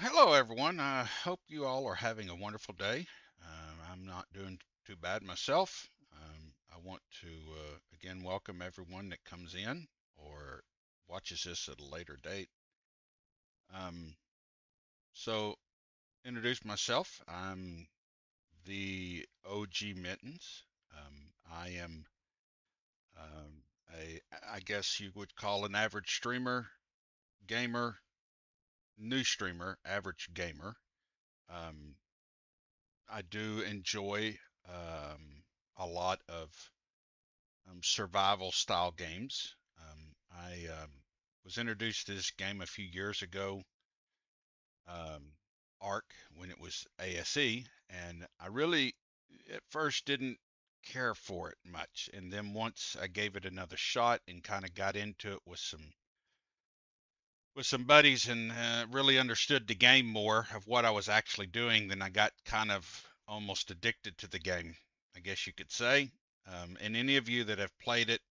Hello, everyone. I hope you all are having a wonderful day. I'm not doing too bad myself. I want to again welcome everyone that comes in or watches this at a later date. Um, so, introduce myself. I'm the OG Mittens. I am a, I guess you would call an average streamer, gamer, new streamer, average gamer. Um, I do enjoy a lot of survival style games. I was introduced to this game a few years ago, um, Ark, when it was ASE, and I really at first didn't care for it much. And then once I gave it another shot and kind of got into it with some buddies and really understood the game more of what I was actually doing, then I got kind of almost addicted to the game, I guess you could say. And any of you that have played it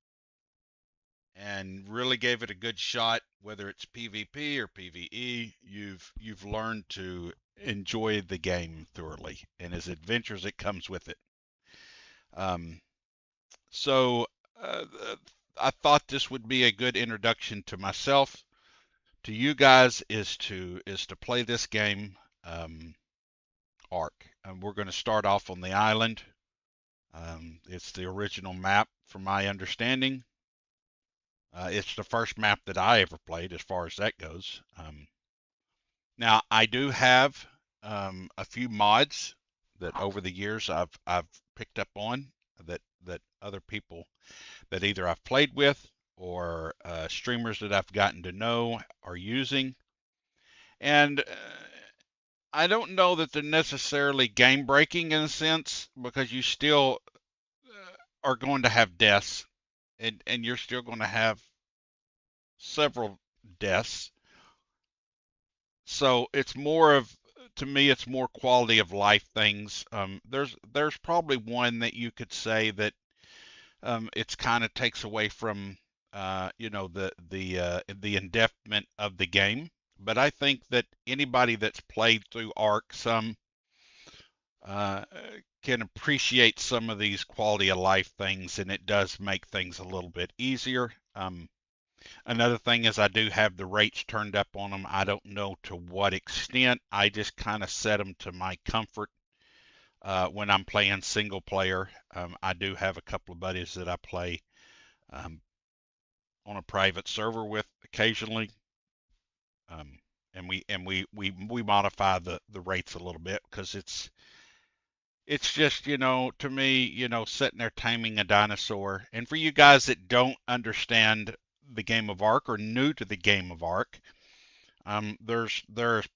and really gave it a good shot, whether it's PvP or PvE, you've learned to enjoy the game thoroughly and as adventures it comes with it. Um, so uh, I thought this would be a good introduction to myself, to you guys, is to play this game, um, Ark. And we're going to start off on the island. It's the original map, from my understanding. It's the first map that I ever played, as far as that goes. Now, I do have a few mods that over the years I've picked up on that other people that either I've played with or streamers that I've gotten to know are using. And I don't know that they're necessarily game breaking in a sense, because you still are going to have deaths, and you're still going to have several deaths. So it's more of, to me, it's more quality of life things. There's probably one that you could say that it's kind of takes away from the endearment of the game. But I think that anybody that's played through Ark some uh, can appreciate some of these quality of life things, and it does make things a little bit easier. Another thing is I do have the rates turned up on them. I don't know to what extent. I just kind of set them to my comfort when I'm playing single player. I do have a couple of buddies that I play um, on a private server with occasionally, um, and we modify the rates a little bit, because it's just, to me, sitting there taming a dinosaur. And for you guys that don't understand the game of Ark or new to the game of Ark, there's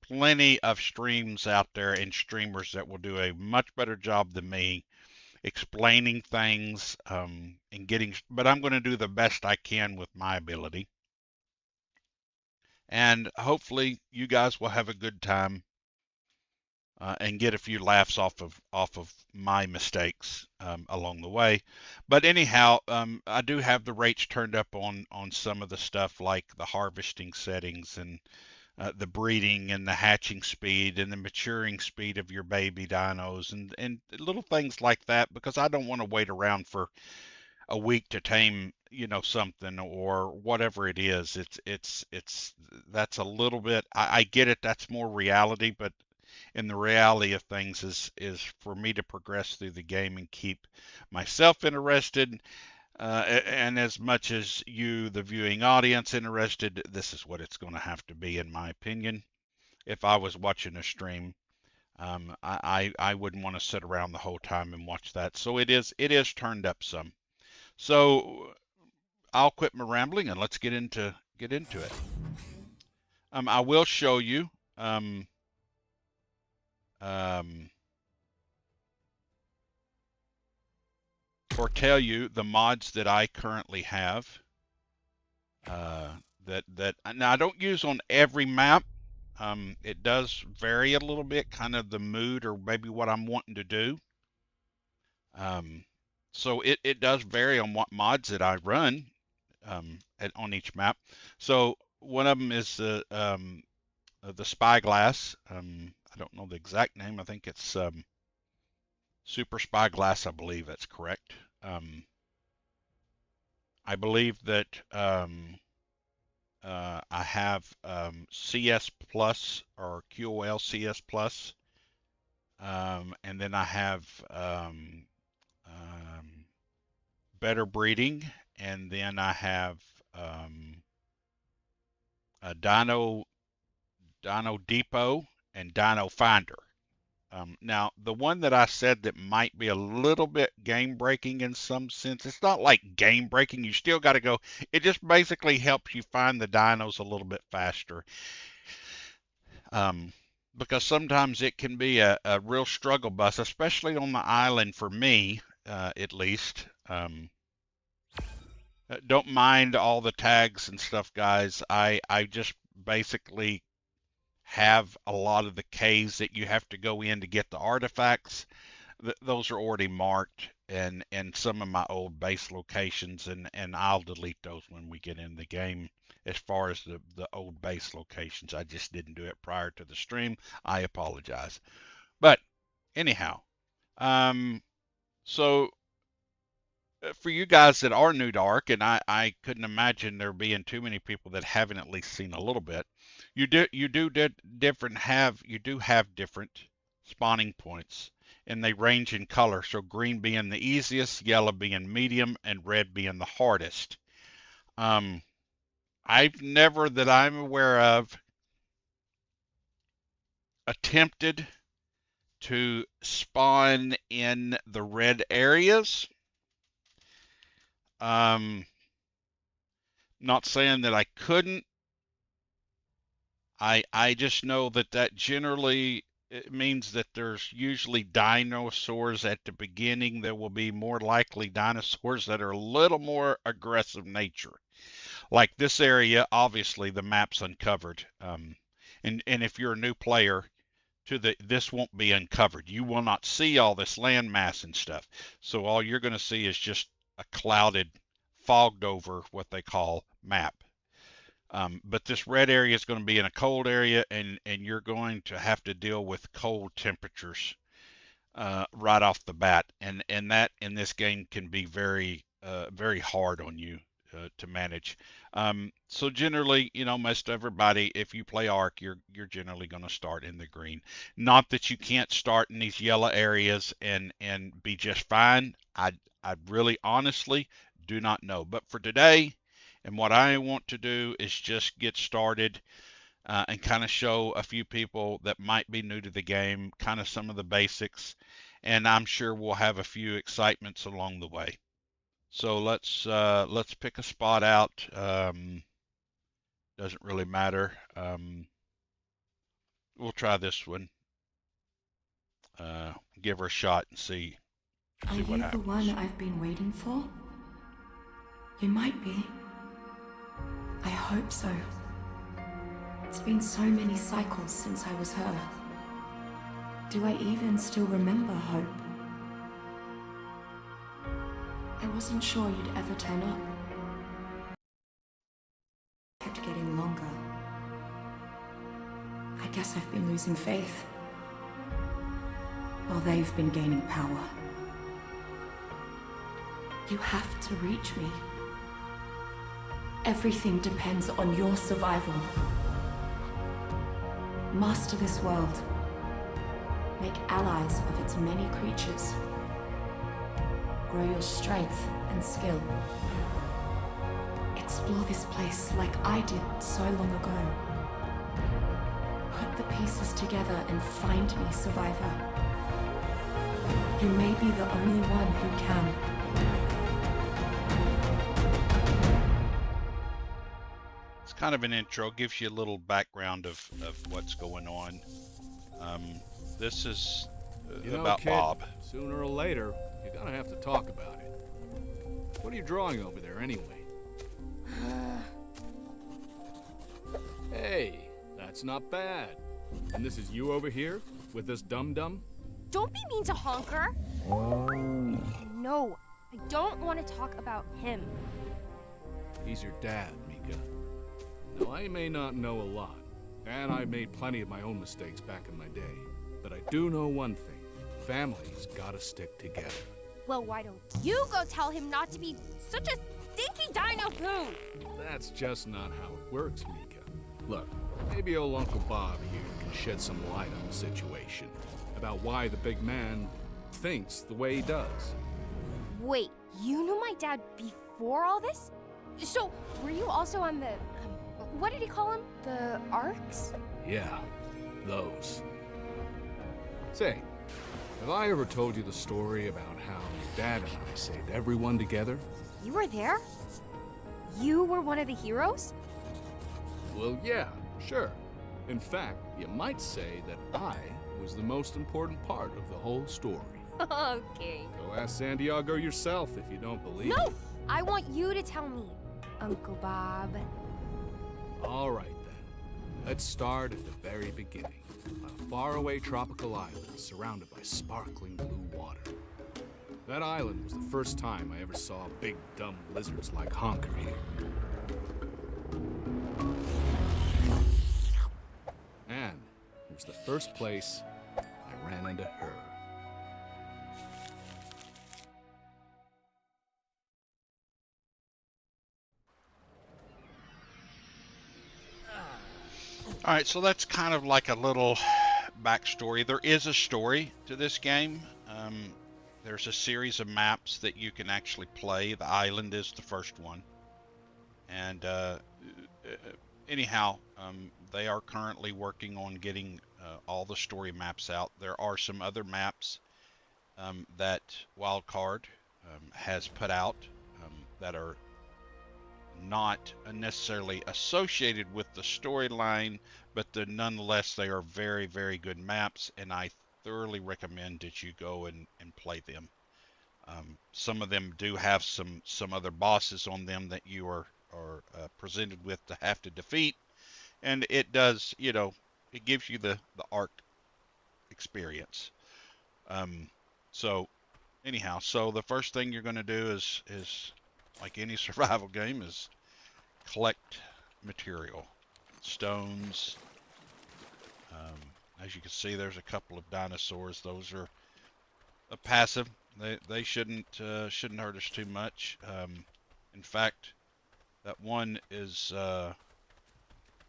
plenty of streams out there and streamers that will do a much better job than me explaining things, and getting. But I'm going to do the best I can with my ability, and hopefully you guys will have a good time and get a few laughs off of my mistakes along the way. But anyhow, I do have the rates turned up on some of the stuff like the harvesting settings and the breeding and the hatching speed and the maturing speed of your baby dinos and little things like that, because I don't want to wait around for a week to tame, something or whatever it is. It's that's a little bit, I get it, that's more reality, but in the reality of things is for me to progress through the game and keep myself interested, and as much as you, the viewing audience, interested. This is what it's going to have to be, in my opinion. If I was watching a stream, I wouldn't want to sit around the whole time and watch that. So it is turned up some. So I'll quit my rambling and let's get into it. I will show you or tell you the mods that I currently have. That now I don't use on every map. It does vary a little bit, kind of the mood or maybe what I'm wanting to do. So it does vary on what mods that I run on each map. So one of them is the Spyglass. I don't know the exact name. I think it's Super Spyglass. I believe that's correct. I believe that I have CS Plus or QOL CS Plus, and then I have Better Breeding, and then I have a Dino Depot and Dino Finder. Now, the one that I said that might be a little bit game breaking in some sense, it's not like game breaking. You still got to go. It just basically helps you find the dinos a little bit faster. Because sometimes it can be a real struggle bus, especially on the island for me, at least. Don't mind all the tags and stuff, guys. I just basically have a lot of the caves that you have to go in to get the artifacts. Those are already marked and some of my old base locations, and I'll delete those when we get in the game. As far as the old base locations, I just didn't do it prior to the stream. I apologize. But anyhow, so for you guys that are new to Ark, and I couldn't imagine there being too many people that haven't at least seen a little bit. You do have different spawning points, and they range in color. So green being the easiest, yellow being medium, and red being the hardest. I've never, that I'm aware of, attempted to spawn in the red areas. Not saying that I couldn't. I just know that generally it means that there's usually dinosaurs at the beginning. There will be more likely dinosaurs that are a little more aggressive nature. Like this area, obviously the map's uncovered. And if you're a new player, this won't be uncovered. You will not see all this landmass and stuff. So all you're going to see is just a clouded, fogged over, what they call, map. But this red area is going to be in a cold area, and you're going to have to deal with cold temperatures right off the bat, and that in this game can be very very hard on you to manage. So generally, most everybody, if you play Ark, you're generally going to start in the green. Not that you can't start in these yellow areas and be just fine. I really honestly do not know. But for today, and what I want to do is just get started and kind of show a few people that might be new to the game, kind of some of the basics, and I'm sure we'll have a few excitements along the way. So let's pick a spot out. Doesn't really matter. We'll try this one. Give her a shot and see Are what you the happens. one I've been waiting for? You might be. I hope so. It's been so many cycles since I was her. Do I even still remember Hope? I wasn't sure you'd ever turn up. It kept getting longer. I guess I've been losing faith, while they've been gaining power. You have to reach me. Everything depends on your survival. Master this world. Make allies of its many creatures. Grow your strength and skill. Explore this place like I did so long ago. Put the pieces together and find me, survivor. You may be the only one who can. It's kind of an intro, gives you a little background of what's going on. This is about kid, Bob. Sooner or later, you're gonna have to talk about it. What are you drawing over there anyway? Hey, that's not bad. And this is you over here with this dum-dum? Don't be mean to Honker. No, I don't want to talk about him. He's your dad, Mika. Now, I may not know a lot, and I made plenty of my own mistakes back in my day. But I do know one thing. Families gotta stick together. Well, why don't you go tell him not to be such a stinky dino poo? That's just not how it works, Mika. Look, maybe old Uncle Bob here can shed some light on the situation. About why the big man thinks the way he does. Wait, you knew my dad before all this? So, were you also on the, what did he call them? The Arks? Yeah, those. Say, have I ever told you the story about how Dad and I saved everyone together? You were there? You were one of the heroes? Well, yeah, sure. In fact, you might say that I was the most important part of the whole story. Okay. Go ask Santiago yourself if you don't believe No! me. I want you to tell me, Uncle Bob. All right, then. Let's start at the very beginning. On a faraway tropical island surrounded by sparkling blue water. That island was the first time I ever saw big, dumb lizards like Honker here. And it was the first place I ran into her. All right, so that's kind of like a little backstory. There is a story to this game. There's a series of maps that you can actually play. The island is the first one. And anyhow, they are currently working on getting all the story maps out. There are some other maps that Wildcard has put out that are not necessarily associated with the storyline, but nonetheless they are very, very good maps, and I thoroughly recommend that you go and play them. Some of them do have some other bosses on them that you are presented with to have to defeat, and it does, it gives you the Ark experience. So anyhow, so the first thing you're going to do is like any survival game, is collect material, stones. As you can see, there's a couple of dinosaurs. Those are a passive. They shouldn't hurt us too much. In fact, that one is a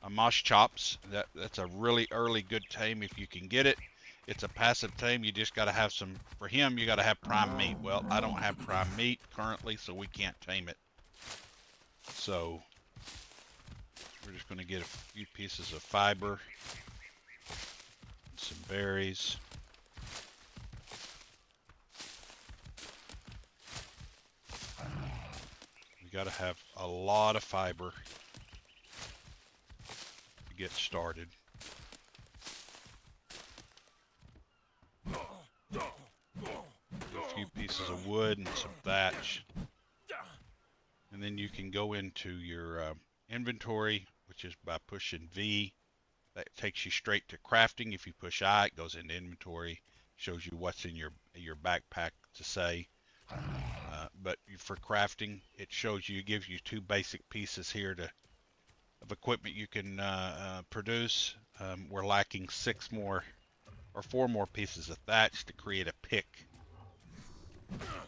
Mosh Chops. That's a really early good tame if you can get it. It's a passive tame. You just got to have some. For him, you got to have prime meat. Well, I don't have prime meat currently, so we can't tame it. So we're just going to get a few pieces of fiber, some berries. We got to have a lot of fiber to get started. A few pieces of wood and some thatch. And then you can go into your inventory, which is by pushing V, That takes you straight to crafting. If you push I, it goes into inventory, shows you what's in your backpack to say. But for crafting, it shows you, gives you two basic pieces here of equipment you can produce. We're lacking 4 more pieces of thatch to create a pick.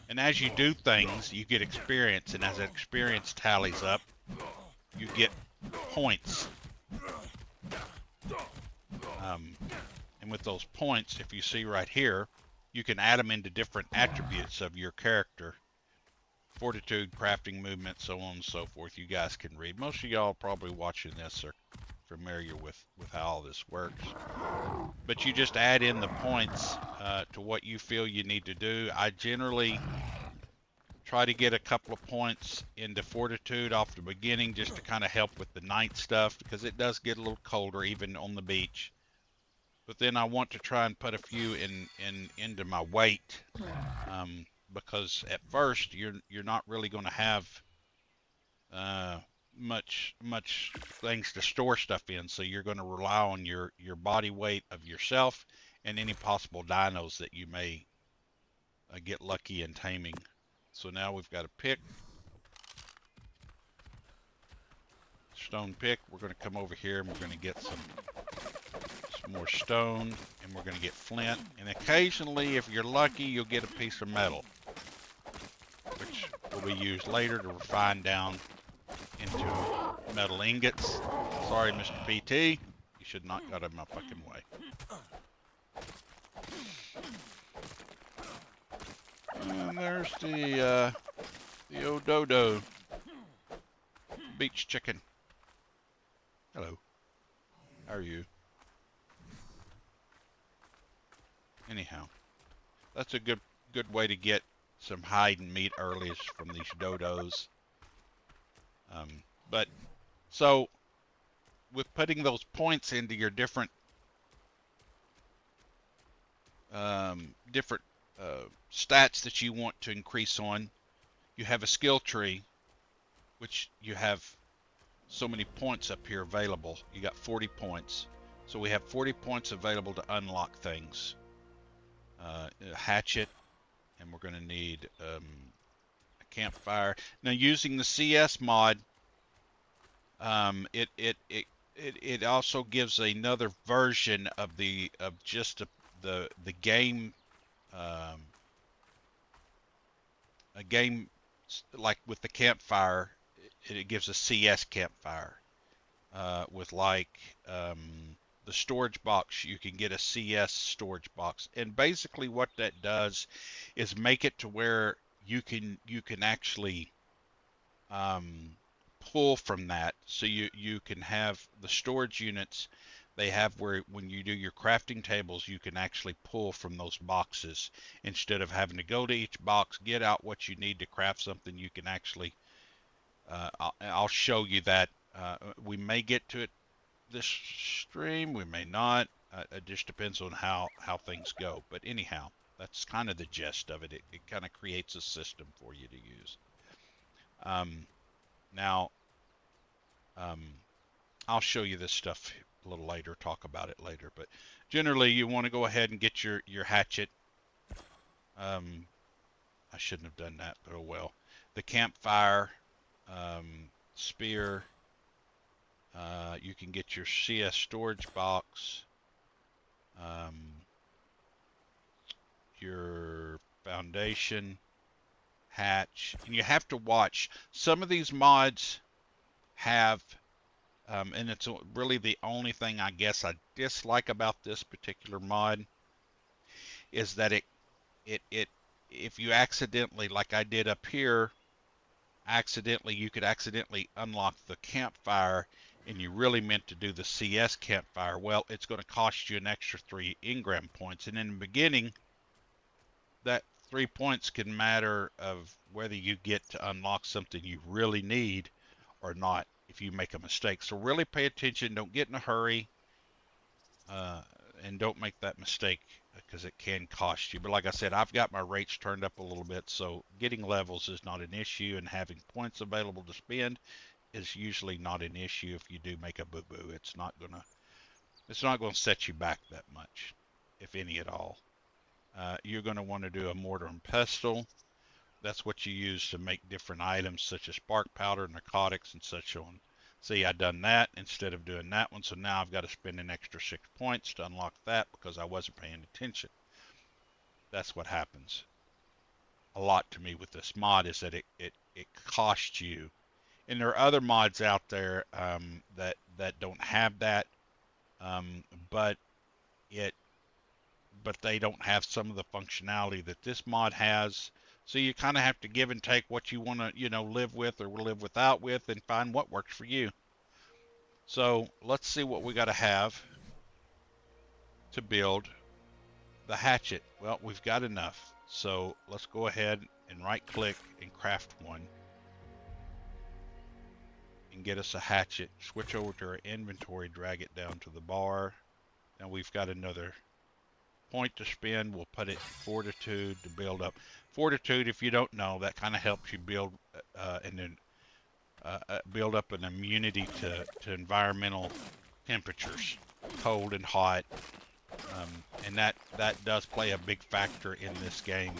And as you do things, you get experience, and as that experience tallies up, you get points. And with those points, if you see right here, you can add them into different attributes of your character. Fortitude, crafting, movement, so on and so forth. You guys can read. Most of y'all probably watching this are familiar with how all this works. But you just add in the points to what you feel you need to do. I generally try to get a couple of points into fortitude off the beginning just to kind of help with the night stuff, because it does get a little colder even on the beach. But then I want to try and put a few into my weight, because at first you're not really going to have much things to store stuff in, so you're going to rely on your body weight of yourself and any possible dinos that you may get lucky in taming. So now we've got a pick, stone pick. We're going to come over here and we're going to get some more stone, and we're going to get flint, and occasionally, if you're lucky, you'll get a piece of metal, which will be used later to refine down into metal ingots. Sorry, Mr. PT, you should not got in my fucking way. And there's the old dodo, beach chicken. Hello, how are you? Anyhow, that's a good way to get some hide and meat early, is from these dodos. But so with putting those points into your different stats that you want to increase on, you have a skill tree, which you have so many points up here available. You got 40 points, so we have 40 points available to unlock things. A hatchet, and we're going to need a campfire. Now, using the CS mod, it also gives another version of just the game, a game like with the campfire. It gives a CS campfire with like the storage box. You can get a CS storage box, and basically what that does is make it to where you can actually pull from that. So you can have the storage units. They have where when you do your crafting tables, you can actually pull from those boxes instead of having to go to each box, get out what you need to craft something. You can actually I'll show you that. We may get to it this stream, we may not. It just depends on how things go. But anyhow, that's kind of the gist of it. It kind of creates a system for you to use. Now, I'll show you this stuff a little later, talk about it later. But generally, you want to go ahead and get your hatchet. I shouldn't have done that, but oh well. The campfire, spear. You can get your CS storage box, your foundation, hatch, and you have to watch. Some of these mods have, and it's really the only thing I guess I dislike about this particular mod, is that if you accidentally, like I did up here, you could accidentally unlock the campfire, and you really meant to do the CS campfire. Well, it's going to cost you an extra 3 engram points, and in the beginning, that 3 points can matter of whether you get to unlock something you really need or not if you make a mistake. So really pay attention, don't get in a hurry, and don't make that mistake, because it can cost you. But like I said, I've got my rates turned up a little bit, so getting levels is not an issue, and having points available to spend is usually not an issue. If you do make a boo-boo, it's not gonna It's not going to set you back that much, if any at all. You're going to want to do a mortar and pestle. That's what you use to make different items such as spark powder, narcotics, and such on. See, I done that instead of doing that one, so now I've got to spend an extra 6 points to unlock that because I wasn't paying attention. That's what happens a lot to me with this mod, is that it costs you. And there are other mods out there that don't have that, um, but it but they don't have some of the functionality that this mod has. So you kind of have to give and take what you want to, live with or live without with, and find what works for you. So let's see what we got to have to build the hatchet. Well, we've got enough. So let's go ahead and right click and craft one and get us a hatchet. Switch over to our inventory, drag it down to the bar. Now we've got another point to spend. We'll put it in fortitude to build up. Fortitude, if you don't know, that kind of helps you build build up an immunity to environmental temperatures, cold and hot, and that does play a big factor in this game.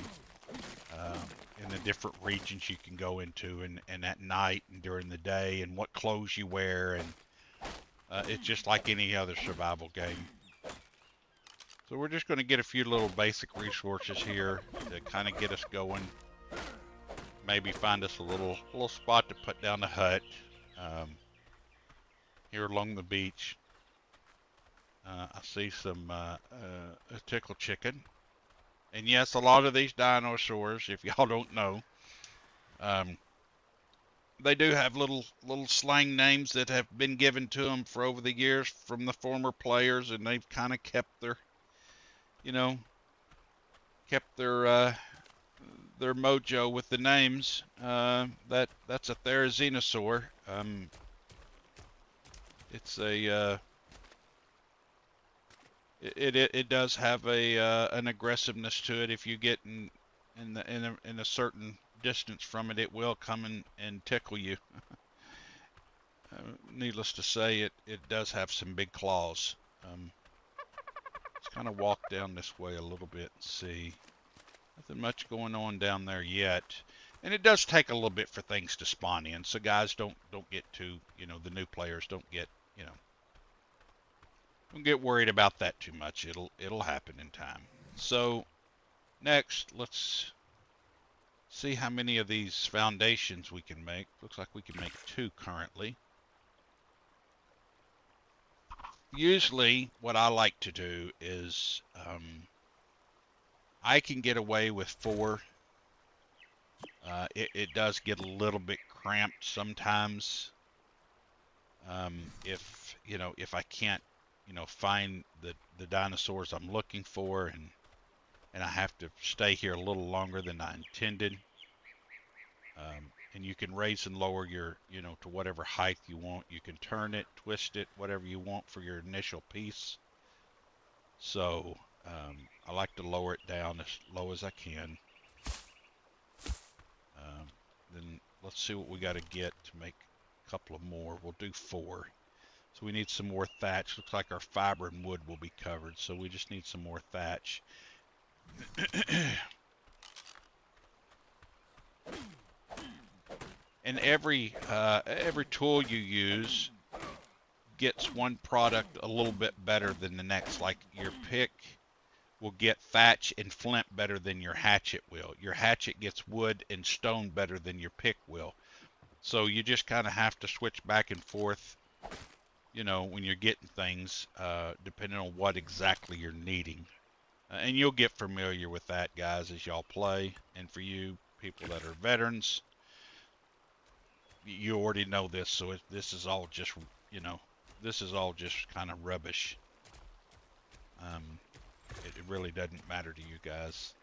In the different regions you can go into, and at night and during the day, and what clothes you wear, and it's just like any other survival game. So we're just going to get a few little basic resources here to kind of get us going. Maybe find us a little spot to put down the hut here along the beach. I see some a tickle chicken. And yes, a lot of these dinosaurs, if y'all don't know, they do have little slang names that have been given to them for over the years from the former players, and they've kind of kept their, their mojo with the names. That's a therizinosaur. It's a it does have an aggressiveness to it. If you get in a certain distance from it, it will come and tickle you. Needless to say, it does have some big claws. Let's kind of walk down this way a little bit and see. Nothing much going on down there yet. And it does take a little bit for things to spawn in. So guys, don't get too, the new players don't get, don't get worried about that too much. It'll happen in time. So next, let's see how many of these foundations we can make. Looks like we can make 2 currently. Usually what I like to do is I can get away with 4. It does get a little bit cramped sometimes. If I can't, find the dinosaurs I'm looking for, and I have to stay here a little longer than I intended. And you can raise and lower your, to whatever height you want. You can turn it, twist it, whatever you want for your initial piece. So I like to lower it down as low as I can. Then let's see what we got to get to make a couple of more. We'll do 4. So we need some more thatch. Looks like our fiber and wood will be covered, so we just need some more thatch. And every tool you use gets one product a little bit better than the next. Like your pick will get thatch and flint better than your hatchet will. Your hatchet gets wood and stone better than your pick will. So you just kind of have to switch back and forth, when you're getting things, depending on what exactly you're needing. And you'll get familiar with that, guys, as y'all play. And for you people that are veterans, you already know this, so this is all just, this is all just kind of rubbish. It really doesn't matter to you guys.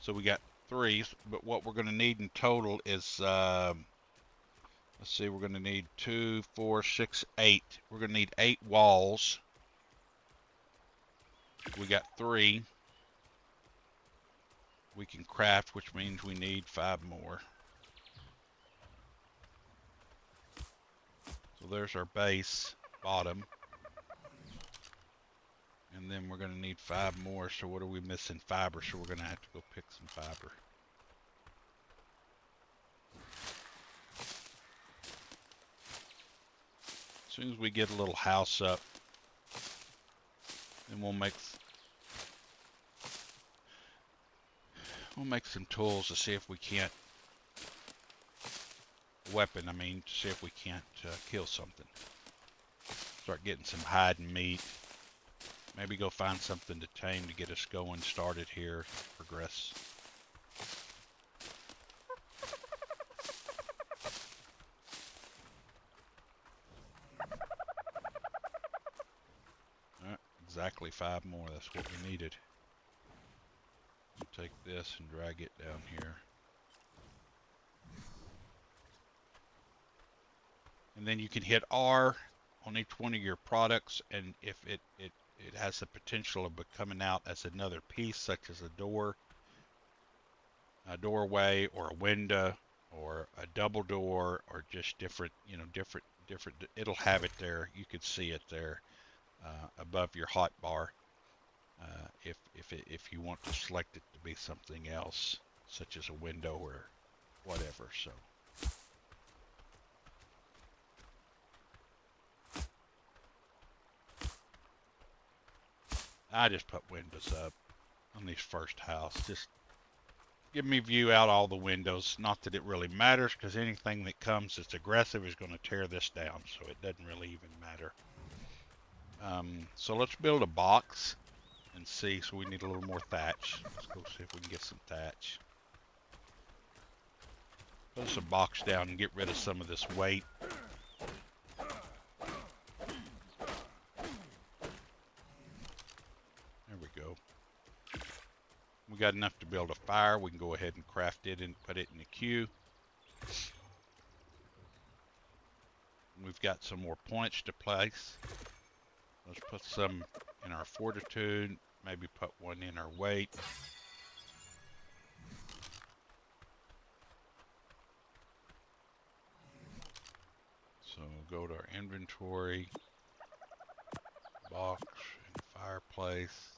So we got 3, but what we're going to need in total is, let's see, we're going to need 2, 4, 6, 8. We're going to need 8 walls. We got 3 we can craft, which means we need 5 more. So there's our base, bottom. And then we're gonna need 5 more, so what are we missing? Fiber, so we're gonna have to go pick some fiber. As soon as we get a little house up, then we'll make some tools to see if we can't weapon, I mean, to see if we can't kill something. Start getting some hide and meat. Maybe go find something to tame to get us going, started here, progress. Alright, exactly 5 more, that's what we needed. Take this and drag it down here. And then you can hit R on each one of your products, and if it has the potential of coming out as another piece, such as a door, a doorway, or a window, or a double door, or just different, you know, different, it'll have it there. You could see it there above your hot bar. If you want to select it to be something else, such as a window or whatever. So. I just put windows up on this first house. Just give me view out all the windows. Not that it really matters, because anything that comes that's aggressive is going to tear this down, so it doesn't really even matter. So let's build a box and see. So we need a little more thatch. Let's go see if we can get some thatch. Put us a box down and get rid of some of this weight. There we go. We got enough to build a fire. We can go ahead and craft it and put it in the queue. We've got some more points to place. Let's put some in our fortitude, maybe put one in our weight. So we'll go to our inventory, box, and fireplace.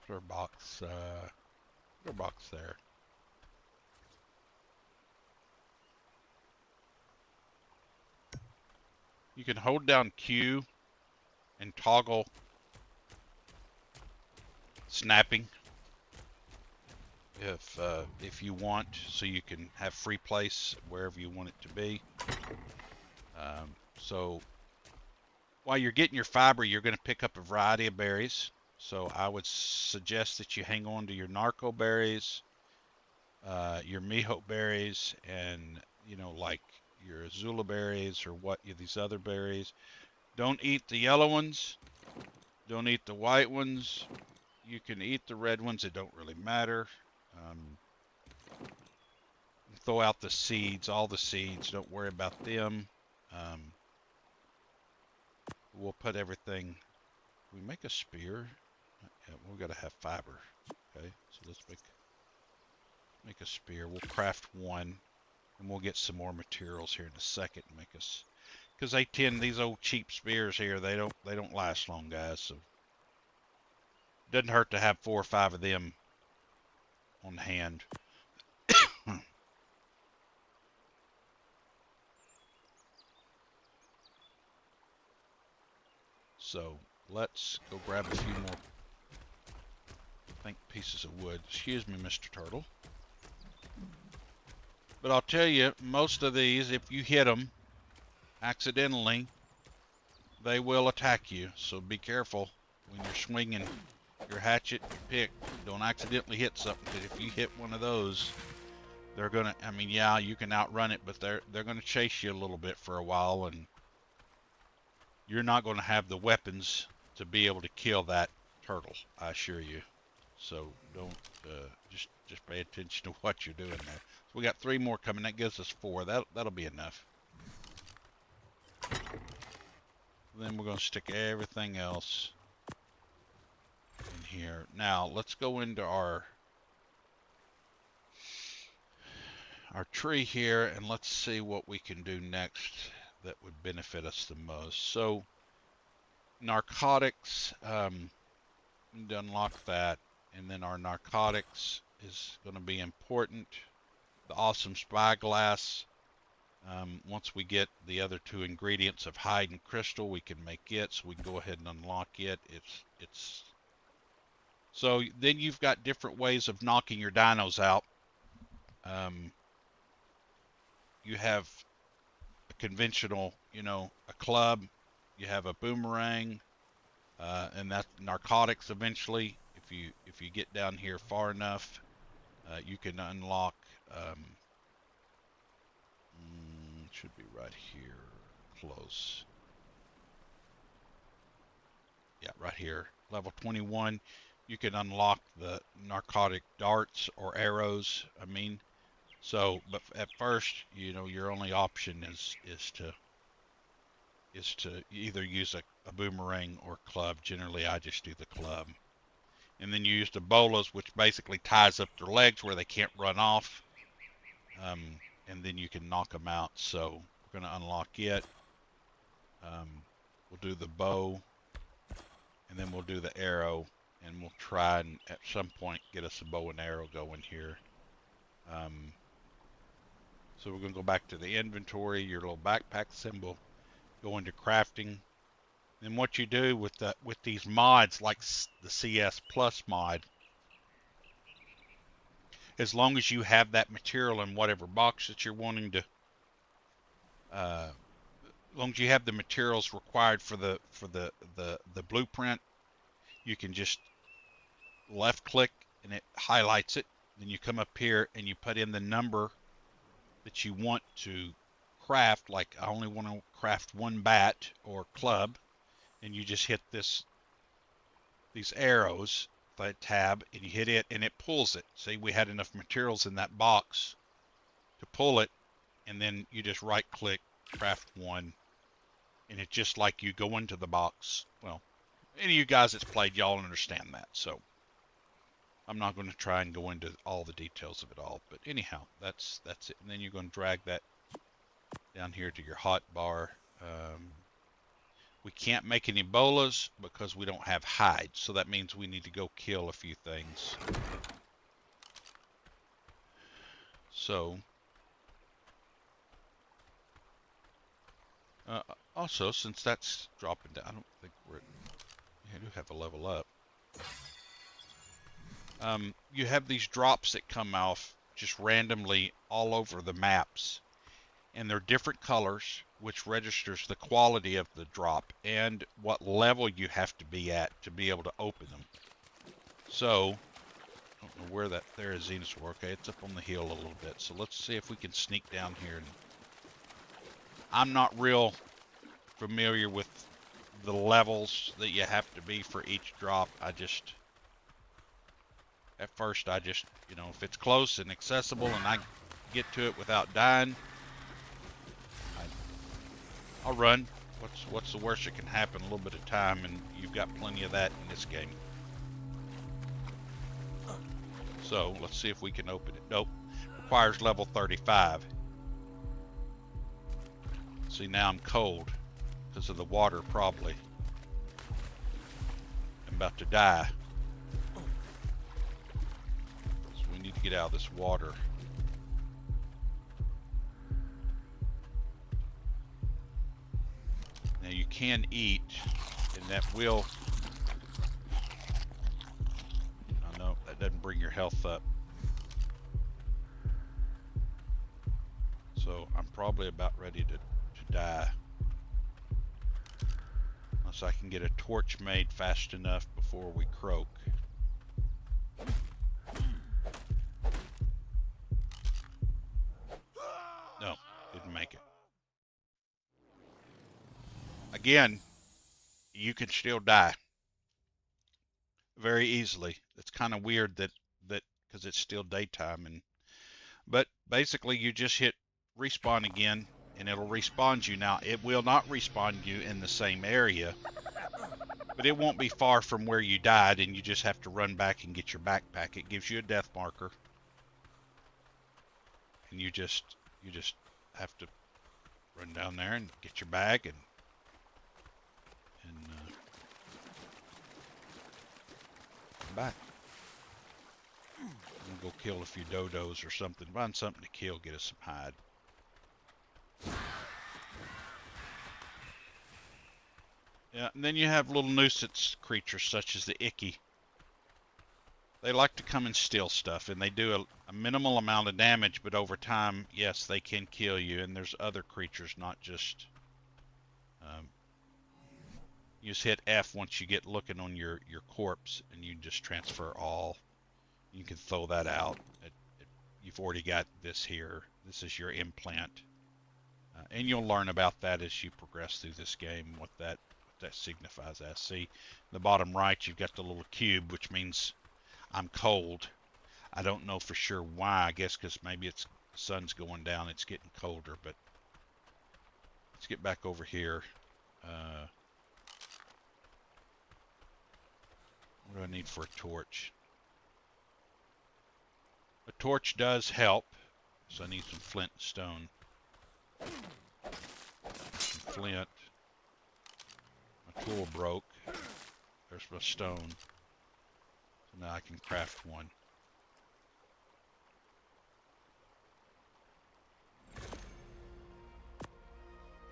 Put our box there. You can hold down Q and toggle snapping if you want, so you can have free place wherever you want it to be. So while you're getting your fiber, you're going to pick up a variety of berries. So I would suggest that you hang on to your narco berries, your mijo berries, and like your azula berries or these other berries. Don't eat the yellow ones. Don't eat the white ones. You can eat the red ones. It don't really matter. Throw out the seeds, all the seeds. Don't worry about them. We'll put everything. We make a spear. Yeah, we've got to have fiber. Okay, so let's make a spear. We'll craft one, and we'll get some more materials here in a second and make us, because these old cheap spears here, they don't last long, guys. So it doesn't hurt to have 4 or 5 of them on hand. So let's go grab a few more pieces of wood. Excuse me, Mr. Turtle. But I'll tell you, most of these, if you hit them accidentally, they will attack you. So be careful when you're swinging your hatchet pick. Don't accidentally hit something, because if you hit one of those, they're gonna, I mean, yeah, you can outrun it, but they're gonna chase you a little bit for a while, and you're not gonna have the weapons to be able to kill that turtle, I assure you. So don't just pay attention to what you're doing there. So we got 3 more coming. That gives us 4. That'll be enough. Then we're going to stick everything else in here. Now let's go into our tree here, and let's see what we can do next that would benefit us the most. So narcotics, need to unlock that, and then our narcotics is going to be important. The awesome spyglass. Once we get the other two ingredients of hide and crystal, we can make it, so we can go ahead and unlock it. It's so then you've got different ways of knocking your dinos out. You have a conventional, a club. You have a boomerang, and that's narcotics. Eventually, if you get down here far enough, you can unlock. Should be right here, close. Yeah, right here, level 21. You can unlock the narcotic darts or arrows. So, but at first, your only option is to either use a boomerang or club. Generally, I just do the club. And then you use the bolas, which basically ties up their legs where they can't run off. And then you can knock them out. So we're going to unlock it. We'll do the bow, and then we'll do the arrow, and we'll try and at some point get us a bow and arrow going here. So we're going to go back to the inventory, your little backpack symbol, go into crafting. And what you do with these mods, like the CS Plus mod, as long as you have that material in whatever box that you're wanting to, as long as you have the materials required for the blueprint, you can just left click and it highlights it. Then you come up here and you put in the number that you want to craft. Like I only want to craft one bat or club, and you just hit these arrows, that tab, and you hit it and it pulls it. See, we had enough materials in that box to pull it, and then you just right click, craft one, and it's just like you go into the box. Well, any of you guys that's played, y'all understand that, so I'm not going to try and go into all the details of it all, but anyhow, that's it. And then you're going to drag that down here to your hot bar. We can't make any bolas because we don't have hide, so that means we need to go kill a few things. So, also, since that's dropping down, I don't think I do have a level up. You have these drops that come off just randomly all over the maps, and they're different colors, which registers the quality of the drop and what level you have to be at to be able to open them. So, I don't know where there is Xenosaur. Okay, it's up on the hill a little bit. So let's see if we can sneak down here. I'm not real familiar with the levels that you have to be for each drop. At first, if it's close and accessible and I get to it without dying, I'll run. What's the worst that can happen? A little bit of time, and you've got plenty of that in this game. So let's see if we can open it. Nope, requires level 35. See, now I'm cold because of the water, probably. I'm about to die. So we need to get out of this water. Now you can eat, and that will... Oh no, that doesn't bring your health up. So I'm probably about ready to die. Unless I can get a torch made fast enough before we croak. No, didn't make it. Again, you can still die very easily. It's kind of weird that because it's still daytime, but basically you just hit respawn again and it'll respawn you. Now it will not respawn you in the same area, but it won't be far from where you died, and you just have to run back and get your backpack. It gives you a death marker, and you just have to run down there and get your bag and come back. And go kill a few dodos or something. Find something to kill. Get us some hide. Yeah, and then you have little nuisance creatures such as the icky. They like to come and steal stuff, and they do a minimal amount of damage, but over time, yes, they can kill you. And there's other creatures, not just... you just hit F once you get looking on your corpse, and you just transfer all. You can throw that out. You've already got this here. This is your implant. And you'll learn about that as you progress through this game, what that signifies as. See, in the bottom right, you've got the little cube, which means I'm cold. I don't know for sure why. I guess because maybe it's the sun's going down, it's getting colder. But let's get back over here. What do I need for a torch? A torch does help, so I need some flint and stone. Some flint. My tool broke. There's my stone. So now I can craft one.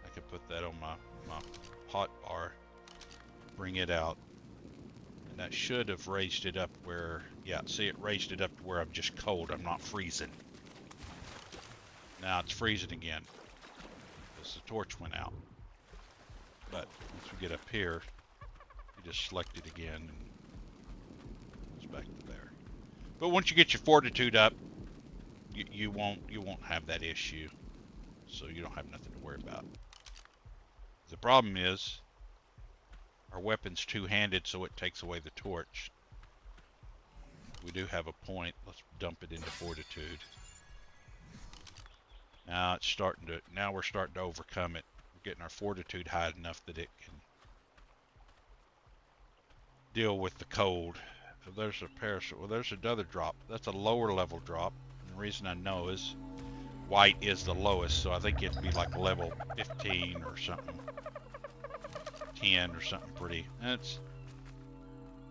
I can put that on my hot bar. Bring it out. And that should have raised it up where, yeah, see, it raised it up to where I'm just cold. I'm not freezing. Now it's freezing again because the torch went out. But once we get up here, you just select it again and it's back to there. But once you get your fortitude up, you won't have that issue. So you don't have nothing to worry about. The problem is our weapon's two-handed, so it takes away the torch. We do have a point. Let's dump it into fortitude. Now it's starting to. Now we're starting to overcome it. We're getting our fortitude high enough that it can deal with the cold. So there's a parasol. Well, there's another drop. That's a lower level drop. And the reason I know is white is the lowest, so I think it'd be like level 15 or something. 10 or something pretty. And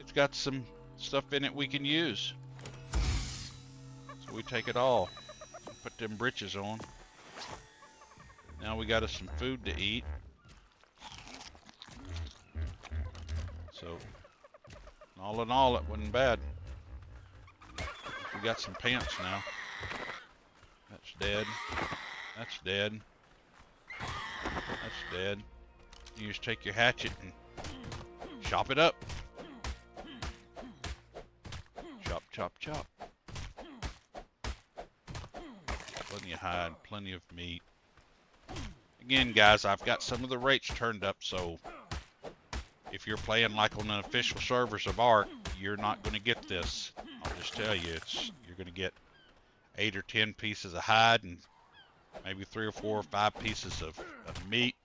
it's got some stuff in it we can use. So we take it all. Put them britches on. Now we got us some food to eat. So all in all, it wasn't bad. We got some pants now. That's dead. That's dead. That's dead. You just take your hatchet and chop it up. Chop, chop, chop. Plenty of hide, plenty of meat. Again, guys, I've got some of the rates turned up, so if you're playing like on the official servers of Ark, you're not going to get this. I'll just tell you, you're going to get 8 or 10 pieces of hide and maybe 3 or 4 or 5 pieces of meat.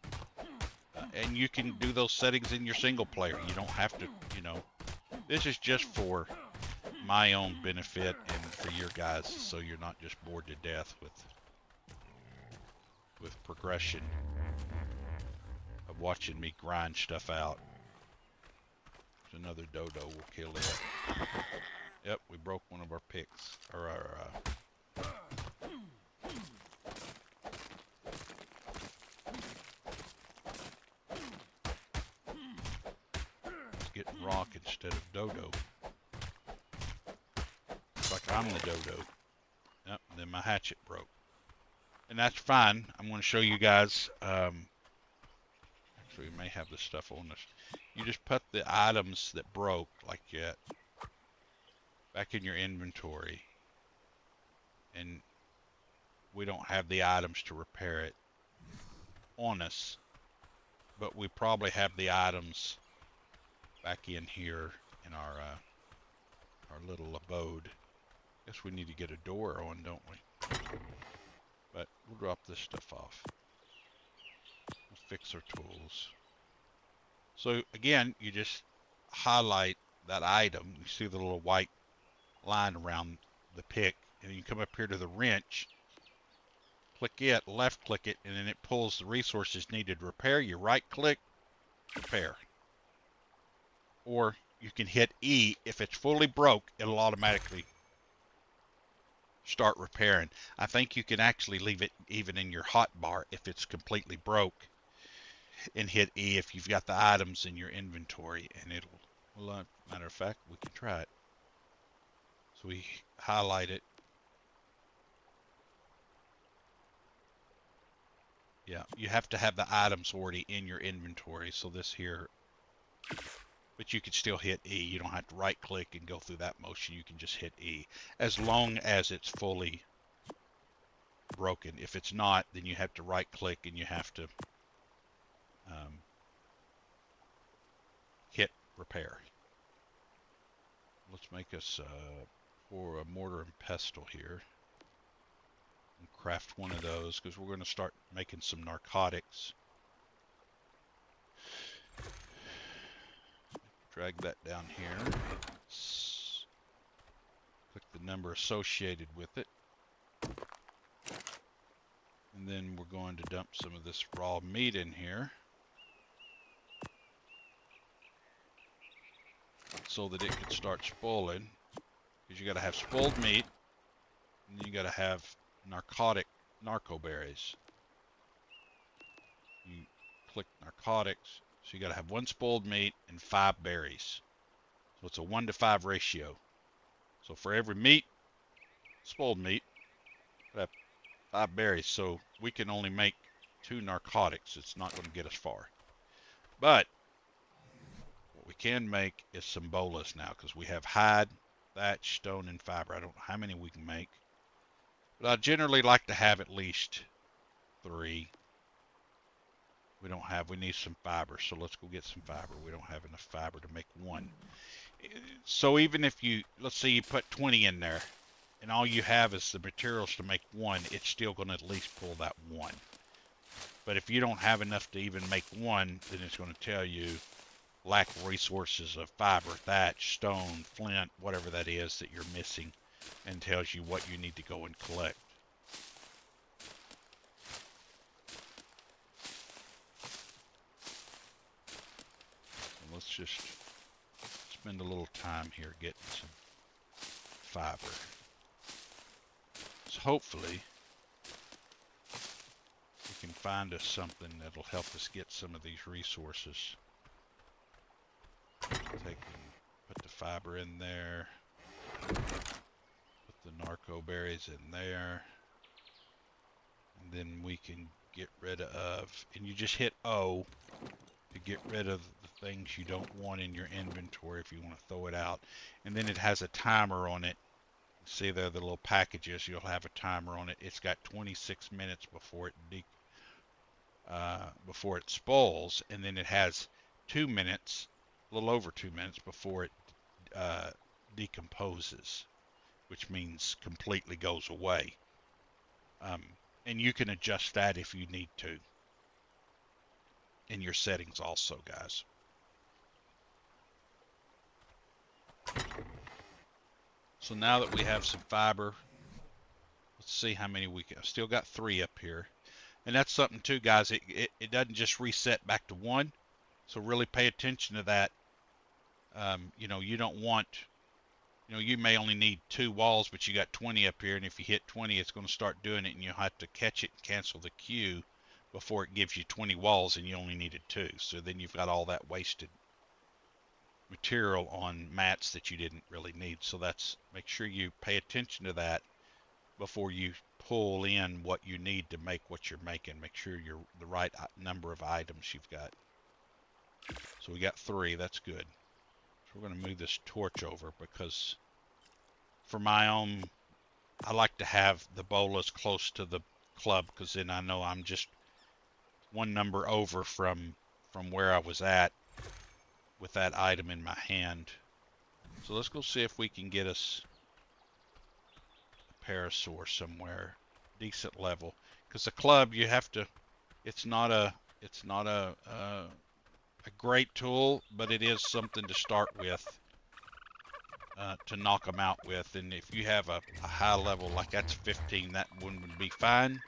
And you can do those settings in your single player. You don't have to, you know. This is just for my own benefit and for your guys, so you're not just bored to death with progression of watching me grind stuff out. There's another dodo. We'll kill it. Yep, we broke one of our picks, or our getting rock instead of dodo. It's like I'm the dodo. Yep, and then my hatchet broke. And that's fine. I'm going to show you guys. Actually, we may have this stuff on us. You just put the items that broke, like that, back in your inventory. And we don't have the items to repair it on us. But we probably have the items back in here in our little abode. Guess we need to get a door on, don't we? But we'll drop this stuff off. We'll fix our tools. So again, you just highlight that item. You see the little white line around the pick, and you come up here to the wrench, click it, left click it, and then it pulls the resources needed to repair. You right click, repair. Or you can hit E. If it's fully broke, it'll automatically start repairing. I think you can actually leave it even in your hotbar if it's completely broke, and hit E if you've got the items in your inventory, and it'll, well, matter of fact, we can try it. So we highlight it. Yeah, you have to have the items already in your inventory. So this here, but you can still hit E. You don't have to right click and go through that motion. You can just hit E as long as it's fully broken. If it's not, then you have to right click and you have to hit repair. Let's make us pour a mortar and pestle here and craft one of those, because we're going to start making some narcotics. Drag that down here. Click the number associated with it. And then we're going to dump some of this raw meat in here so that it can start spoiling. Because you got to have spoiled meat, and you got to have narco berries. You click narcotics, so you got to have 1 spoiled meat and 5 berries. So it's a 1-to-5 ratio. So for every meat, spoiled meat, I have 5 berries. So we can only make 2 narcotics. It's not going to get us far. But what we can make is some bolas now, because we have hide, thatch, stone, and fiber. I don't know how many we can make, but I generally like to have at least 3. We need some fiber, so let's go get some fiber. We don't have enough fiber to make 1. So even if you, let's say you put 20 in there, and all you have is the materials to make 1, it's still going to at least pull that 1. But if you don't have enough to even make 1, then it's going to tell you lack of resources of fiber, thatch, stone, flint, whatever that is that you're missing, and tells you what you need to go and collect. So let's just spend a little time here getting some fiber. So hopefully we can find us something that'll help us get some of these resources. Put the fiber in there, put the narco berries in there, and then we can get rid of, and you just hit O to get rid of the things you don't want in your inventory if you want to throw it out. And then it has a timer on it. See there, the little packages, you'll have a timer on it. It's got 26 minutes before it spoils, and then it has 2 minutes, a little over 2 minutes before it decomposes, which means completely goes away. And you can adjust that if you need to in your settings also, guys. So now that we have some fiber, let's see how many we can. I've still got 3 up here. And that's something too, guys. It doesn't just reset back to 1. So really pay attention to that. You know, you don't want, you know, you may only need 2 walls, but you got 20 up here. And if you hit 20, it's going to start doing it, and you'll have to catch it and cancel the queue before it gives you 20 walls, and you only needed 2. So then you've got all that wasted material on mats that you didn't really need. So that's, make sure you pay attention to that before you pull in what you need to make what you're making. Make sure you're the right number of items you've got. So we got 3, that's good. So we're going to move this torch over, because for my own, I like to have the bolas close to the club, because then I know I'm just 1 number over from where I was at with that item in my hand. So let's go see if we can get us a parasaur somewhere decent level, because the club, you have to, it's not a great tool, but it is something to start with, to knock them out with. And if you have a high level, like that's 15, that one would be fine.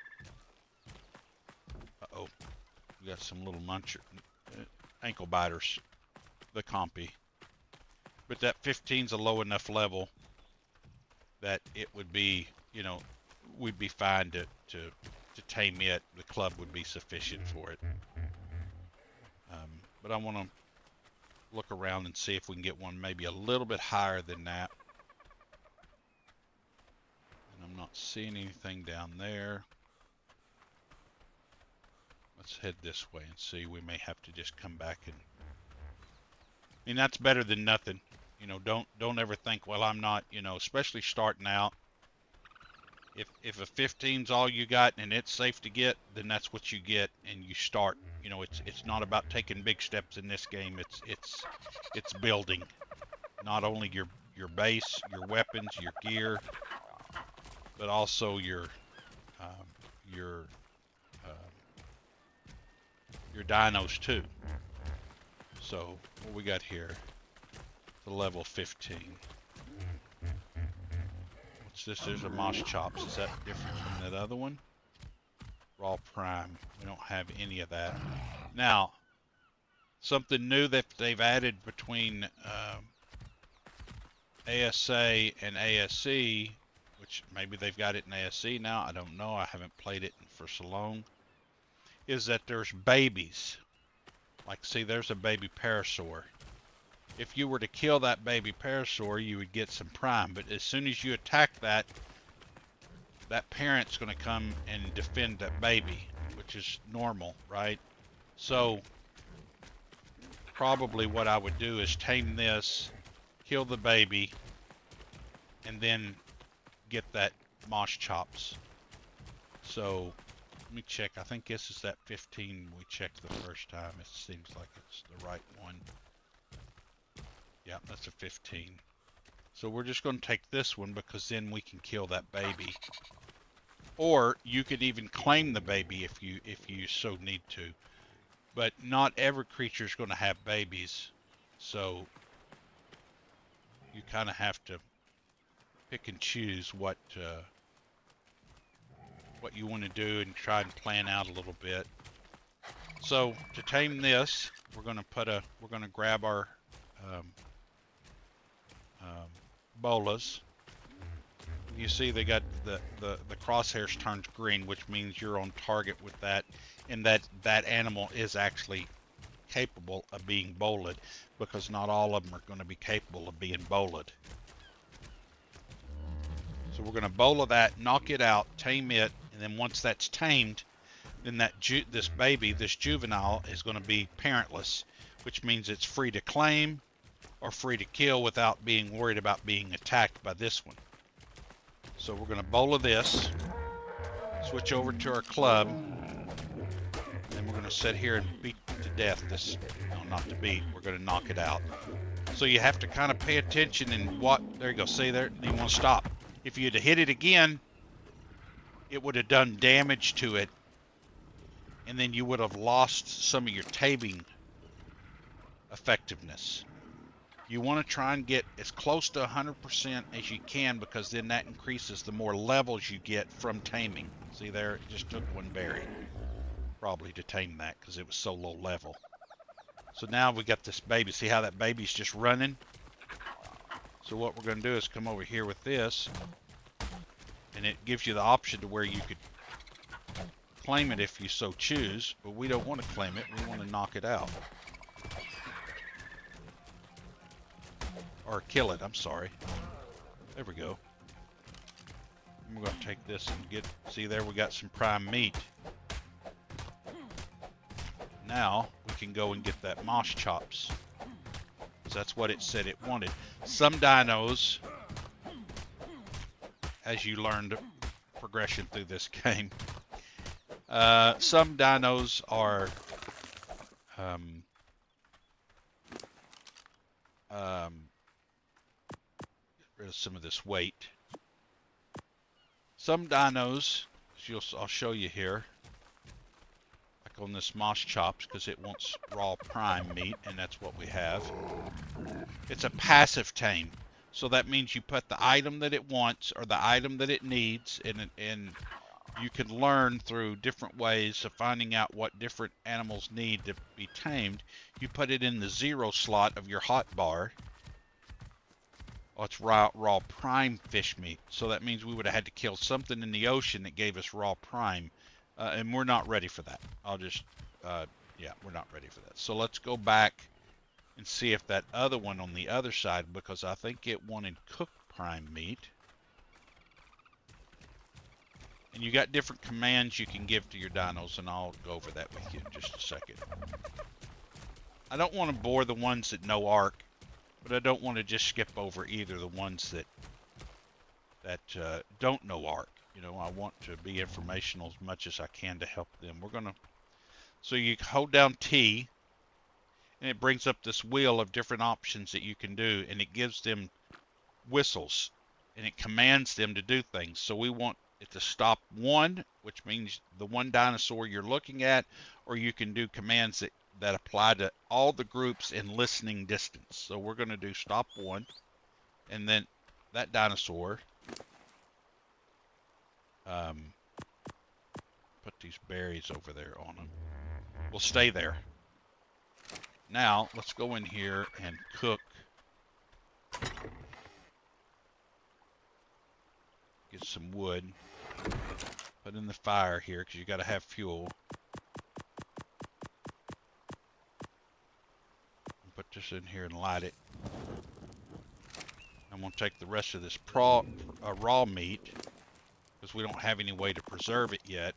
Uh-oh. We got some little muncher, ankle biters, the compy. But that 15's a low enough level that it would be, you know, we'd be fine to tame it. The club would be sufficient for it. But I want to look around and see if we can get one maybe a little bit higher than that. And I'm not seeing anything down there. Let's head this way and see. We may have to just come back and... I mean, that's better than nothing. You know, don't ever think, well, I'm not, you know, especially starting out. If a 15's all you got and it's safe to get, then that's what you get, and you start. You know, it's not about taking big steps in this game. It's building not only your base, your weapons, your gear, but also your dinos too. So what we got here? The level 15. What's this? There's a moss chops. Is that different from that other one? Raw prime. We don't have any of that. Now, something new that they've added between ASA and ASE, which maybe they've got it in ASE now. I don't know. I haven't played it for so long. Is that there's babies. Like, see, there's a baby parasaur. If you were to kill that baby parasaur, you would get some prime. But as soon as you attack that, that parent's going to come and defend that baby, which is normal, right? So probably what I would do is tame this, kill the baby, and then get that moss chops. So let me check. I think this is that 15 we checked the first time. It seems like it's the right one. Yeah, that's a 15. So we're just going to take this one because then we can kill that baby. Or you could even claim the baby if you so need to. But not every creature is going to have babies. So you kind of have to pick and choose what you want to do and try and plan out a little bit. So to tame this, we're going to grab our bolas. You see they got the crosshairs turned green, which means you're on target with that, and that animal is actually capable of being boled, because not all of them are going to be capable of being boled. So we're going to bola that, knock it out, tame it, and then once that's tamed, then this baby, this juvenile, is going to be parentless, which means it's free to claim or free to kill without being worried about being attacked by this one. So we're going to bola this, switch over to our club, and we're going to sit here and beat to death this, no, not to beat, we're going to knock it out. So you have to kind of pay attention and there you go, see there, you want to stop. If you'd have hit it again, it would have done damage to it, and then you would have lost some of your taming effectiveness. You want to try and get as close to 100% as you can, because then that increases the more levels you get from taming. See there, it just took one berry probably to tame that because it was so low level. So now we got this baby. See how that baby's just running? So what we're going to do is come over here with this, and it gives you the option to where you could claim it if you so choose, but we don't want to claim it. We want to knock it out. Or kill it, I'm sorry. There we go. And we're going to take this and see there we got some prime meat. Now we can go and get that moss chops. Because that's what it said it wanted. Some dinos, as you learned progression through this game, some dinos are get rid of some of this weight. Some dinos, I'll show you here, like on this moss chops, because it wants raw prime meat, and that's what we have. It's a passive tame, so that means you put the item that it wants or the item that it needs, and you can learn through different ways of finding out what different animals need to be tamed. You put it in the 0 slot of your hotbar. Oh, it's raw prime fish meat. So that means we would have had to kill something in the ocean that gave us raw prime. And we're not ready for that. Yeah, we're not ready for that. So let's go back and see if that other one on the other side, because I think it wanted cooked prime meat. And you got different commands you can give to your dinos, and I'll go over that with you in just a second. I don't want to bore the ones that know Ark, but I don't want to just skip over either the ones that don't know Ark. You know, I want to be informational as much as I can to help them. So you hold down T, and it brings up this wheel of different options that you can do, and it gives them whistles, and it commands them to do things. So we want it to stop one, which means the one dinosaur you're looking at, or you can do commands that apply to all the groups in listening distance. So we're going to do stop one, and then that dinosaur, put these berries over there on them. We'll stay there. Now, let's go in here and cook. Get some wood. Put in the fire here, because you got to have fuel. Put this in here and light it. I'm going to take the rest of this raw meat, because we don't have any way to preserve it yet,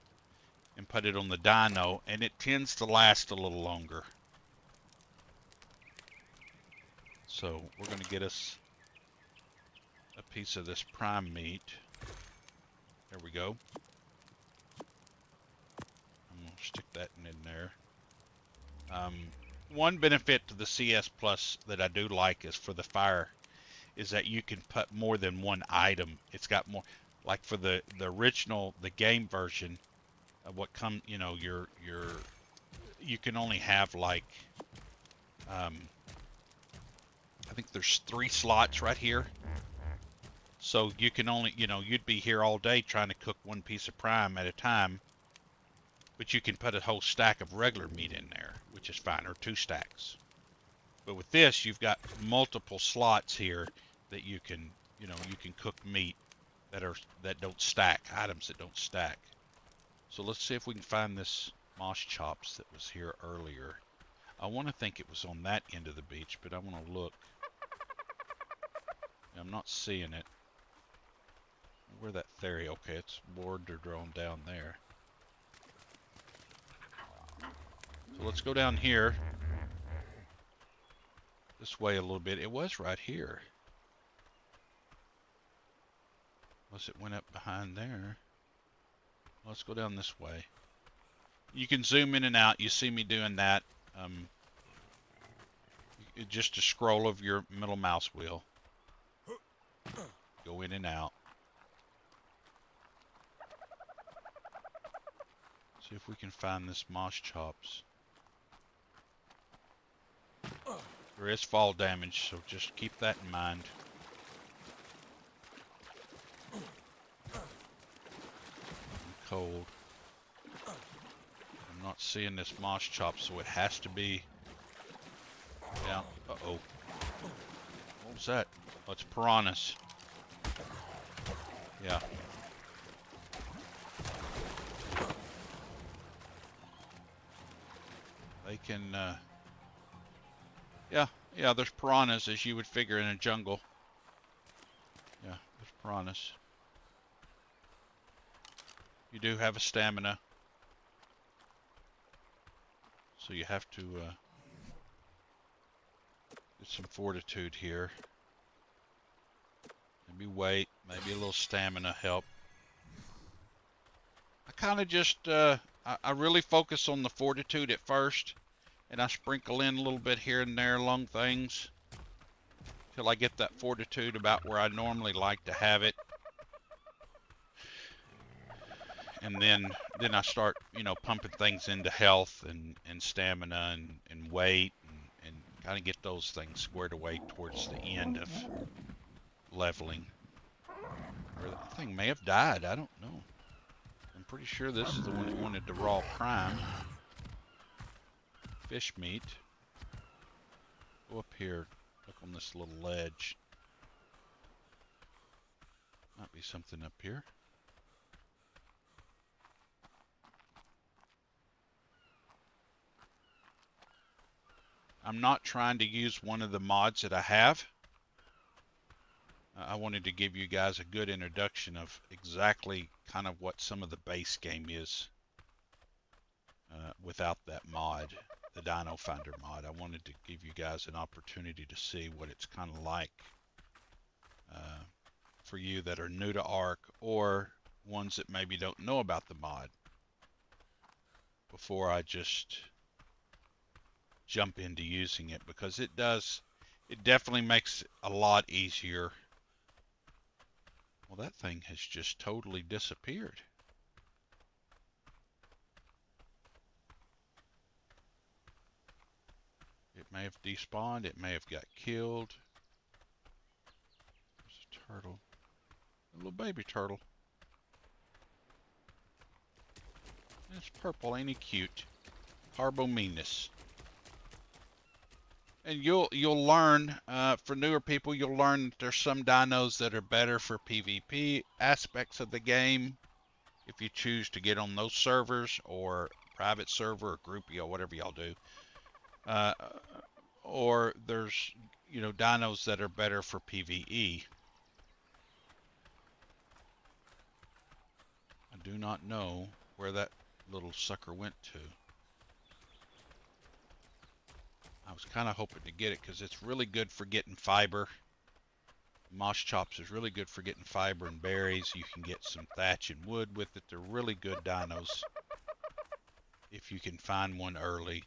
and put it on the dino, and it tends to last a little longer. So we're going to get us a piece of this prime meat. There we go. I'm going to stick that in there. One benefit to the CS Plus that I do like is for the fire, is that you can put more than one item. It's got more, like for the original, the game version of what come, you know, you can only have like, I think there's 3 slots right here. So you can only, you know, you'd be here all day trying to cook one piece of prime at a time, but you can put a whole stack of regular meat in there, which is fine, or 2 stacks. But with this, you've got multiple slots here that you can, you know, you can cook meat that don't stack, items that don't stack. So let's see if we can find this moss chops that was here earlier. I want to think it was on that end of the beach, but I want to look. I'm not seeing it. Where that theory? Okay, it's border drawn down there. So let's go down here. This way a little bit. It was right here. Unless it went up behind there. Let's go down this way. You can zoom in and out. You see me doing that. Just a scroll of your middle mouse wheel. Go in and out. See if we can find this moss chops. There is fall damage, so just keep that in mind. I'm cold. I'm not seeing this moss chop, so it has to be down. Uh-oh. What was that? Oh, it's piranhas. Yeah. They can, yeah, there's piranhas, as you would figure in a jungle. Yeah, there's piranhas. You do have a stamina. So you have to, get some fortitude here. Maybe wait, maybe a little stamina help. I kind of just, I really focus on the fortitude at first, and I sprinkle in a little bit here and there along things till I get that fortitude about where I normally like to have it. And then I start, you know, pumping things into health and stamina and weight and kind of get those things squared away towards the end of leveling. Or that thing may have died, I don't know. I'm pretty sure this is the one that wanted the raw prime. Fish meat. Go up here. Look on this little ledge. Might be something up here. I'm not trying to use one of the mods that I have. I wanted to give you guys a good introduction of exactly kind of what some of the base game is without that mod, the Dino Finder mod. I wanted to give you guys an opportunity to see what it's kind of like for you that are new to Ark or ones that maybe don't know about the mod before I just jump into using it, because it definitely makes it a lot easier. Well, that thing has just totally disappeared. It may have despawned, it may have got killed. There's a turtle. A little baby turtle. It's purple, ain't he cute? Carbomeanus. And you'll learn, for newer people, you'll learn that there's some dinos that are better for PvP aspects of the game. If you choose to get on those servers, or private server, or groupie, or whatever y'all do. Or there's, you know, dinos that are better for PvE. I do not know where that little sucker went to. I was kind of hoping to get it because it's really good for getting fiber. Moss chops is really good for getting fiber and berries. You can get some thatch and wood with it. They're really good dinos if you can find one early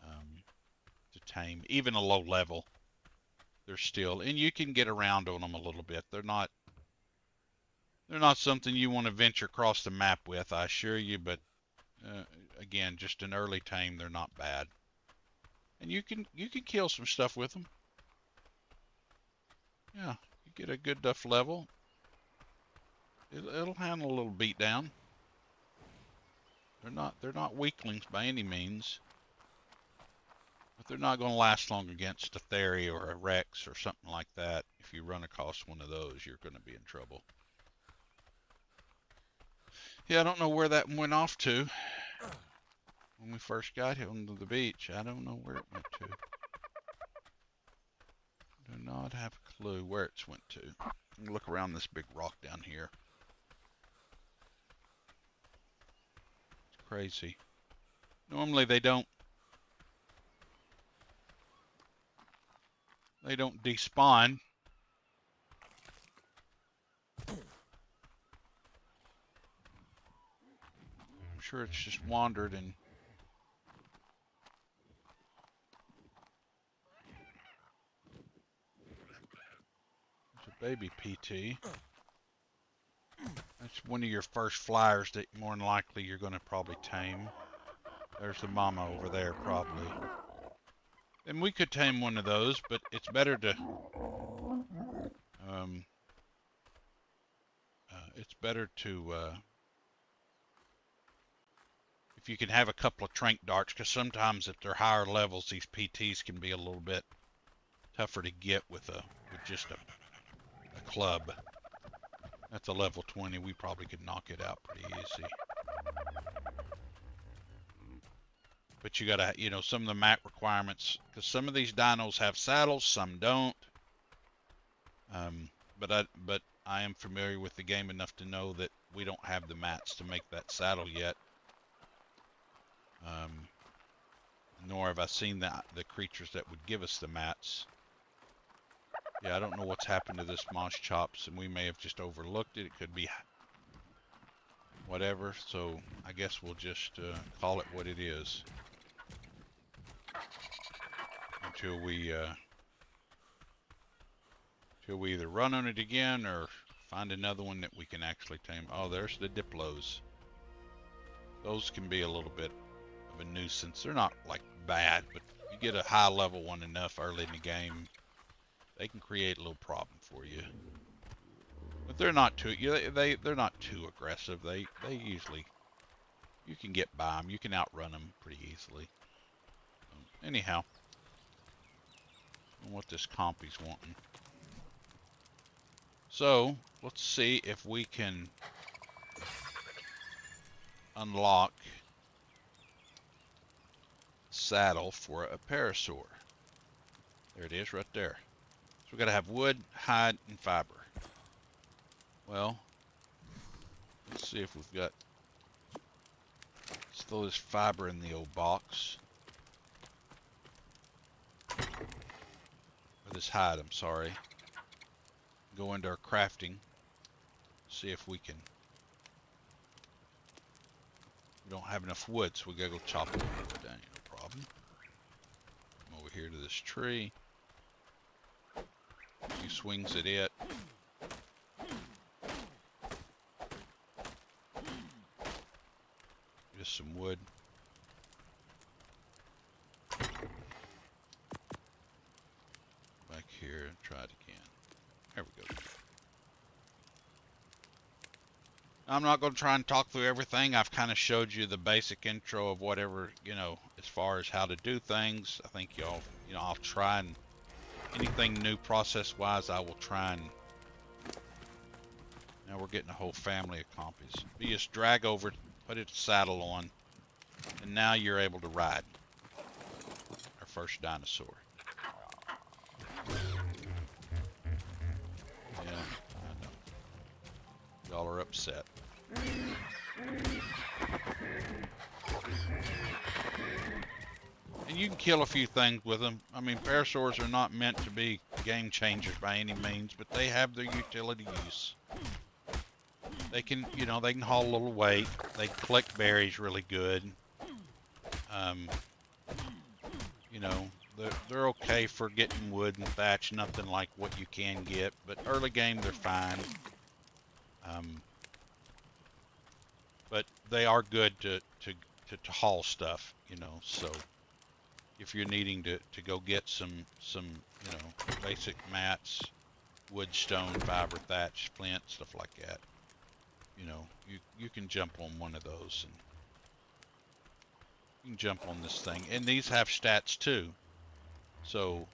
to tame. Even a low level, they're still, and you can get around on them a little bit. They're not something you want to venture across the map with, I assure you, but again, just an early tame, they're not bad. And you can kill some stuff with them. Yeah, you get a good enough level. It'll handle a little beat down. They're not weaklings by any means. But they're not going to last long against a Theory or a Rex or something like that. If you run across one of those, you're going to be in trouble. Yeah, I don't know where that went off to. When we first got here onto the beach, I don't know where it went to. Do not have a clue where it's went to. Look around this big rock down here. It's crazy. Normally they don't despawn. I'm sure it's just wandered and baby PT. That's one of your first flyers that more than likely you're going to probably tame. There's the mama over there probably. And we could tame one of those, but it's better to if you can have a couple of trank darts, because sometimes at their higher levels these PTs can be a little bit tougher to get with just a club. That's a level 20. We probably could knock it out pretty easy. But you gotta, you know, some of the map requirements, because some of these dinos have saddles, some don't. But I am familiar with the game enough to know that we don't have the mats to make that saddle yet. Nor have I seen the creatures that would give us the mats. Yeah, I don't know what's happened to this moss chops, and we may have just overlooked it. It could be whatever, so I guess we'll just call it what it is until we either run on it again or find another one that we can actually tame. Oh, there's the Diplos. Those can be a little bit of a nuisance. They're not like bad, but you get a high level one enough early in the game, they can create a little problem for you. But they're not too they're not too aggressive. They usually, you can get by them. You can outrun them pretty easily. Anyhow, what this compy's wanting. So let's see if we can unlock saddle for a parasaur. There it is right there. So we got to have wood, hide, and fiber. Well, let's see if we've got, let's throw this fiber in the old box. Or this hide, I'm sorry. Go into our crafting. See if we can. We don't have enough wood, so we gotta go chop it down. No problem. Come over here to this tree. A few swings at it. Just some wood. Back here and try it again. There we go. I'm not going to try and talk through everything. I've kind of showed you the basic intro of whatever, you know, as far as how to do things. I think y'all, you know, I'll try and anything new process-wise, I will try and. Now we're getting a whole family of compies. You just drag over, put its saddle on, and now you're able to ride our first dinosaur. Yeah, I know. Y'all are upset. And you can kill a few things with them. I mean, parasaurs are not meant to be game changers by any means, but they have their utility use. They can, you know, they can haul a little weight. They collect berries really good. You know, they're okay for getting wood and thatch, nothing like what you can get, but early game they're fine. But they are good to haul stuff, you know, so if you're needing to go get some, you know, basic mats, wood, stone, fiber, thatch, flint, stuff like that, you know, you can jump on one of those, and you can jump on this thing. And these have stats too, so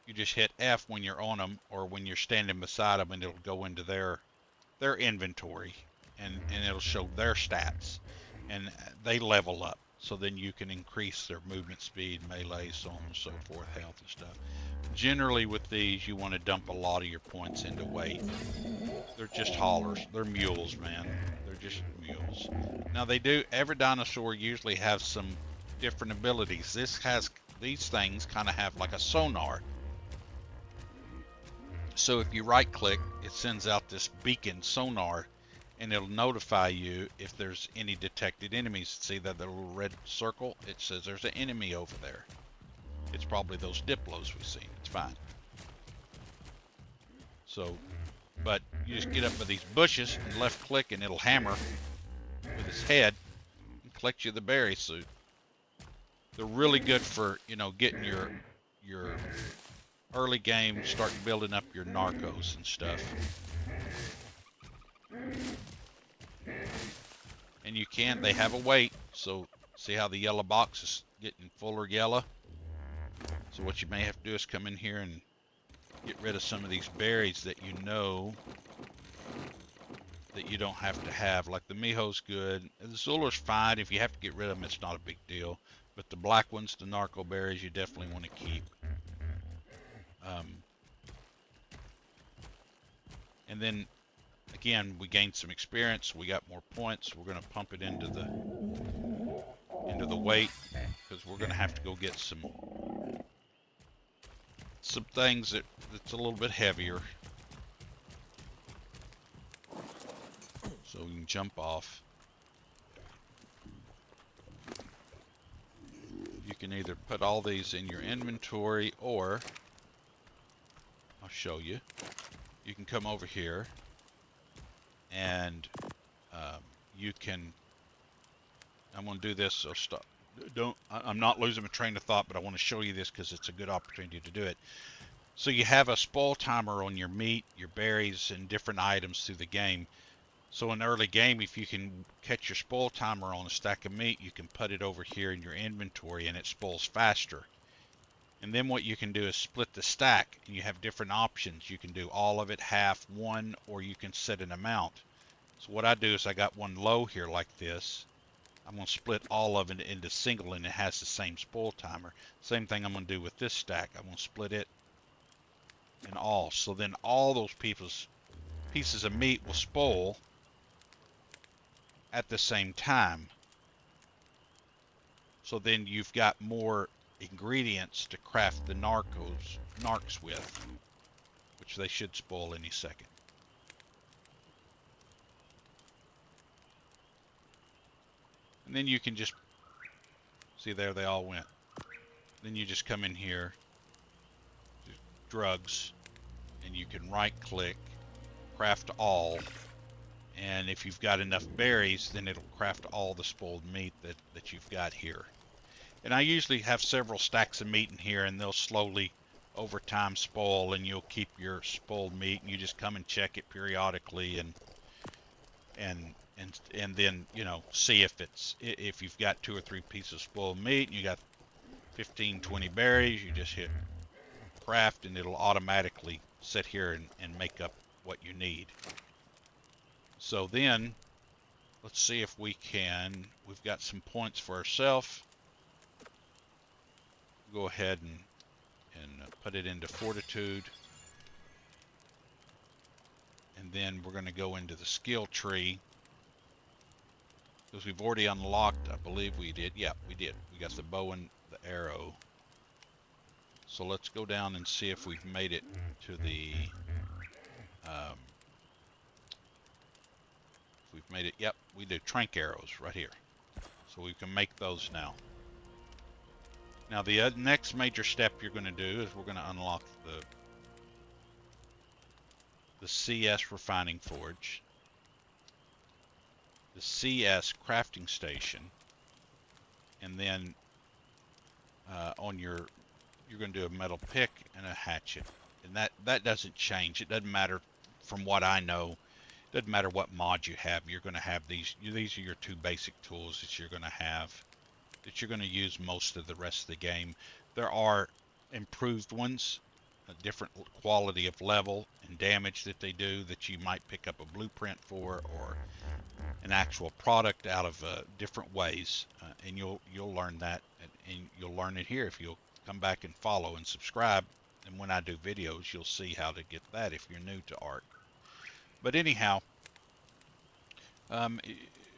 you just hit F when you're on them or when you're standing beside them, and it'll go into their inventory, and it'll show their stats, and they level up. So then you can increase their movement speed, melee, so on and so forth, health and stuff. Generally with these, you want to dump a lot of your points into weight. They're just haulers. They're mules, man. They're just mules. Now they do, every dinosaur usually has some different abilities. These things kind of have like a sonar. So if you right click, it sends out this beacon sonar, and it'll notify you if there's any detected enemies. See that little red circle? It says there's an enemy over there. It's probably those diplos we've seen. It's fine. So, but you just get up with these bushes and left click, and it'll hammer with its head and collect you the berries. So they're really good for, you know, getting your early game, start building up your narcos and stuff. And you can, they have a weight, so see how the yellow box is getting fuller yellow? So what you may have to do is come in here and get rid of some of these berries that you know that you don't have to have. Like the Miho's good. The Zula's fine. If you have to get rid of them, it's not a big deal. But the black ones, the narco berries, you definitely want to keep. And then again, we gained some experience. We got more points. We're going to pump it into the weight, because we're going to have to go get some things that's a little bit heavier. So we can jump off. You can either put all these in your inventory, or I'll show you. You can come over here, and you can. I'm going to do this. So stop. I'm not losing my train of thought, but I want to show you this because it's a good opportunity to do it. So you have a spoil timer on your meat, your berries, and different items through the game. So in early game, if you can catch your spoil timer on a stack of meat, you can put it over here in your inventory and it spoils faster. And then what you can do is split the stack, and you have different options. You can do all of it, half, one, or you can set an amount. So what I do is I got one low here like this. I'm going to split all of it into single, and it has the same spoil timer. Same thing I'm going to do with this stack. I'm going to split it in all. So then all those pieces of meat will spoil at the same time. So then you've got more ingredients to craft the narcs with, which they should spoil any second. And then you can just see there they all went. Then you just come in here, drugs, and you can right click, craft all, and if you've got enough berries, then it'll craft all the spoiled meat that you've got here. And I usually have several stacks of meat in here, and they'll slowly over time spoil, and you'll keep your spoiled meat, and you just come and check it periodically, and then, you know, see if you've got 2 or 3 pieces of spoiled meat and you got 15, 20 berries, you just hit craft and it'll automatically sit here and make up what you need. So then let's see if we've got some points for ourselves. Go ahead and put it into fortitude, and then we're going to go into the skill tree, because we've already unlocked, I believe we did. Yeah, we did. We got the bow and the arrow. So let's go down and see if we've made it to the we've made it. Yep, we do trank arrows right here, so we can make those now. Now the next major step you're going to do is we're going to unlock the CS refining forge, the CS crafting station, and then you're going to do a metal pick and a hatchet, and that doesn't change. It doesn't matter, from what I know. It doesn't matter what mod you have. You're going to have these are your 2 basic tools that you're going to have, that you're going to use most of the rest of the game. There are improved ones, a different quality of level and damage that they do, that you might pick up a blueprint for, or an actual product out of different ways, and you'll learn that, and you'll learn it here if you'll come back and follow and subscribe. And when I do videos, you'll see how to get that if you're new to Ark. But anyhow,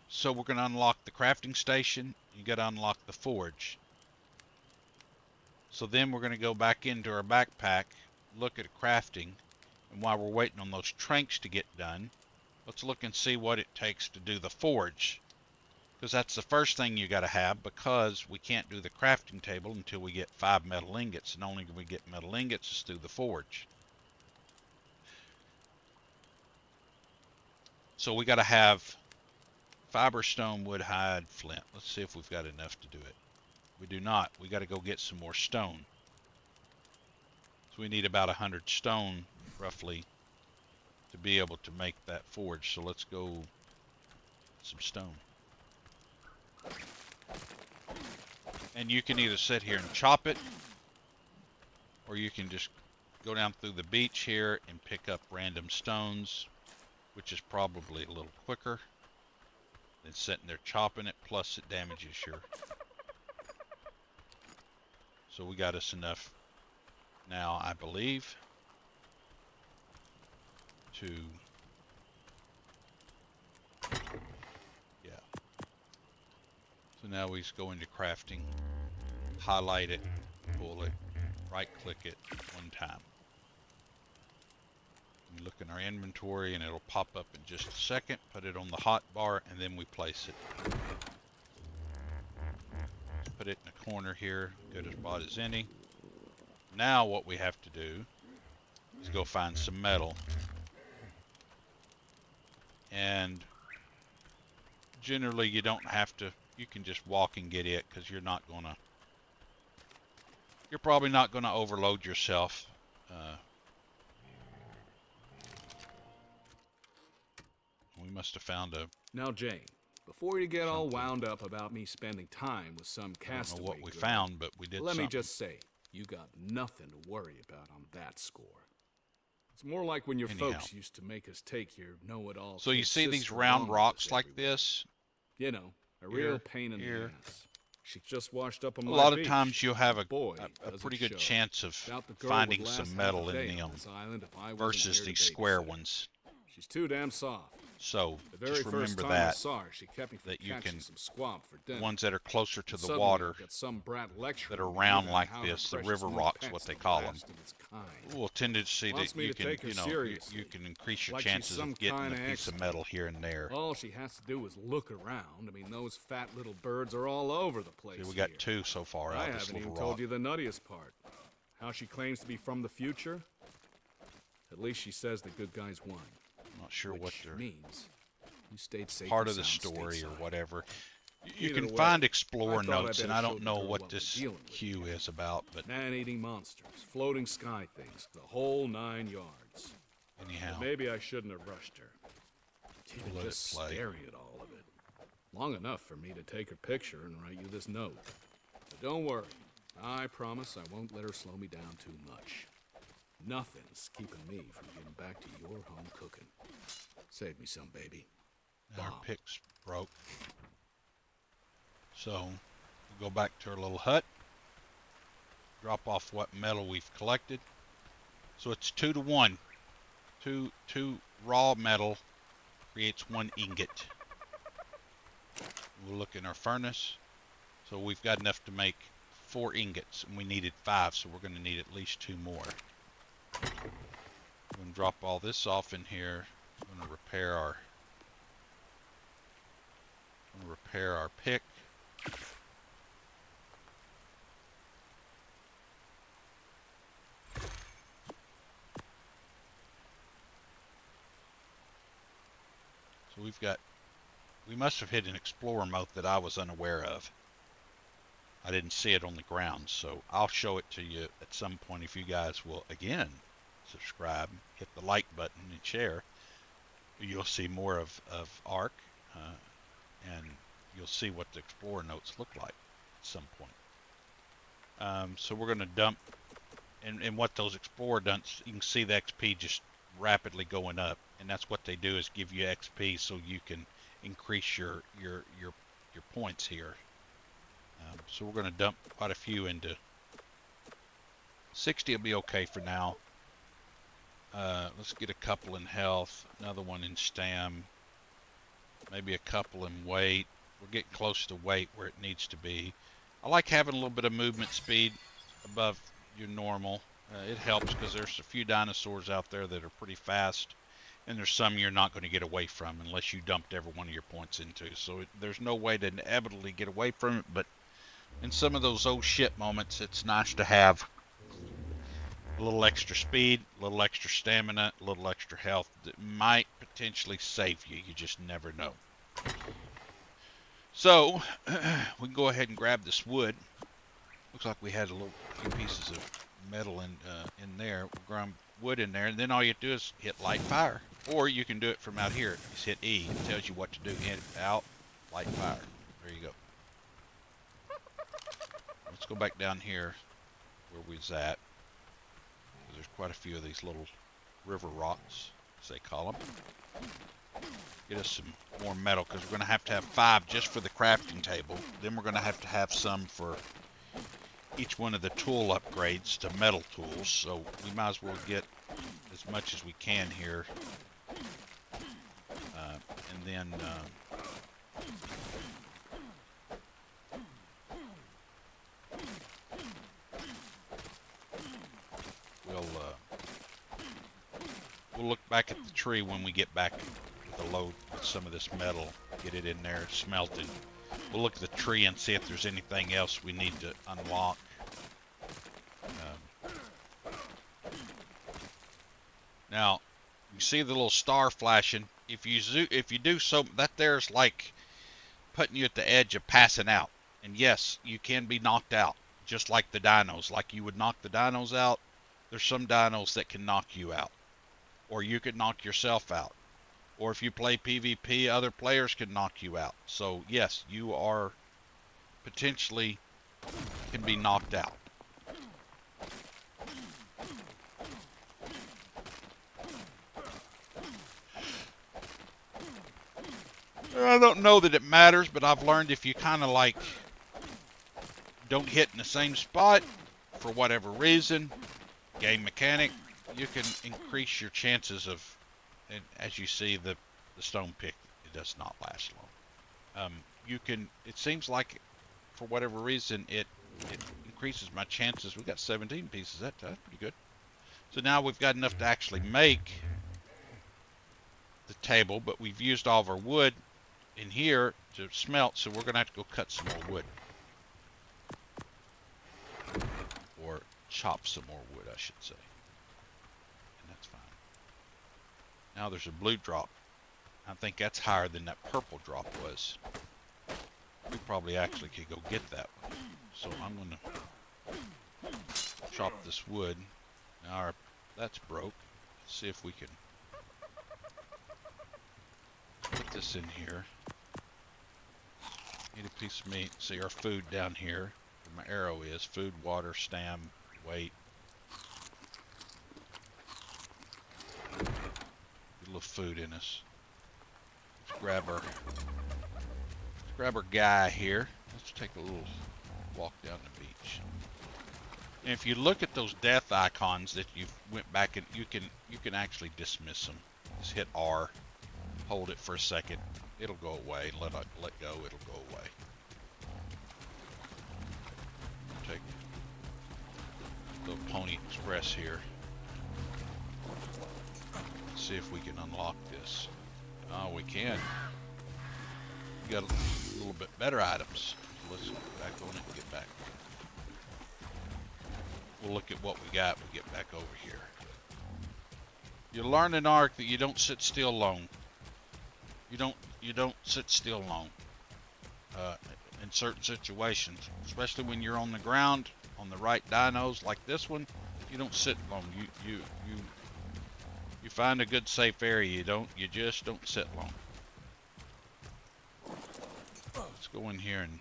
so we're going to unlock the crafting station. You got to unlock the forge. So then we're going to go back into our backpack, look at crafting, and while we're waiting on those tranks to get done, let's look and see what it takes to do the forge, because that's the first thing you got to have, because we can't do the crafting table until we get 5 metal ingots, and only when we get metal ingots is through the forge. So we got to have fiber, stone, wood, hide, flint. Let's see if we've got enough to do it. We do not. We got to go get some more stone. So we need about 100 stone, roughly, to be able to make that forge. So let's go get some stone. And you can either sit here and chop it, or you can just go down through the beach here and pick up random stones, which is probably a little quicker than sitting there chopping it, plus it damages your... So we got us enough now, I believe, to... Yeah. So now we just go into crafting, highlight it, pull it, right click it one time. We look in our inventory and it'll pop up in just a second. Put it on the hot bar and then we place it. Put it in a corner here, good as spot as any. Now what we have to do is go find some metal. And generally you don't have to, you can just walk and get it, because you're probably not gonna overload yourself We must have found a... Now, Jane, before you get all Something. wound up about me spending time with some I don't castaway know what we girl, found, but we did let something. me just say, you got nothing to worry about on that score. It's more like when your Anyhow. folks used to make us take your know-it-all. So you kid see these sister round along with rocks us like everywhere. this? You know, a Here, real pain in here. the ass. She just washed up on A my lot of beach. times you'll have a Boy, does pretty it good show. chance of Doubt the girl finding would last some half metal a day in on them this island if I wasn't versus here to these square babysit. ones. She's too damn soft. So The very just first remember time I that. saw her, she kept me from that you catching can- some squab for dinner. The ones that are closer to And the suddenly water I've got some brat lecturing that are me round about like how her this, the precious river new rocks, pet's what they the call them, last of its kind. will tend to see Wants that me you to can, take her you know, seriously, you can increase your like she's chances some of getting a kinda piece of expert. metal here and there. All she has to do is look around. I mean, those fat little birds are all over the place. See, we got here. 2 so far I out of this haven't little even rock. told you the nuttiest part. How she claims to be from the future. At least she says the good guys won. I'm not sure what Which they're means you stayed safe part and of the sound story or stateside. whatever. You Either can way, find I Explorer thought I notes, and better I show don't the know girl what what this we're dealing with cue here. is about, but Man-eating monsters, floating sky things, the whole 9 yards. anyhow, Maybe I shouldn't have rushed her. We'll let Just it play. staring at all of it. Long enough for me to take her picture and write you this note. But don't worry. I promise I won't let her slow me down too much. Nothing's keeping me from getting back to your home cooking. Save me some, baby. our Bob. pick's broke. So we'll go back to our little hut, drop off what metal we've collected. So it's 2 to 1. Two raw metal creates 1 ingot. We'll look in our furnace. So we've got enough to make 4 ingots, and we needed 5, so we're going to need at least 2 more. I'm going to drop all this off in here. I'm going to repair our pick. So we must have hit an explorer mode that I was unaware of. I didn't see it on the ground, so I'll show it to you at some point if you guys will, again, subscribe, hit the like button, and share. You'll see more of Ark, and you'll see what the explorer notes look like at some point. So we're going to dump, and what those explorer dumps, you can see the XP just rapidly going up, and that's what they do, is give you XP so you can increase your points here. So we're going to dump quite a few into 60. Will be okay for now. Let's get a couple in health, another one in stam, maybe a couple in weight. We're getting close to weight where it needs to be. I like having a little bit of movement speed above your normal. It helps because there's a few dinosaurs out there that are pretty fast, and there's some you're not going to get away from unless you dumped every one of your points into. So there's no way to inevitably get away from it, but in some of those oh shit moments, it's nice to have a little extra speed, a little extra stamina, a little extra health that might potentially save you. You just never know. So we can go ahead and grab this wood. Looks like we had a few pieces of metal in there. We'll grab wood in there, and then all you do is hit light fire. Or you can do it from out here. Just hit E. It tells you what to do. In, out, light fire. There you go. Let's go back down here where we was at. There's quite a few of these little river rocks, as they call them. Get us some more metal, because we're going to have 5 just for the crafting table. Then we're going to have some for each one of the tool upgrades to metal tools. So we might as well get as much as we can here. And then we'll look back at the tree when we get back with a load with some of this metal, get it in there, smelted. We'll look at the tree and see if there's anything else we need to unlock. Now, you see the little star flashing. If you do so, that there's like putting you at the edge of passing out. And yes, you can be knocked out, just like the dinos. Like you would knock the dinos out, there's some dinos that can knock you out, or you could knock yourself out, or if you play PvP, other players can knock you out. So yes, you are potentially can be knocked out. I don't know that it matters, but I've learned if you kind of like don't hit in the same spot for whatever reason, game mechanic, you can increase your chances of, and as you see the stone pick, it does not last long. You can, it seems like for whatever reason it increases my chances. We got 17 pieces, that's pretty good. So now we've got enough to actually make the table, but we've used all of our wood in here to smelt, so we're gonna have to go cut some more wood, or chop some more wood, I should say, and that's fine. Now there's a blue drop. I think that's higher than that purple drop was. We probably actually could go get that one. So I'm gonna chop this wood. Now that's broke. Let's see if we can put this in here. Need a piece of meat. See our food down here where my arrow is. Food, water, stam, weight. Get a little food in us. Let's grab our guy here. Let's take a little walk down the beach. And if you look at those death icons that you went back and you can actually dismiss them. Just hit R, hold it for a second. It'll go away. Let go. It'll go away. Take a little Pony Express here. Let's see if we can unlock this. Oh, we can. We got a little bit better items. So let's get back on it and get back. We'll look at what we got when we get back over here. You learn in Ark that you don't sit still long. You don't sit still long in certain situations, especially when you're on the ground on the right dinos like this one. You don't sit long. You find a good safe area. You just don't sit long. Let's go in here and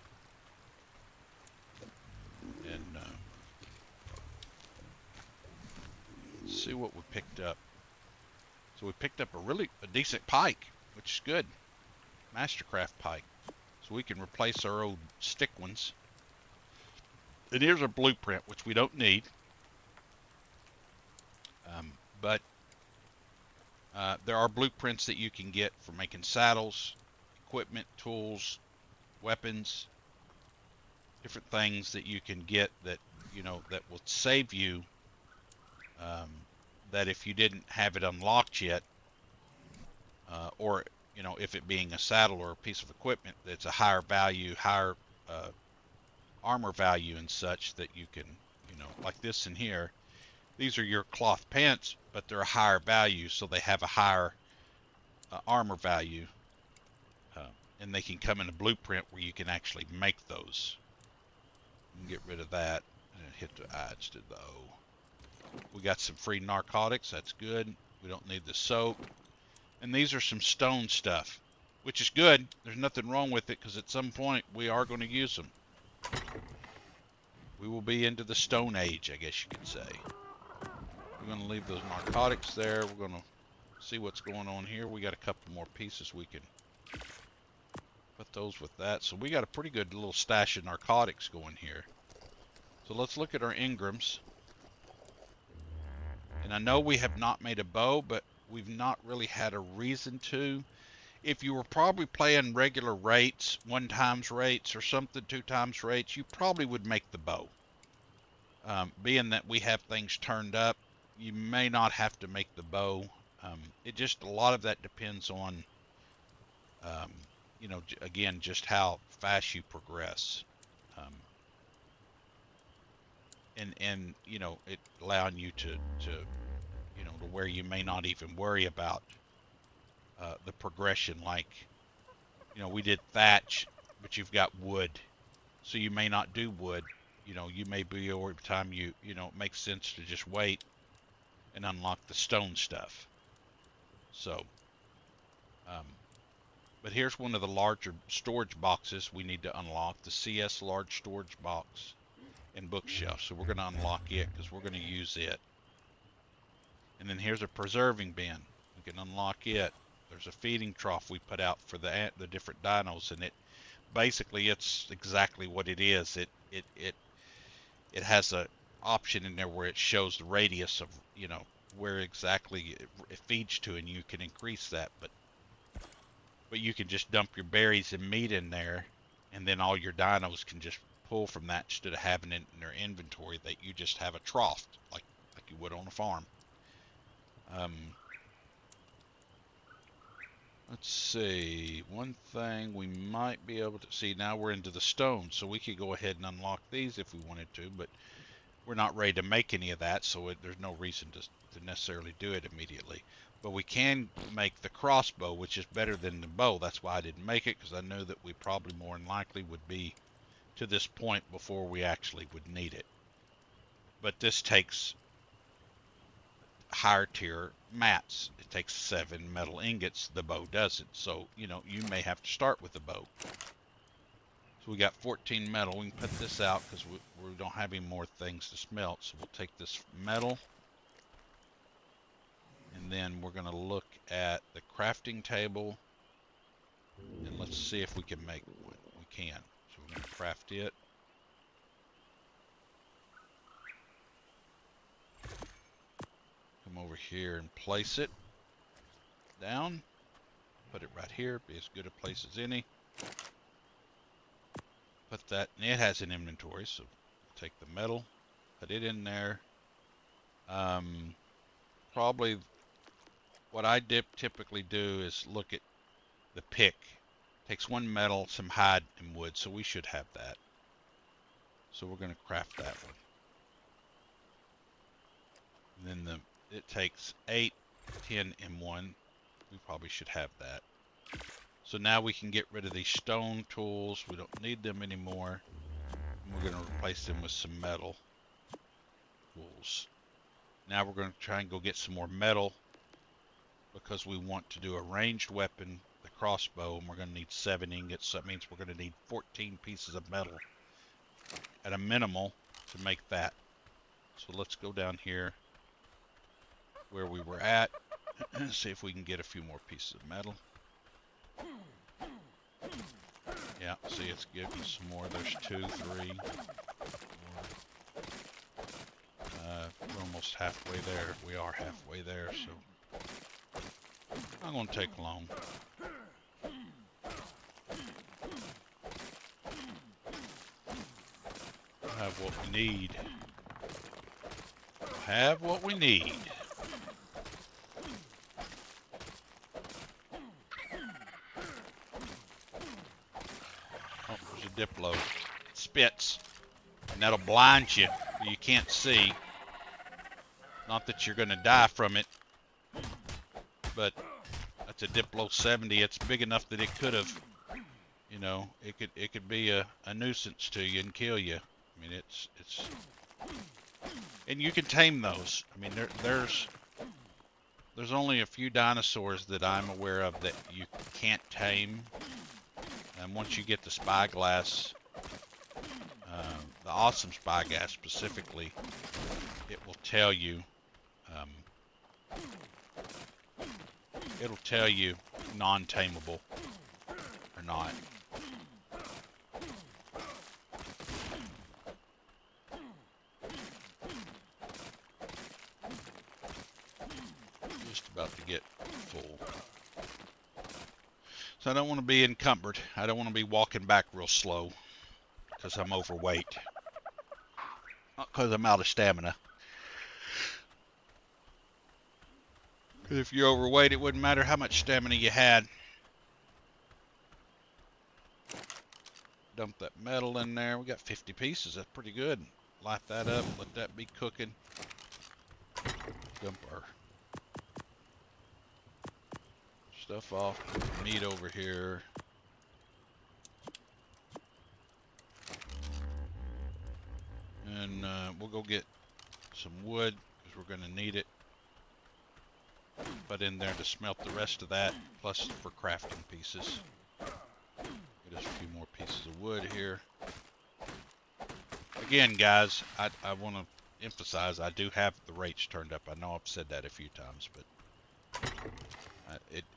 see what we picked up. So we picked up a decent pike, which is good. Mastercraft pike. So we can replace our old stick ones. And here's our blueprint, which we don't need. But there are blueprints that you can get for making saddles, equipment, tools, weapons, different things that you can get that, that will save you, that if you didn't have it unlocked yet, or if it being a saddle or a piece of equipment that's a higher value, higher armor value and such, that you can, like this in here, these are your cloth pants, but they're a higher value, so they have a higher armor value, and they can come in a blueprint where you can actually make those. You can get rid of that and hit the I instead of the O. We got some free narcotics, that's good. We don't need the soap. And these are some stone stuff, which is good. There's nothing wrong with it, because at some point we are going to use them. We will be into the Stone Age, I guess you could say. We're going to leave those narcotics there. We're going to see what's going on here. We got a couple more pieces we can put those with that. So we got a pretty good little stash of narcotics going here. So let's look at our engrams. And I know we have not made a bow, but we've not really had a reason to. If you were probably playing regular rates, 1x rates or something, 2x rates, you probably would make the bow. Being that we have things turned up, you may not have to make the bow. It just, a lot of that depends on, again, just how fast you progress. And it allowing you to where you may not even worry about the progression. Like, we did thatch, but you've got wood, so you may not do wood. You may be over time it makes sense to just wait and unlock the stone stuff. So, but here's one of the larger storage boxes we need to unlock, the CS large storage box and bookshelf. So we're going to unlock it because we're going to use it. And then here's a preserving bin. We can unlock it. There's a feeding trough we put out for the different dinos, and it basically it's exactly what it is. It has a option in there where it shows the radius of, you know, where exactly it feeds to, and you can increase that. But you can just dump your berries and meat in there, and then all your dinos can just pull from that instead of having it in their inventory. That you just have a trough like you would on a farm. Let's see, one thing we might be able to see, now we're into the stone, so we could go ahead and unlock these if we wanted to, but we're not ready to make any of that, so there's no reason to necessarily do it immediately. But we can make the crossbow, which is better than the bow. That's why I didn't make it, because I knew that we probably more than likely would be to this point before we actually would need it. But this takes higher tier mats. It takes 7 metal ingots. The bow doesn't. So, you know, you may have to start with the bow. So we got 14 metal. We can put this out because we don't have any more things to smelt. So we'll take this metal. And then we're going to look at the crafting table. And let's see if we can make one. We can. So we're going to craft it. Come over here and place it down. Put it right here. Be as good a place as any. Put that, and it has an inventory, so take the metal, put it in there. Probably what I typically do is look at the pick. Takes 1 metal, some hide, and wood, so we should have that. So we're going to craft that one. And then it takes 8, 10, and 1. We probably should have that. So now we can get rid of these stone tools. We don't need them anymore. And we're going to replace them with some metal tools. Now we're going to try and go get some more metal because we want to do a ranged weapon, the crossbow, and we're going to need 7 ingots. So that means we're going to need 14 pieces of metal at a minimal to make that. So let's go down here where we were at and see if we can get a few more pieces of metal. Yeah, see, it's giving some more. There's 2, 3, 4. We're almost halfway there. We are halfway there, so not going to take long. Have what we need. Have what we need. Oh, there's a Diplo. It spits. And that'll blind you. You can't see. Not that you're going to die from it. But that's a Diplo 70. It's big enough that it could have, you know, it could be a nuisance to you and kill you. I mean, it's and you can tame those. I mean, there's only a few dinosaurs that I'm aware of that you can't tame. And once you get the spyglass, the awesome spyglass specifically, it will tell you. It'll tell you non-tameable or not. Just about to get full. So I don't want to be encumbered. I don't want to be walking back real slow because I'm overweight. Not because I'm out of stamina. Because if you're overweight, it wouldn't matter how much stamina you had. Dump that metal in there. We got 50 pieces. That's pretty good. Light that up. Let that be cooking. Dump our stuff off. Put the meat over here. And we'll go get some wood because we're going to need it. put in there to smelt the rest of that, plus for crafting pieces. Get us a few more pieces of wood here. Again, guys, I want to emphasize I do have the rates turned up. I know I've said that a few times, but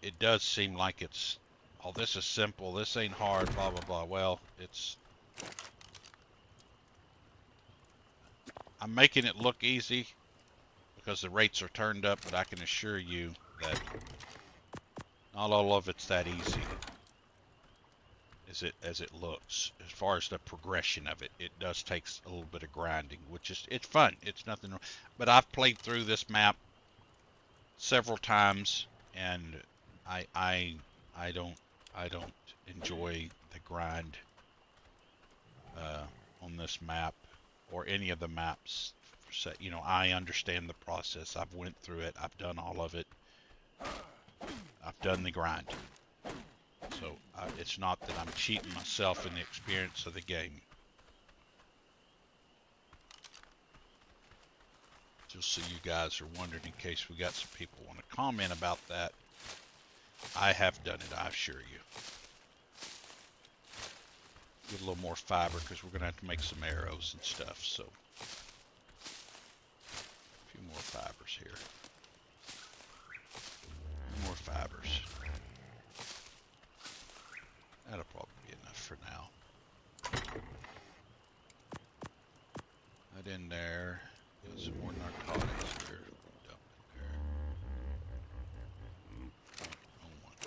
it does seem like it's, oh, this is simple, this ain't hard, blah blah blah. Well, I'm making it look easy because the rates are turned up, but I can assure you that not all of it's that easy as it looks. As far as the progression of it, it does take a little bit of grinding, which is, it's fun. It's nothing wrong. But I've played through this map several times, and I don't enjoy the grind on this map or any of the maps. So, you know, I understand the process. I've went through it. I've done all of it. I've done the grind. So it's not that I'm cheating myself in the experience of the game. Just so you guys are wondering, in case we got some people want to comment about that, I have done it, I assure you. Get a little more fiber because we're going to have to make some arrows and stuff, so. A few more fibers here. More fibers. That'll probably be enough for now. That in there. Got some more narcotics here. Dump it there. Wrong one.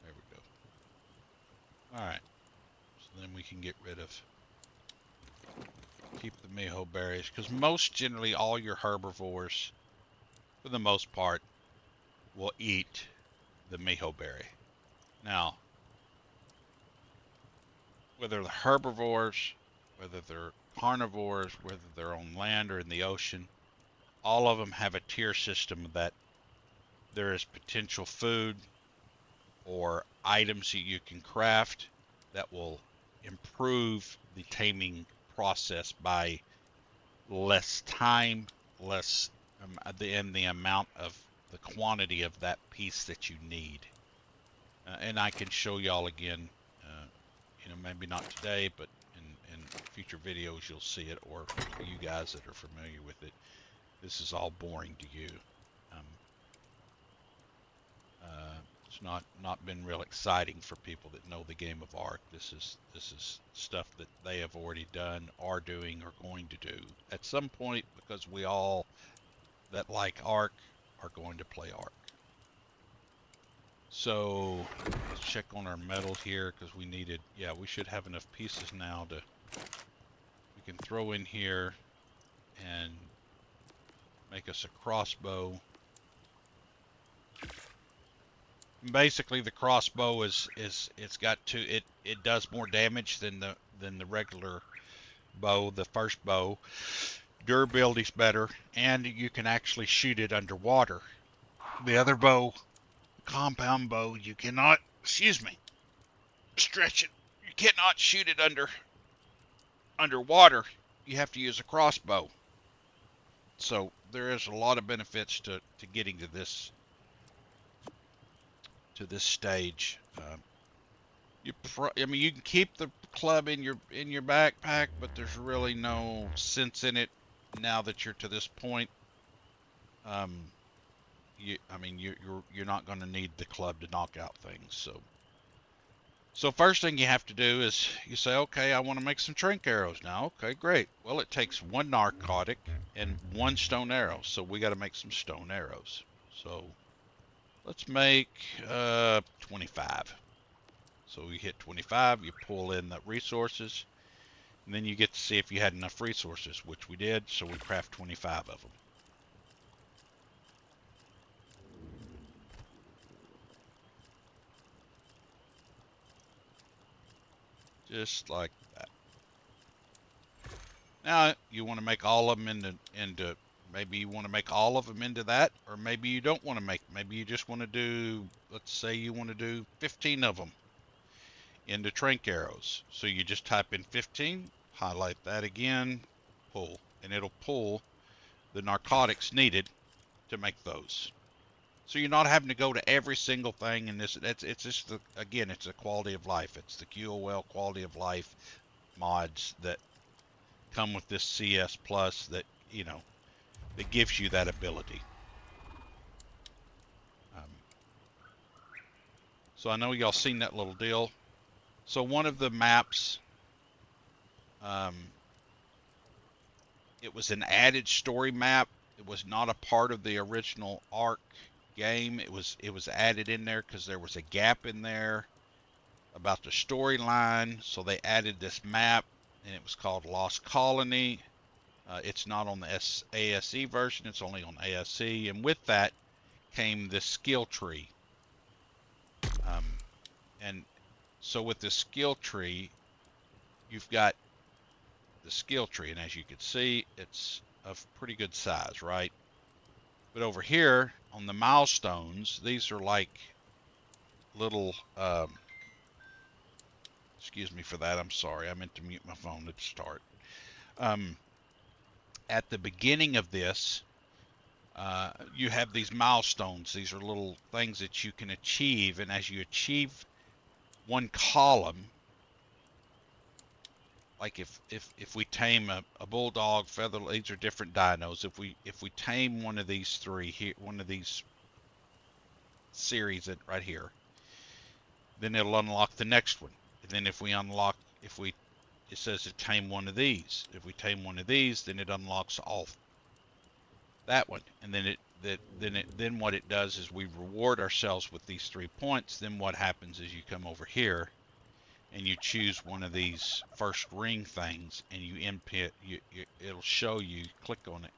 There we go. Alright. So then we can get rid of, keep the miho berries, because most generally all your herbivores, for the most part, will eat the miho berry. Now, whether they're herbivores, whether they're carnivores, whether they're on land or in the ocean, all of them have a tier system that there is potential food or items that you can craft that will improve the taming process by less time, less and the amount of the quantity of that piece that you need. And I can show y'all again, you know, maybe not today, but in future videos you'll see it, or for you guys that are familiar with it, this is all boring to you. It's not been real exciting for people that know the game of Ark. This is stuff that they have already done, are doing, or going to do at some point, because we all that like Ark are going to play Ark. So let's check on our metal here, because we needed, yeah, we should have enough pieces now to, we can throw in here and make us a crossbow. Basically the crossbow is it's got it does more damage than the regular bow, the first bow. Durability's better, and you can actually shoot it underwater. The other bow, compound bow, you cannot, excuse me, stretch it. You cannot shoot it underwater. You have to use a crossbow. So there is a lot of benefits to getting to this stage. I mean, you can keep the club in your backpack, but there's really no sense in it now that you're to this point. You're not going to need the club to knock out things. So first thing you have to do is you say, okay, I want to make some trank arrows now. Okay, great. Well, it takes 1 narcotic and 1 stone arrow, so we got to make some stone arrows. So let's make 25. So you hit 25, you pull in the resources, and then you get to see if you had enough resources, which we did, so we craft 25 of them. Just like that. Now you want to make all of them into maybe you want to make all of them into that, or maybe you don't want to make, maybe you just want to do, let's say you want to do 15 of them into trank arrows. So you just type in 15, highlight that again, pull, and it'll pull the narcotics needed to make those. So you're not having to go to every single thing in this. It's just again, it's the quality of life. It's the QOL quality of life mods that come with this CS Plus that, you know, that gives you that ability. So I know y'all seen that little deal. So one of the maps, it was an added story map. It was not a part of the original Ark game. It was added in there because there was a gap in there about the storyline. So they added this map, and it was called Lost Colony. It's not on the ASE version. It's only on ASE. And with that came this skill tree. And so with the skill tree, you've got the skill tree, and as you can see, it's of pretty good size, right? But over here on the milestones, these are like little, excuse me for that, I'm sorry, I meant to mute my phone at the start. At the beginning of this, you have these milestones. These are little things that you can achieve, and as you achieve one column, like if we tame a bulldog, feather, these are different dinos. If we tame one of these three here, one of these series right here, then it'll unlock the next one. And then if we unlock, it says to tame one of these. If we tame one of these, then it unlocks all that one. And then what it does is we reward ourselves with these 3 points. Then what happens is you come over here and you choose one of these first ring things, and you input. It'll show you. Click on it.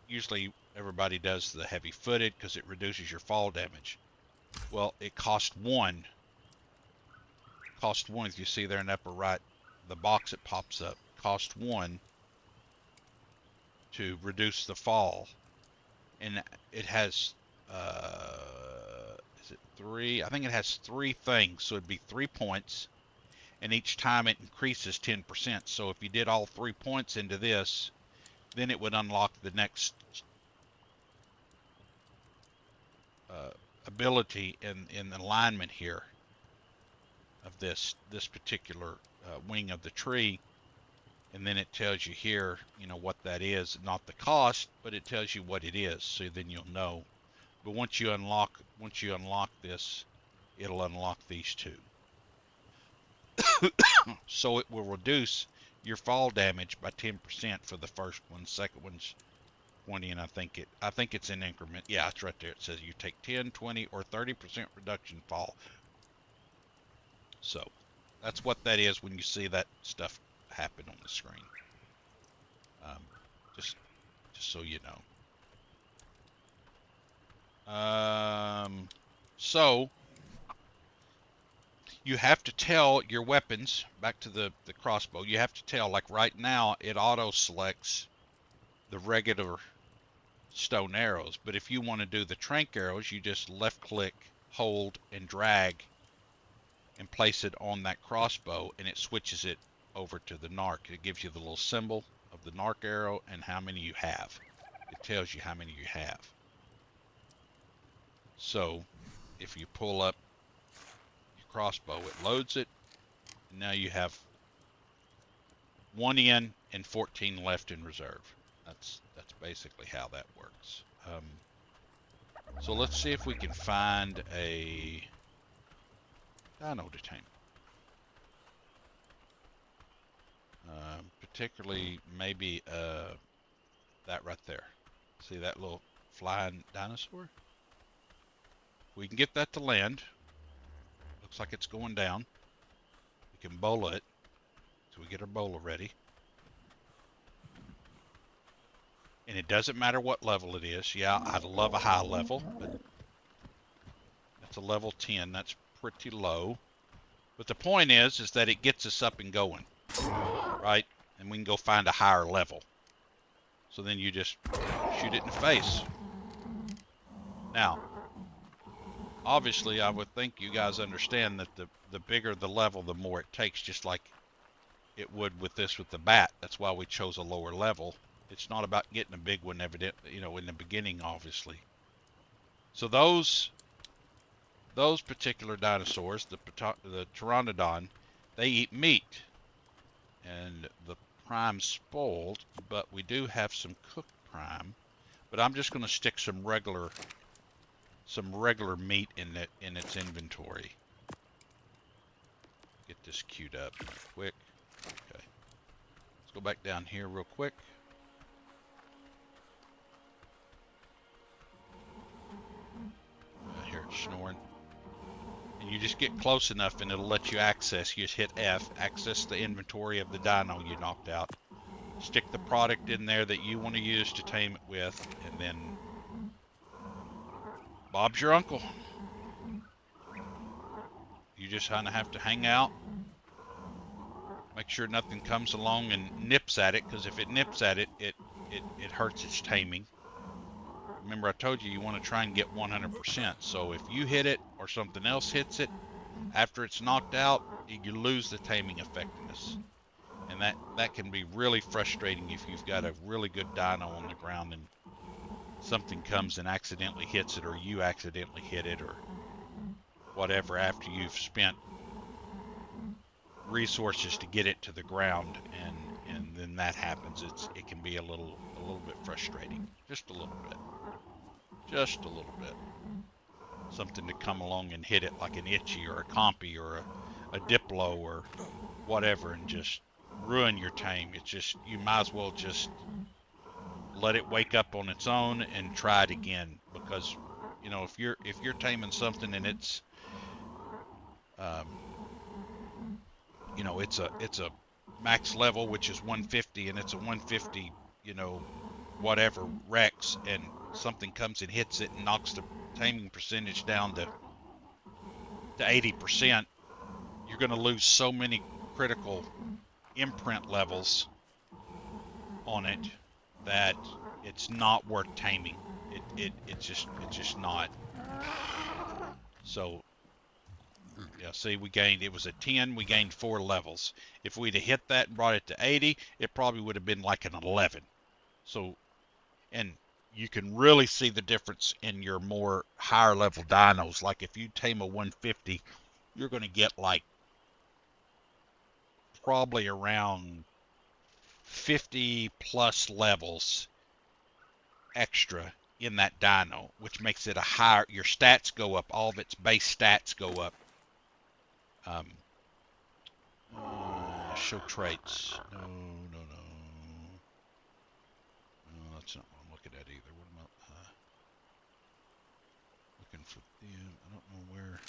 Usually everybody does the heavy-footed because it reduces your fall damage. Well, it costs 1. Cost 1. If you see there in the upper right, the box it pops up. Cost 1 to reduce the fall, and it has is it 3? I think it has 3 things, so it'd be 3 points, and each time it increases 10%. So if you did all 3 points into this, then it would unlock the next ability in alignment here of this particular wing of the tree. And then it tells you here, you know, what that is, not the cost, but it tells you what it is, so then you'll know. But once you unlock this, it'll unlock these 2. So it will reduce your fall damage by 10% for the first one. Second one's 20, and I think it's in increment. Yeah, it's right there. It says you take 10, 20, or 30% reduction fall. So that's what that is when you see that stuff happen on the screen. Just so you know. So you have to tell your weapons, back to the crossbow, you have to tell, like right now it auto selects the regular stone arrows, but if you want to do the trank arrows, you just left click, hold, and drag and place it on that crossbow, and it switches it over to the narc. It gives you the little symbol of the narc arrow and how many you have. It tells you how many you have. So if you pull up your crossbow, it loads it, and now you have 1 in and 14 left in reserve. That's basically how that works. So let's see if we can find a dino to tame. Particularly maybe that right there. See that little flying dinosaur? We can get that to land. Looks like it's going down. We can bola it. So we get our bola ready. And it doesn't matter what level it is. Yeah, I'd love a high level, but that's a level 10. That's pretty low. But the point is that it gets us up and going, right? And we can go find a higher level. So then you just shoot it in the face. Now, obviously, I would think you guys understand that the bigger the level, the more it takes, just like it would with this with the bat. That's why we chose a lower level. It's not about getting a big one, evident, you know, in the beginning, obviously. So those particular dinosaurs, the pteranodon, they eat meat, and the prime spoiled, but we do have some cooked prime. But I'm just going to stick some regular meat in its inventory. Get this queued up quick. Okay, let's go back down here real quick. I hear it snoring. And you just get close enough and it'll let you access. You just hit F, access the inventory of the dino you knocked out. Stick the product in there that you want to use to tame it with, and then Bob's your uncle. You just kind of have to hang out. Make sure nothing comes along and nips at it, because if it nips at it, it hurts its taming. Remember, I told you want to try and get 100%. So if you hit it or something else hits it, after it's knocked out, you lose the taming effectiveness. And that can be really frustrating if you've got a really good dino on the ground and something comes and accidentally hits it, or you accidentally hit it, or whatever, after you've spent resources to get it to the ground, and then that happens. It can be a little bit frustrating. Just a little bit. Just a little bit. Something to come along and hit it like an Itchy or a Compy or a Diplo or whatever and just ruin your tame. It's just, you might as well just let it wake up on its own and try it again, because you know, if you're taming something and it's you know, it's a max level, which is 150, and it's a 150, you know, whatever Rex, and something comes and hits it and knocks the taming percentage down to 80%, you're going to lose so many critical imprint levels on it that it's not worth taming. It's just not. So yeah, see, we gained, it was a 10, we gained 4 levels. If we'd have hit that and brought it to 80, it probably would have been like an 11. So, and you can really see the difference in your more higher level dinos. Like if you tame a 150, you're going to get like probably around 50 plus levels extra in that dino, which makes it a higher, your stats go up, all of its base stats go up. Show traits. No, that's not what I'm looking at either. What am I looking for them? I don't know where.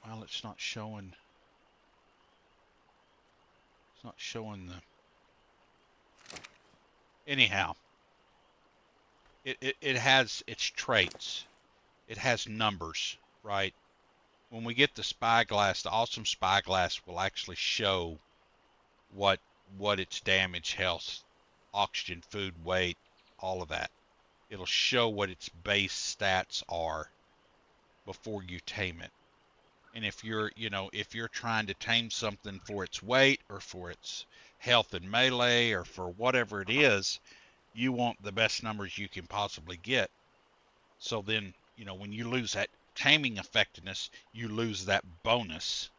Well, it's not showing. It's not showing the. Anyhow, it has its traits. It has numbers, right? When we get the spyglass, the awesome spyglass will actually show what its damage, health, oxygen, food, weight, all of that. It'll show what its base stats are before you tame it. And if you're, you know, if you're trying to tame something for its weight or for its health and melee or for whatever it is, you want the best numbers you can possibly get. So then, you know, when you lose that taming effectiveness, you lose that bonus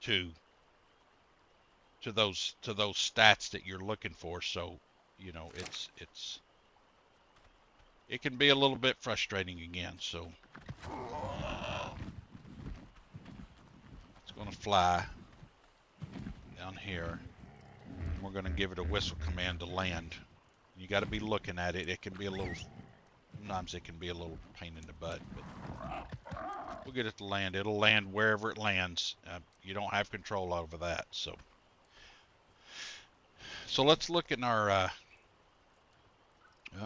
to those stats that you're looking for. So, you know, it can be a little bit frustrating again. So it's going to fly down here. We're going to give it a whistle command to land. You got to be looking at it. It can be a little, sometimes it can be a little pain in the butt, but we'll get it to land. It'll land wherever it lands. You don't have control over that. So let's look at our, well,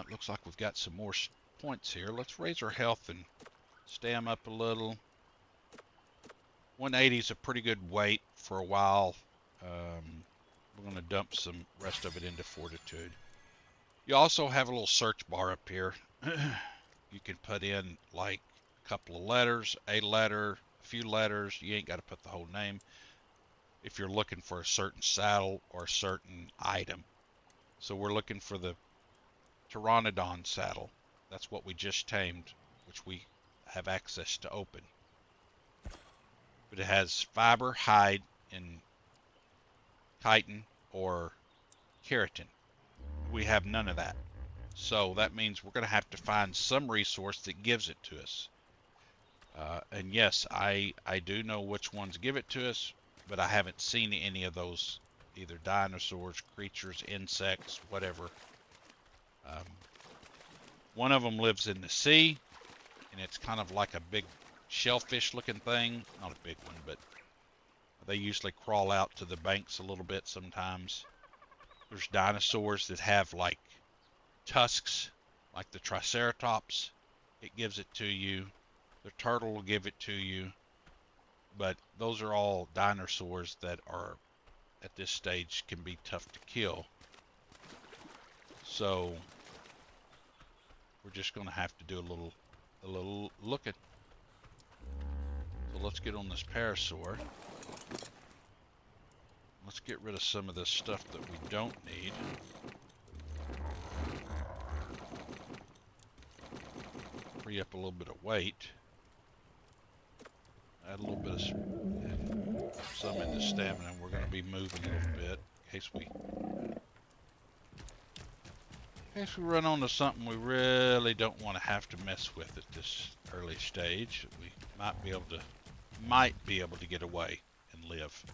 it looks like we've got some more points here. Let's raise our health and stay them up a little. 180 is a pretty good weight for a while. We're going to dump some rest of it into fortitude. You also have a little search bar up here. You can put in like a couple of letters, a letter, few letters. You ain't got to put the whole name if you're looking for a certain saddle or a certain item. So we're looking for the Pteranodon saddle. That's what we just tamed, which we have access to open. But it has fiber, hide, and chitin or keratin. We have none of that. So that means we're going to have to find some resource that gives it to us. And yes, I do know which ones give it to us, but I haven't seen any of those, either dinosaurs, creatures, insects, whatever. One of them lives in the sea, and it's kind of like a big shellfish looking thing. Not a big one, but they usually crawl out to the banks a little bit sometimes. There's dinosaurs that have like tusks, like the Triceratops. It gives it to you. The turtle will give it to you. But those are all dinosaurs that are, at this stage, can be tough to kill. So we're just going to have to do a little looking. So let's get on this parasaur. Let's get rid of some of this stuff that we don't need. Free up a little bit of weight. Add a little bit of some into stamina. We're going to be moving a little bit in case we run onto something we really don't want to have to mess with at this early stage. We might be able to get away and live.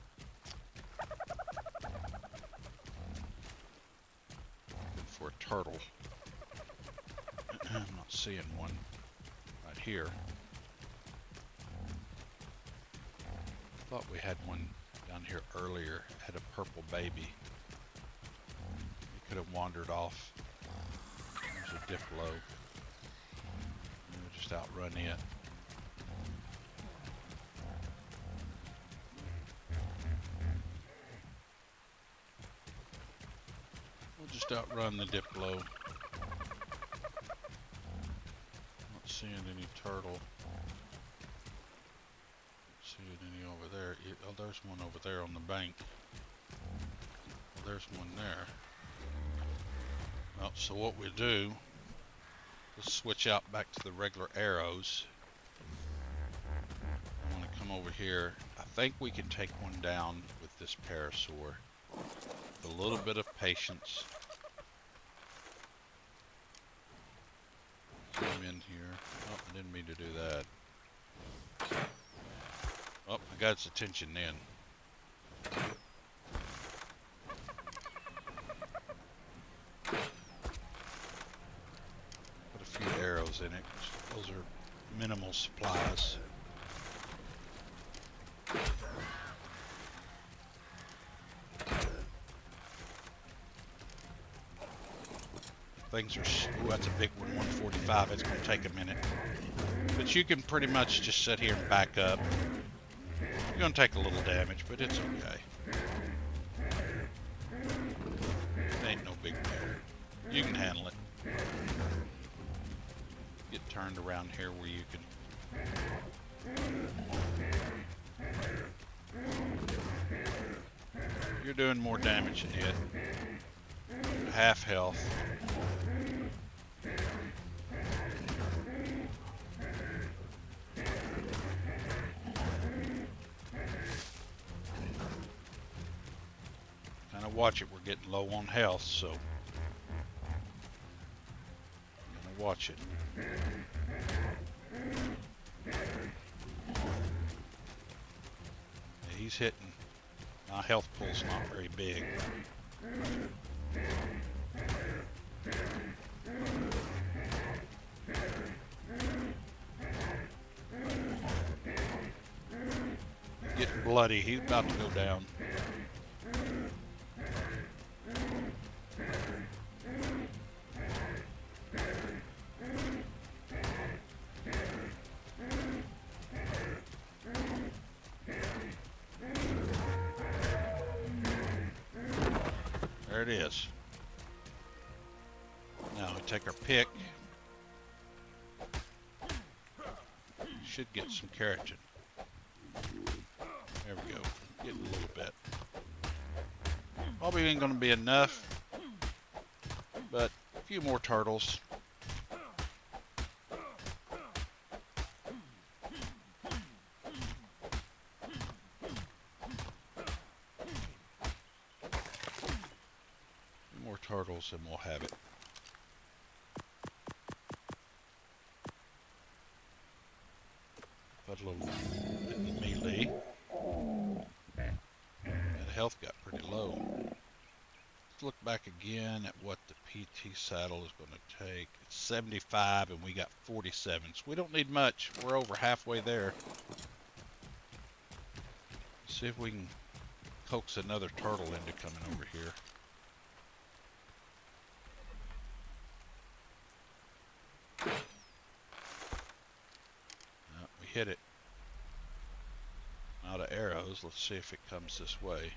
Looking for a turtle. I'm not seeing one right here. Thought we had one down here earlier. Had a purple baby. It could have wandered off. There's a diplo. We'll just outrun it. We'll just outrun the diplo. Not seeing any turtle. Seeing any over there. Oh, there's one over there on the bank. Well, there's one there. Well, so what we do, let's switch out back to the regular arrows. I'm going to come over here. I think we can take one down with this parasaur. With a little bit of patience. Zoom in here. Oh, I didn't mean to do that. Oh, I got its attention then. Put a few arrows in it. Those are minimal supplies. Things are, ooh, that's a big one, 145. It's going to take a minute. But you can pretty much just sit here and back up. You're going to take a little damage, but it's okay. It ain't no big deal. You can handle it. Get turned around here where you can. You're doing more damage than it. Half health. Kind of watch it. We're getting low on health, so I'm gonna watch it. Yeah, he's hitting. My health pool's not very big. Getting bloody. He's about to go down. There it is. Now we take our pick. Should get some keratin. There we go. Getting a little bit. Probably ain't going to be enough, but a few more turtles. More turtles and we'll have it. Put a little bit in melee. And health got pretty low. Let's look back again at what the PT saddle is going to take. It's 75 and we got 47. So we don't need much. We're over halfway there. See if we can coax another turtle into coming over here. We hit it. Out of arrows. Let's see if it comes this way.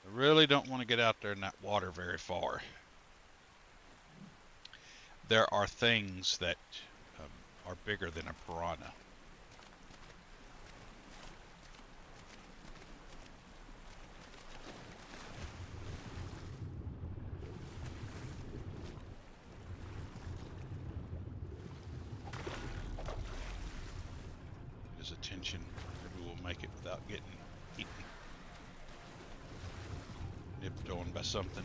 I really don't want to get out there in that water very far. There are things that are bigger than a piranha. His attention. Maybe we'll make it without getting eaten. Nipped on by something.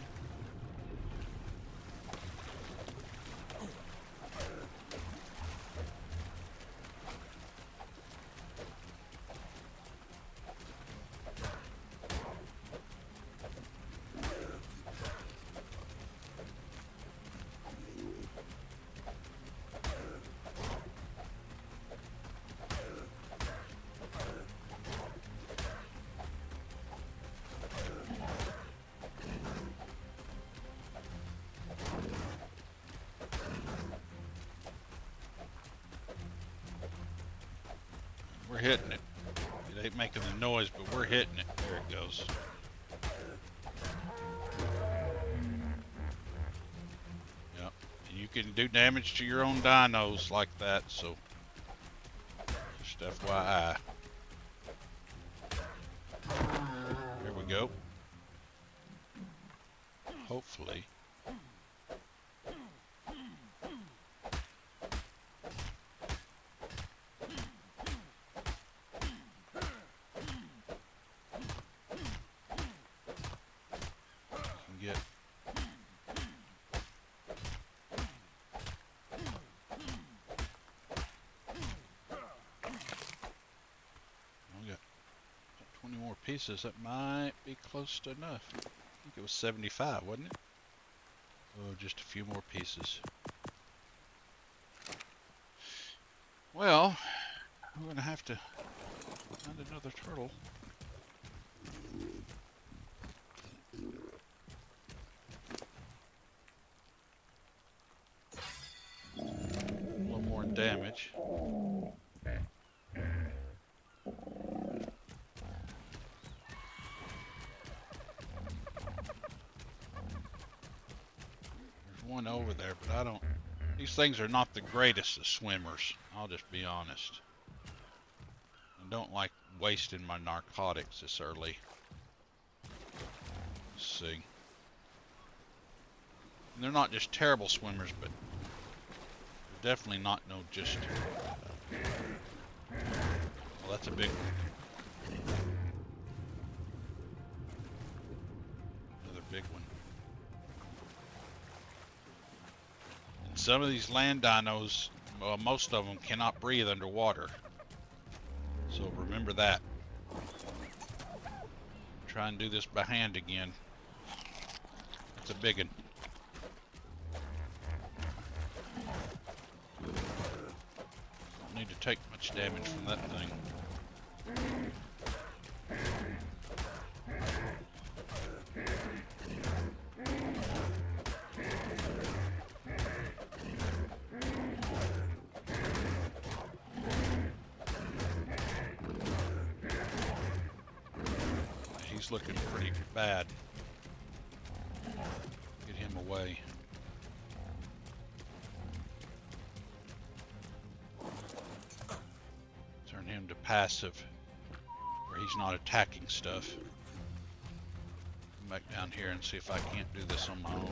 We're hitting it. It ain't making the noise, but we're hitting it. There it goes. Yep. And you can do damage to your own dinos like that, so just FYI. There we go. Hopefully. Get we got 20 more pieces. That might be close to enough. I think it was 75, wasn't it? Oh, just a few more pieces. Well, we're gonna have to find another turtle. One more in damage. There's one over there, but I don't... These things are not the greatest of swimmers. I'll just be honest. I don't like wasting my narcotics this early. Let's see. And they're not just terrible swimmers, but they're definitely not no just... Well, that's a big one. Another big one. And some of these land dinos, well, most of them cannot breathe underwater. So remember that. Try and do this by hand again. It's a big one. Don't need to take much damage from that thing. He's looking pretty bad. Get him away. Turn him to passive, where he's not attacking stuff. Come back down here and see if I can't do this on my own.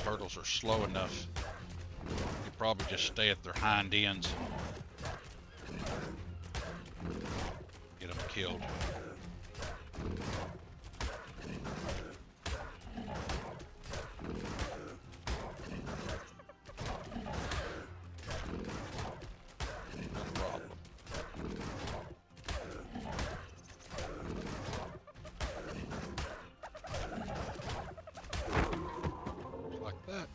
Turtles are slow enough. You probably just stay at their hind ends. Get them killed. No problem. Like that.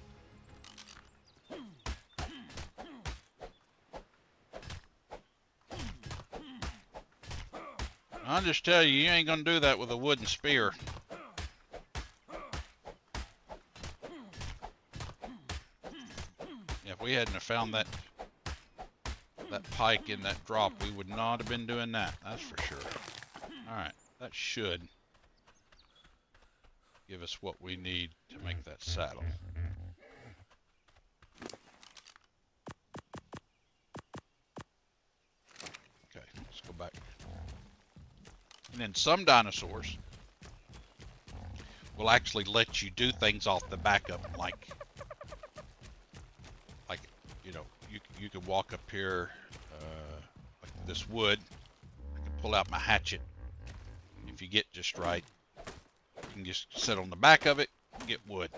I'll just tell you, you ain't gonna do that with a wooden spear. If we hadn't have found that pike in that drop, we would not have been doing that. That's for sure. All right, that should give us what we need to make that saddle. Okay, let's go back. And then some dinosaurs will actually let you do things off the back of them, like you know, you could walk up here like this wood. I can pull out my hatchet. If you get just right, you can just sit on the back of it and get wood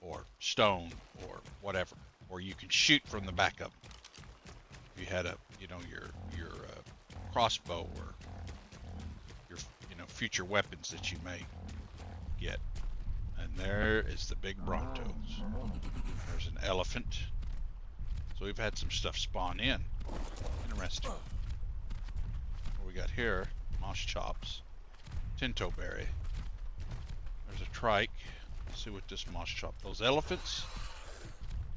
or stone or whatever, or you can shoot from the back of them. If you had a, you know, your crossbow or your, you know, future weapons that you may get. And there is the big Brontos. There's an elephant. So we've had some stuff spawn in. Interesting. What we got here? Moss chops. Tinto berry. There's a trike. Let's see what this moss chop. Those elephants.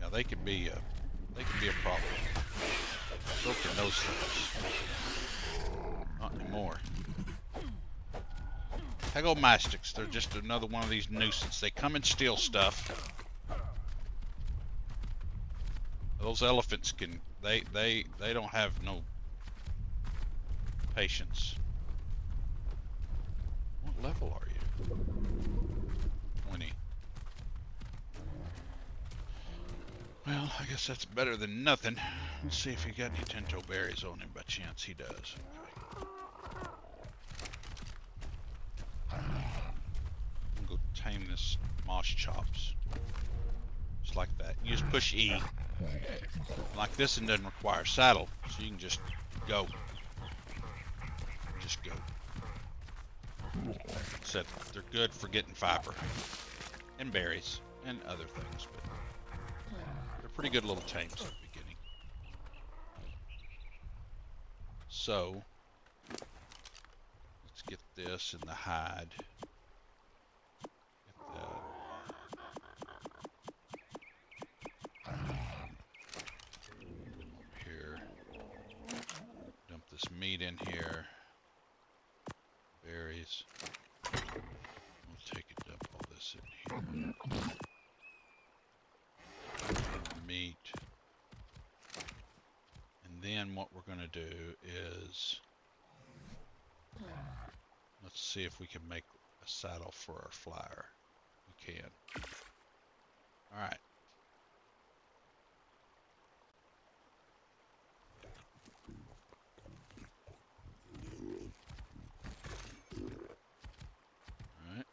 Yeah, they can be a problem. So can those things. Not anymore. Mastics, they're just another one of these nuisance. They come and steal stuff. Those elephants can, they don't have no patience. What level are you? 20. Well, I guess that's better than nothing. Let's see if he got any tinto berries on him by chance. He does. Okay. I'm gonna go tame this moss chops. Just like that. You just push E. Like this and doesn't require a saddle, so you can just go. Just go. Except they're good for getting fiber. And berries. And other things. But they're pretty good little tames at the beginning. So, let's get this in the hide. Get that. Here. Dump this meat in here. Berries. We'll take and dump all this in here. Meat. And then what we're going to do is, let's see if we can make a saddle for our flyer. We can. Alright. Alright.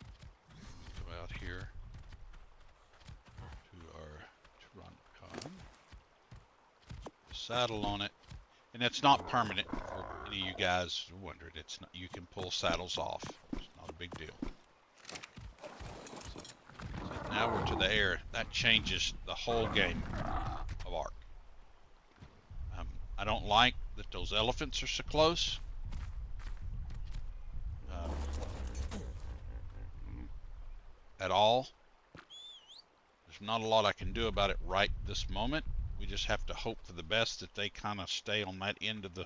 Go out here to our Troncon. Saddle on it. And it's not permanent for any of you guys who wondered. It's not, you can pull saddles off. It's not a big deal. So now we're to the air. That changes the whole game of Ark. I don't like that those elephants are so close. At all. There's not a lot I can do about it right this moment. We just have to hope for the best that they kind of stay on that end of the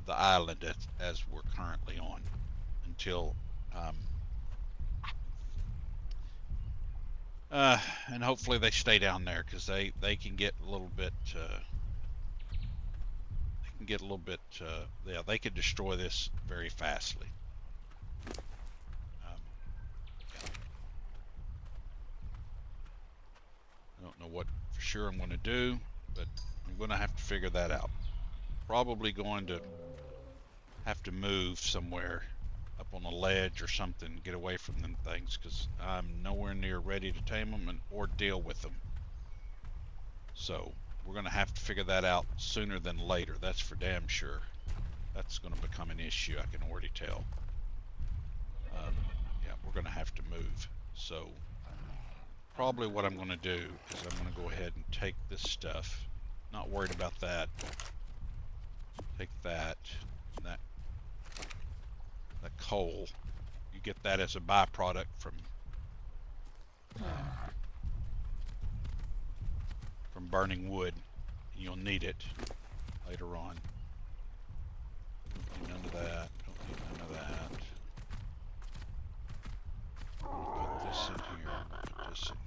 island as we're currently on until And hopefully they stay down there, because they can get a little bit yeah, they could destroy this very fastly. I don't know what for sure I'm going to do, but I'm going to have to figure that out. Probably going to have to move somewhere up on a ledge or something, get away from them things, because I'm nowhere near ready to tame them or deal with them. So we're going to have to figure that out sooner than later. That's for damn sure. That's going to become an issue, I can already tell. Yeah, we're going to have to move. So probably what I'm going to do is I'm going to go ahead and take this stuff. Not worried about that. Take that, and that coal. You get that as a byproduct from burning wood. You'll need it later on. Don't need none of that. Don't need none of that. Put this in here. Put this in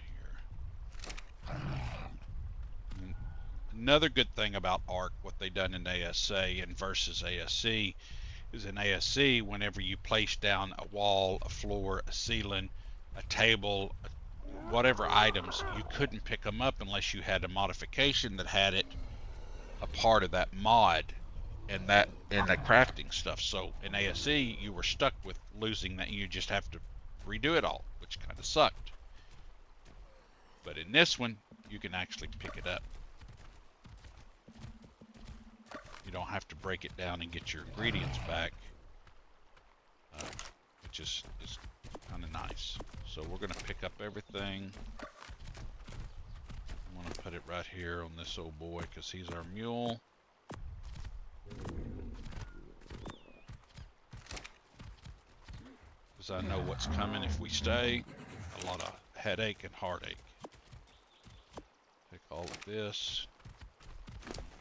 here. And another good thing about Ark, what they done in ASA and versus ASC, is in ASC, whenever you place down a wall, a floor, a ceiling, a table, whatever items, you couldn't pick them up unless you had a modification that had it a part of that mod and that crafting stuff. So in ASC, you were stuck with losing that. You just have to redo it all, which kind of sucked. But in this one, you can actually pick it up. You don't have to break it down and get your ingredients back, which is kind of nice. So we're going to pick up everything. I'm going to put it right here on this old boy because he's our mule. Because I know what's coming if we stay. A lot of headache and heartache. Take all of this.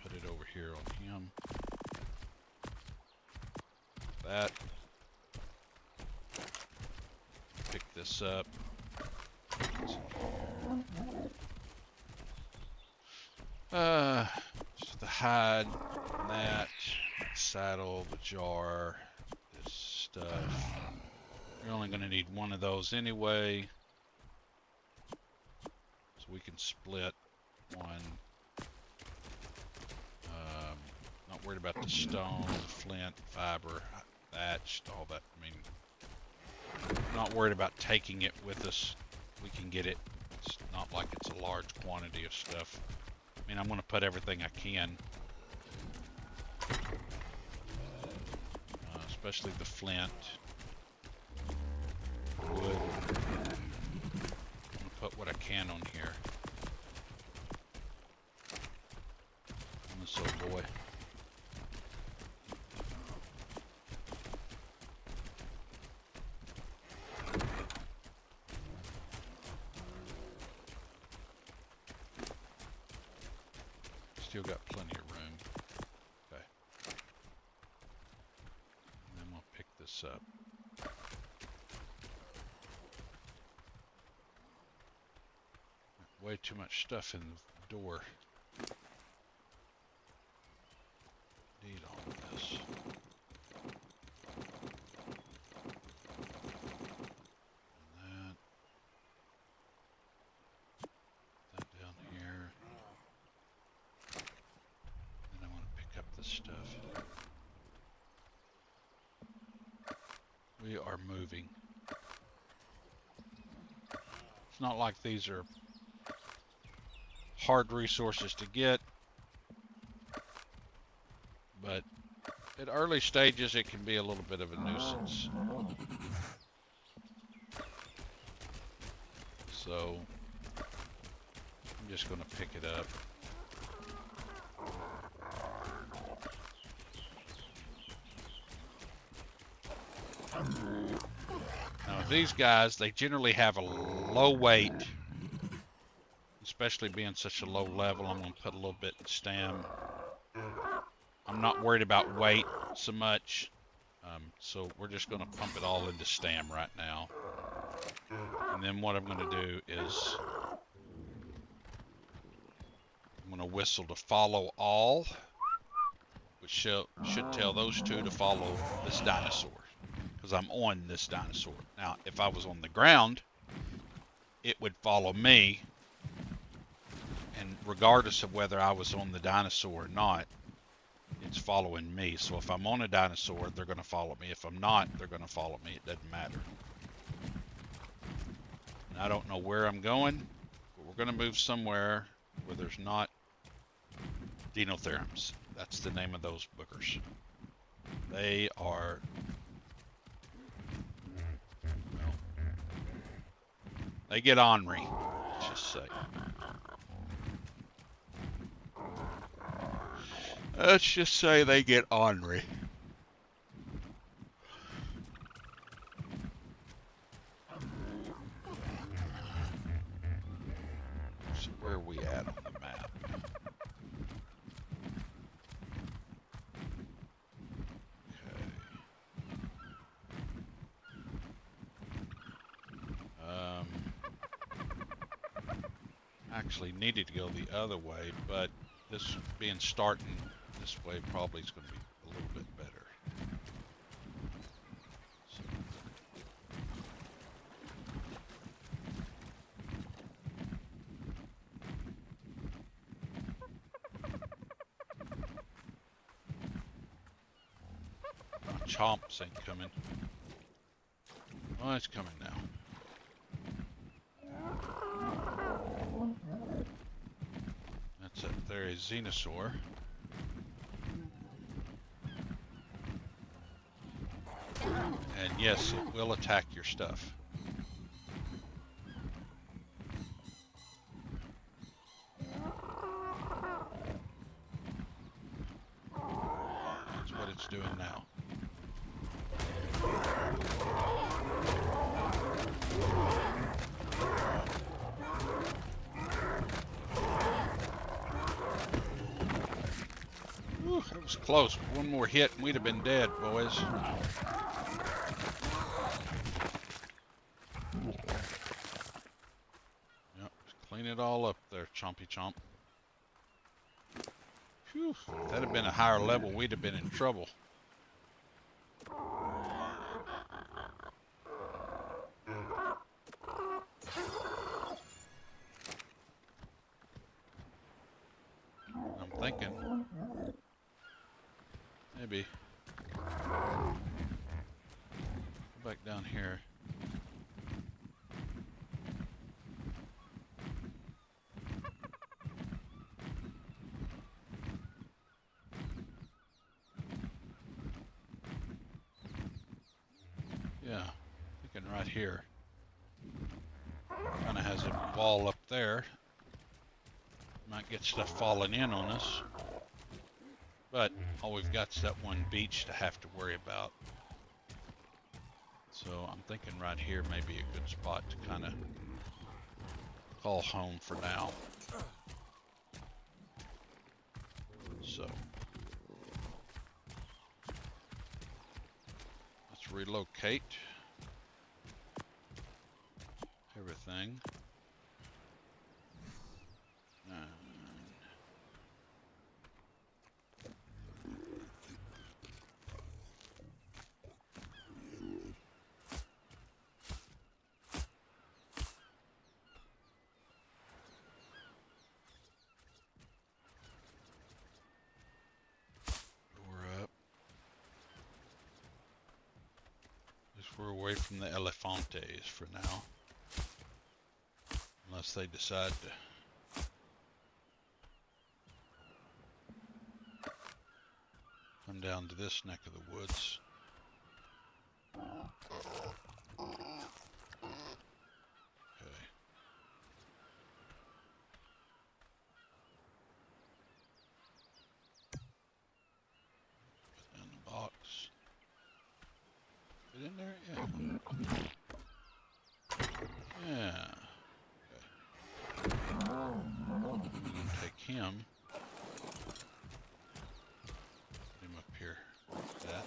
Put it over here on him. That. Pick this up. Just the hide, that, saddle, the jar, this stuff. You're only going to need one of those anyway. So we can split one. Not worried about the stone, the flint, fiber, thatched, all that. I mean, not worried about taking it with us. We can get it. It's not like it's a large quantity of stuff. I mean, I'm going to put everything I can. Especially the flint. Wood. I'm going to put what I can on here. On this old boy. Still got plenty of room. Okay. And then we'll pick this up. Way too much stuff in the door. Need all of this. And that down here. Then I want to pick up this stuff. We are moving. It's not like these are hard resources to get, but at early stages it can be a little bit of a nuisance. So I'm just going to pick it up. Now these guys, they generally have a low weight. Especially being such a low level, I'm going to put a little bit in stam. I'm not worried about weight so much, so we're just going to pump it all into stam right now. And then what I'm going to do is I'm going to whistle to follow all, which should tell those two to follow this dinosaur, because I'm on this dinosaur. Now, if I was on the ground, it would follow me, and regardless of whether I was on the dinosaur or not, it's following me. So if I'm on a dinosaur, they're going to follow me. If I'm not, they're going to follow me. It doesn't matter. And I don't know where I'm going, but we're going to move somewhere where there's not dinotherums. That's the name of those boogers. They are, well, they get ornery, let's just say. Let's just say they get ornery. So where are we at on the map? Actually needed to go the other way, but this being starting this way probably is going to be a little bit better. So. My chomps ain't coming. Oh, it's coming now. That's it. There is Xenosaur. And yes, it will attack your stuff. That's what it's doing now. Whew, that was close. One more hit and we'd have been dead, boys. Yep, clean it all up there, Chompy Chomp. Phew, if that had been a higher level, we'd have been in trouble. I'm thinking maybe go back down here. Yeah, thinking right here. Kind of has a wall up there. Might get stuff falling in on us. But all we've got is that one beach to have to worry about. So I'm thinking right here may be a good spot to kind of call home for now. So let's relocate everything. We're away from the Elefantes for now. Unless they decide to come down to this neck of the woods. Okay. Put that in the box. Get in there? Yeah. Yeah. Okay. I'm gonna take him. Put him up here. Like that.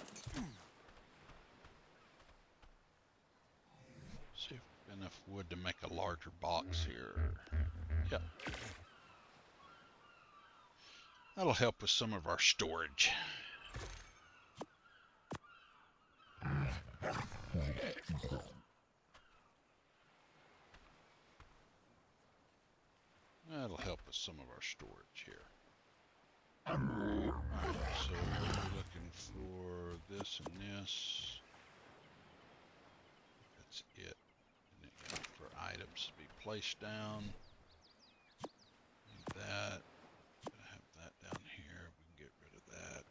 See if Enough wood to make a larger box here. Yep. That'll help with some of our storage. That'll help with some of our storage here. Alright, so we're looking for this and this. That's it. And then for items to be placed down. Need that. Gonna have that down here. We can get rid of that.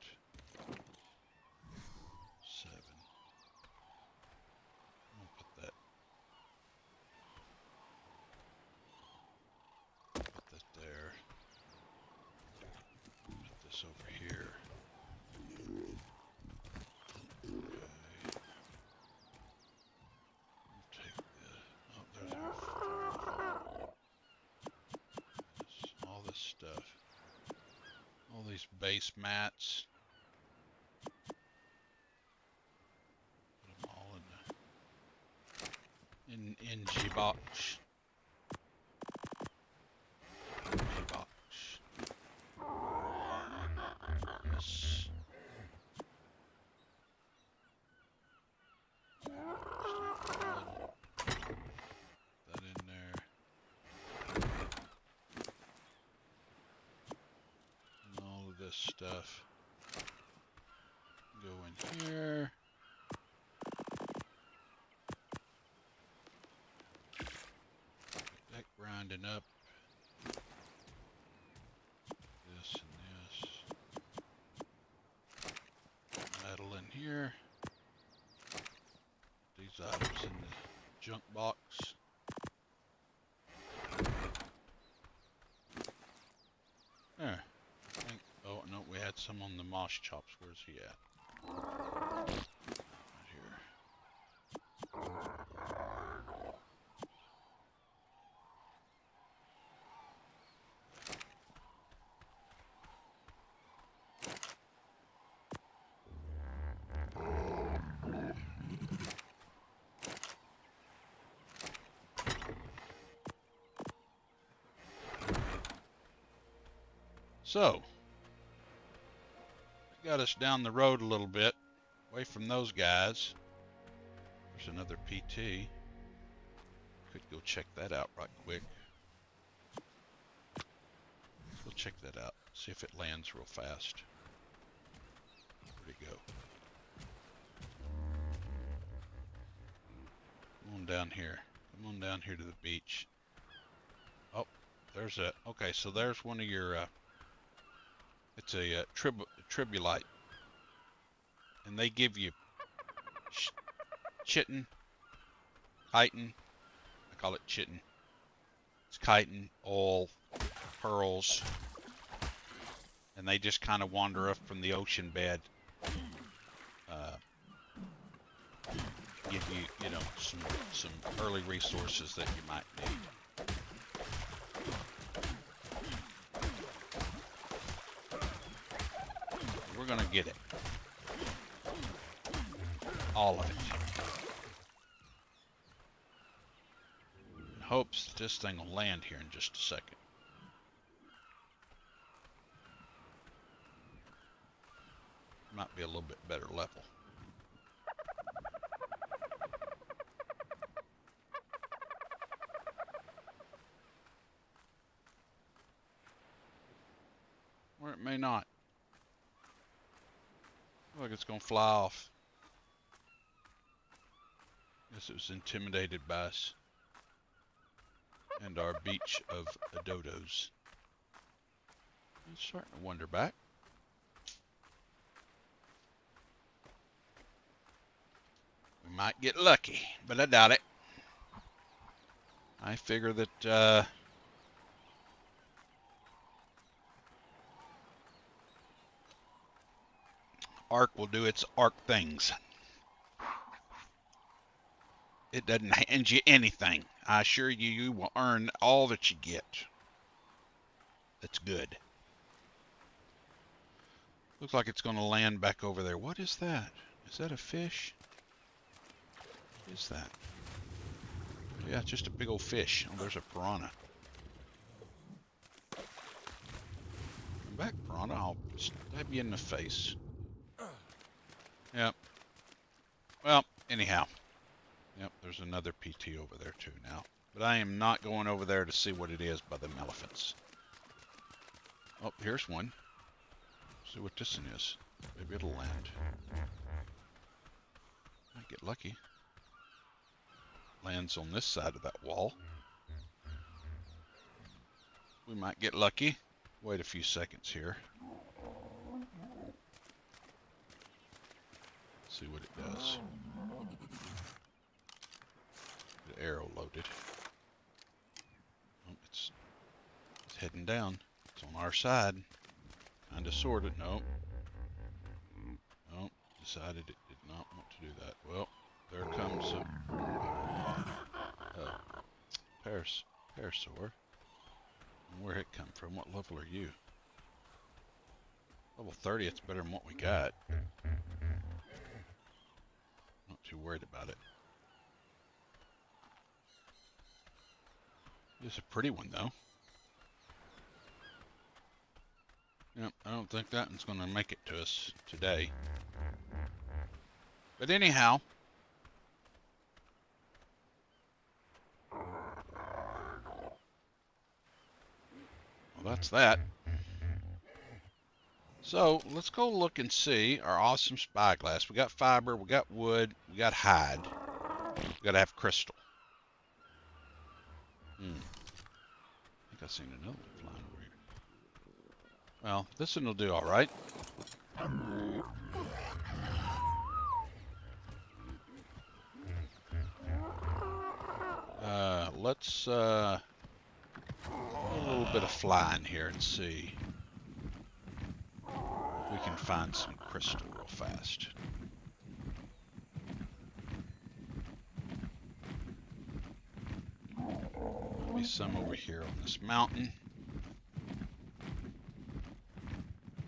7. I'm gonna put that there. Put this over here. Okay. We'll take the, oh, there's all this stuff. All these base mats. Put them all in the NG box. Box. Yes. That in there. And all of this stuff go in here. Get that grinding up. This and this. Metal in here. These items in the junk box. There. I think, oh no, we had some on the moss chops. Where's he at? Right here. So, got us down the road a little bit, away from those guys. There's another PT. Could go check that out right quick. Let's go check that out, see if it lands real fast. Where'd it go? Come on down here. Come on down here to the beach. Oh, there's a, okay, so there's one of your, it's a tribulite, and they give you chitin, chitin. I call it chitin. It's chitin, oil, pearls, and they just kind of wander up from the ocean bed. Give you, you know, some early resources that you might need. We're gonna get it. All of it. In hopes that this thing will land here in just a second. Might be a little bit better level. Or it may not. Look, it's gonna fly off. Guess it was intimidated by us and our beach of dodos. It's starting to wander back. We might get lucky, but I doubt it. I figure that Ark will do its Ark things. It doesn't hand you anything. I assure you, you will earn all that you get. That's good. Looks like it's going to land back over there. What is that? Is that a fish? What is that? Yeah, it's just a big old fish. Oh, there's a piranha. Come back, piranha. I'll stab you in the face. Yep. Well, anyhow. Yep, there's another PT over there too now. But I am not going over there to see what it is by them elephants. Oh, here's one. See what this one is. Maybe it'll land. Might get lucky. Lands on this side of that wall. We might get lucky. Wait a few seconds here. See what it does. The arrow loaded. Oh, it's heading down. It's on our side. Kinda sorta. Nope. Nope. Decided it did not want to do that. Well, there comes a parasaur. And where'd it come from? What level are you? Level 30, it's better than what we got. Not too worried about it. It's a pretty one, though. Yep, I don't think that one's going to make it to us today. But anyhow. Well, that's that. So, let's go look and see our awesome spyglass. We got fiber, we got wood, we got hide. We got to have crystal. I think I seen another one flying over here. Well, this one will do all right. Let's do a little bit of flying here and see if we can find some crystal real fast. Maybe some over here on this mountain.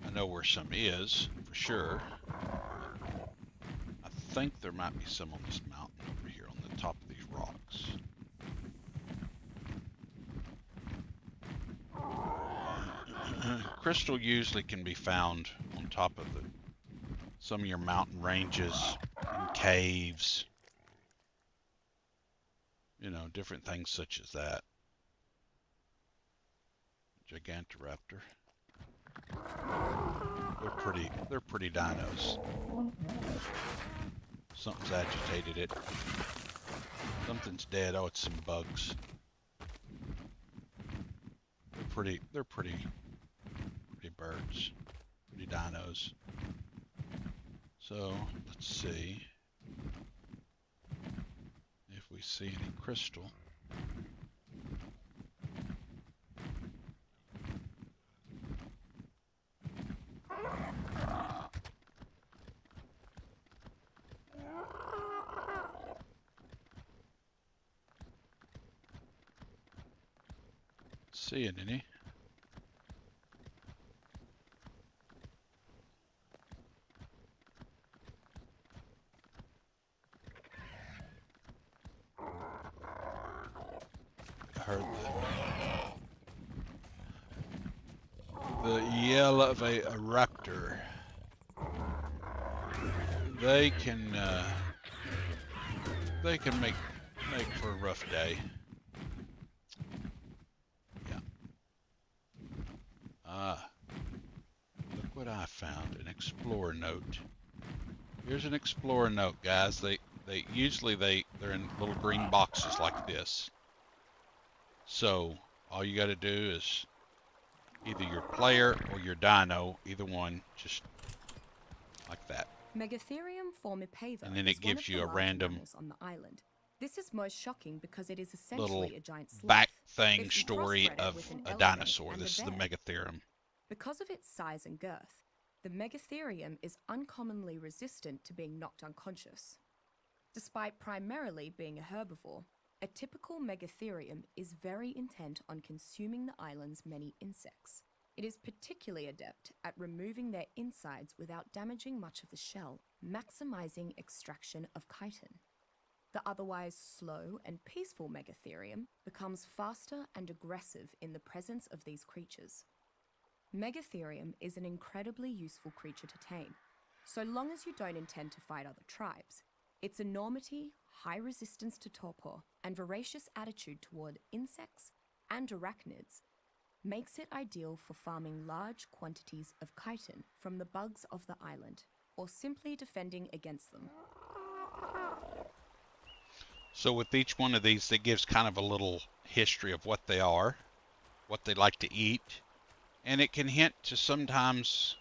I know where some is, for sure. I think there might be some on this mountain over here on the top of these rocks. Crystal usually can be found on top of some of your mountain ranges, in caves. You know, different things such as that. Gigantoraptor. They're pretty dinos. Something's agitated it. Something's dead. Oh, it's some bugs. They're pretty birds. Pretty dinos. So, let's see if we see any crystal. Seeing any? I heard the yell of a raptor. They can make for a rough day. Yeah. Look what I found, an explorer note. Here's an explorer note, guys. They're in little green boxes like this. So all you got to do is either your player or your dino, either one, just like that. Megatherium formipava And then it gives you a random on the island. This is most shocking because it is little essentially a giant sloth. back They thing can story crossbred it of with an a elephant dinosaur. and a This is the bear. Megatherium. Because of its size and girth, the Megatherium is uncommonly resistant to being knocked unconscious. Despite primarily being a herbivore, a typical Megatherium is very intent on consuming the island's many insects. It is particularly adept at removing their insides without damaging much of the shell, maximizing extraction of chitin. The otherwise slow and peaceful Megatherium becomes faster and aggressive in the presence of these creatures. Megatherium is an incredibly useful creature to tame, so long as you don't intend to fight other tribes. Its enormity, high resistance to torpor, and voracious attitude toward insects and arachnids makes it ideal for farming large quantities of chitin from the bugs of the island, or simply defending against them. So with each one of these, that gives kind of a little history of what they are, what they like to eat, and it can hint to sometimes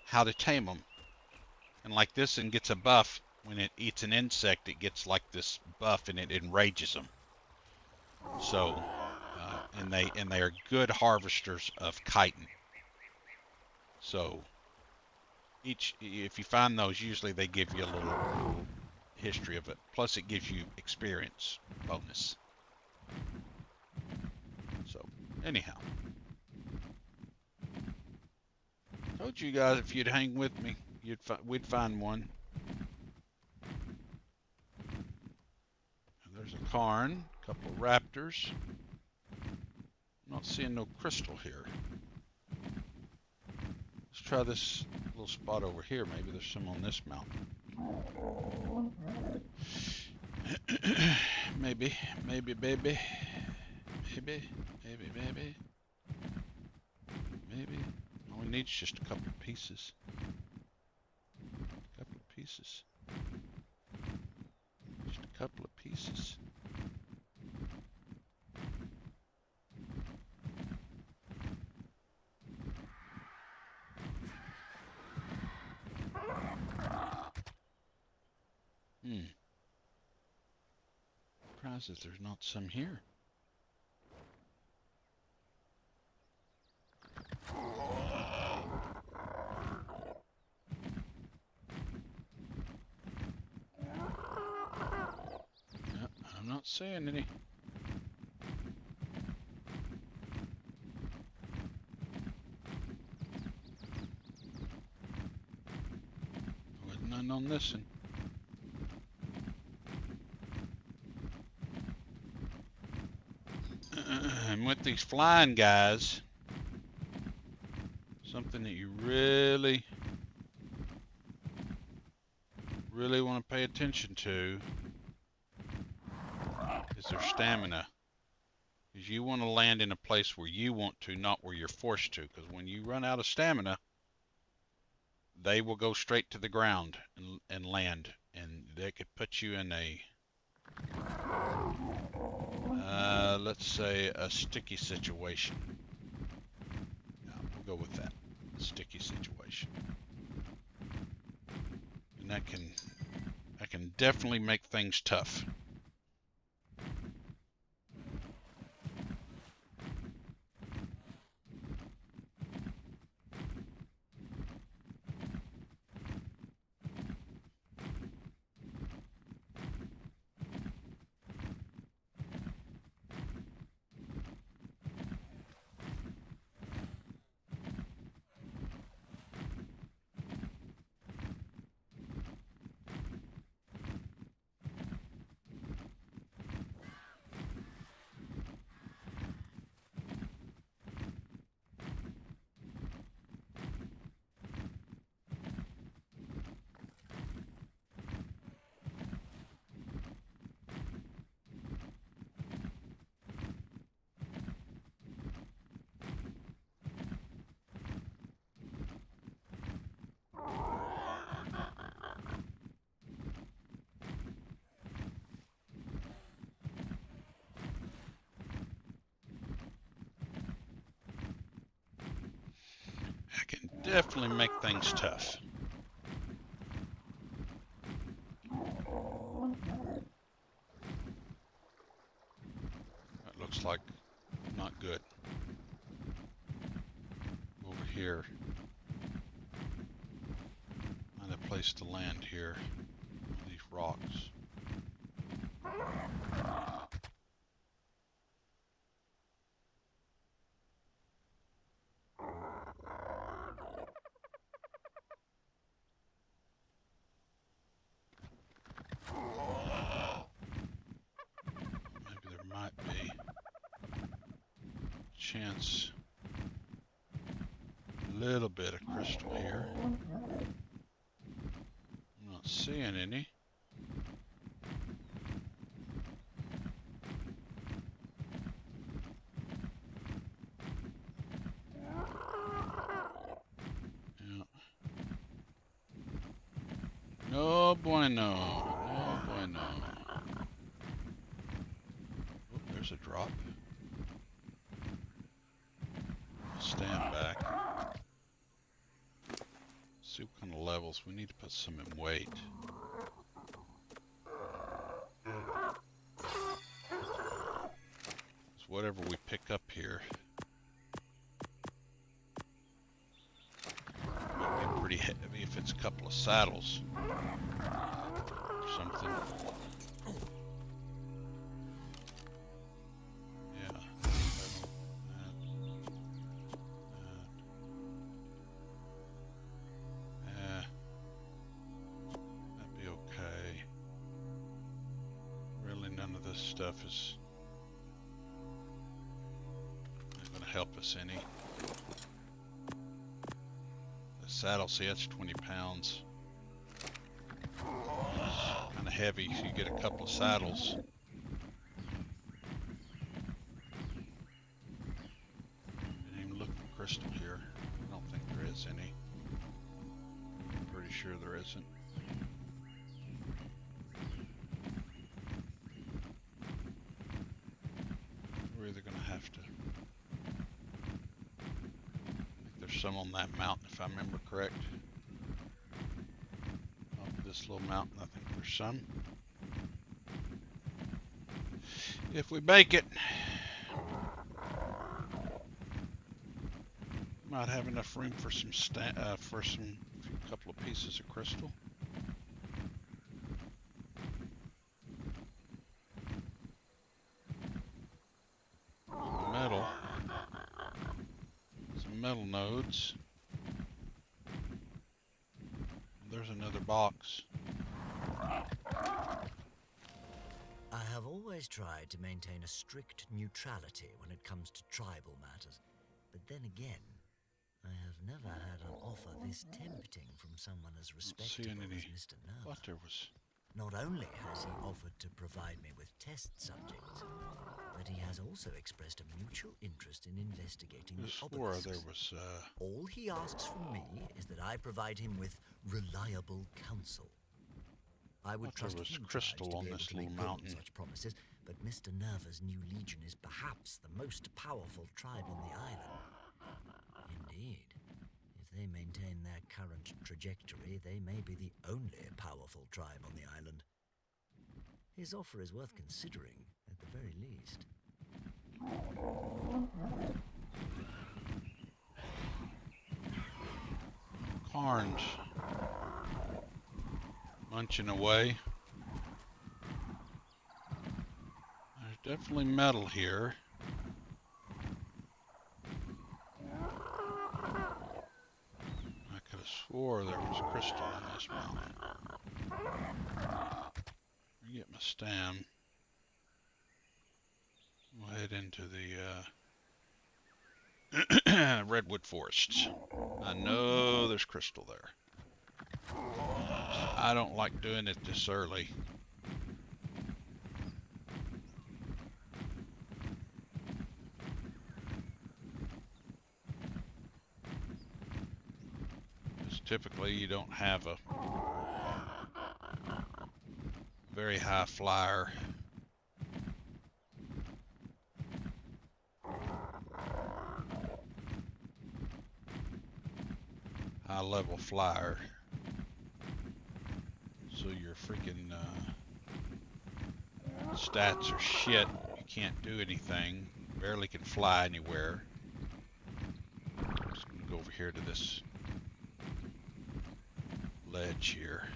how to tame them. And like this one gets a buff. When it eats an insect, it gets like this buff and it enrages them. So, and they are good harvesters of chitin. So, if you find those, usually they give you a little history of it. Plus, it gives you experience bonus. So, anyhow, told you guys if you'd hang with me, we'd find one. There's a cairn, a couple of raptors. I'm not seeing no crystal here. Let's try this little spot over here. Maybe there's some on this mountain. Maybe, baby. Maybe. All we need is just a couple of pieces. Just a couple of pieces. Surprised that there's not some here. Yep, I'm not seeing any. Wasn't none on this one. And with these flying guys, something that you really want to pay attention to is their stamina. Because you want to land in a place where you want to, not where you're forced to. Because when you run out of stamina, they will go straight to the ground and land. And they could put you in a, let's say, a sticky situation. Yeah, we'll go with that. Sticky situation. And that can definitely make things tough. Can definitely make things tough. That looks like not good. Over here. Find a place to land here. On these rocks. chance. A little bit of crystal here. I'm not seeing any. Yeah. No bueno. No bueno. Oh, there's a drop. Stand back. See what kind of levels. We need to put some in weight. So whatever we pick up here might be pretty heavy if it's a couple of saddles or something. Yeah. That'd be okay. Really, none of this stuff is going to help us any. The saddle, see, that's 20 pounds. Kind of heavy, so you get a couple of saddles. Didn't even look for crystal here. I don't think there is any. I'm pretty sure there isn't. We're either going to have to... I think there's some on that mountain, if I remember correct. Off of this little mountain, I think there's some. If we make it, might have enough room for some couple of pieces of crystal. Metal. Some metal nodes. There's another box. I have always tried to maintain a strict neutrality when it comes to tribal matters. But then again, I have never had an offer this tempting from someone as respectable as Mr. Nerva. Thought there was. Not only has he offered to provide me with test subjects, but he has also expressed a mutual interest in investigating the obelisks. There was. All he asks from me is that I provide him with reliable counsel. I would trust there was few crystal tribes to on be able this to make little good on mountain. such promises, but Mr. Nerva's new legion is perhaps the most powerful tribe on the island. Indeed, if they maintain their current trajectory, they may be the only powerful tribe on the island. His offer is worth considering, at the very least. Carnes. Munching away. There's definitely metal here. I could have swore there was crystal on this mountain. Let me get my stem. We'll head into the redwood forests. I know there's crystal there. I don't like doing it this early. Because typically you don't have a very high flyer. High level flyer. So your freaking stats are shit. You can't do anything. Barely can fly anywhere. I'm just gonna go over here to this ledge here.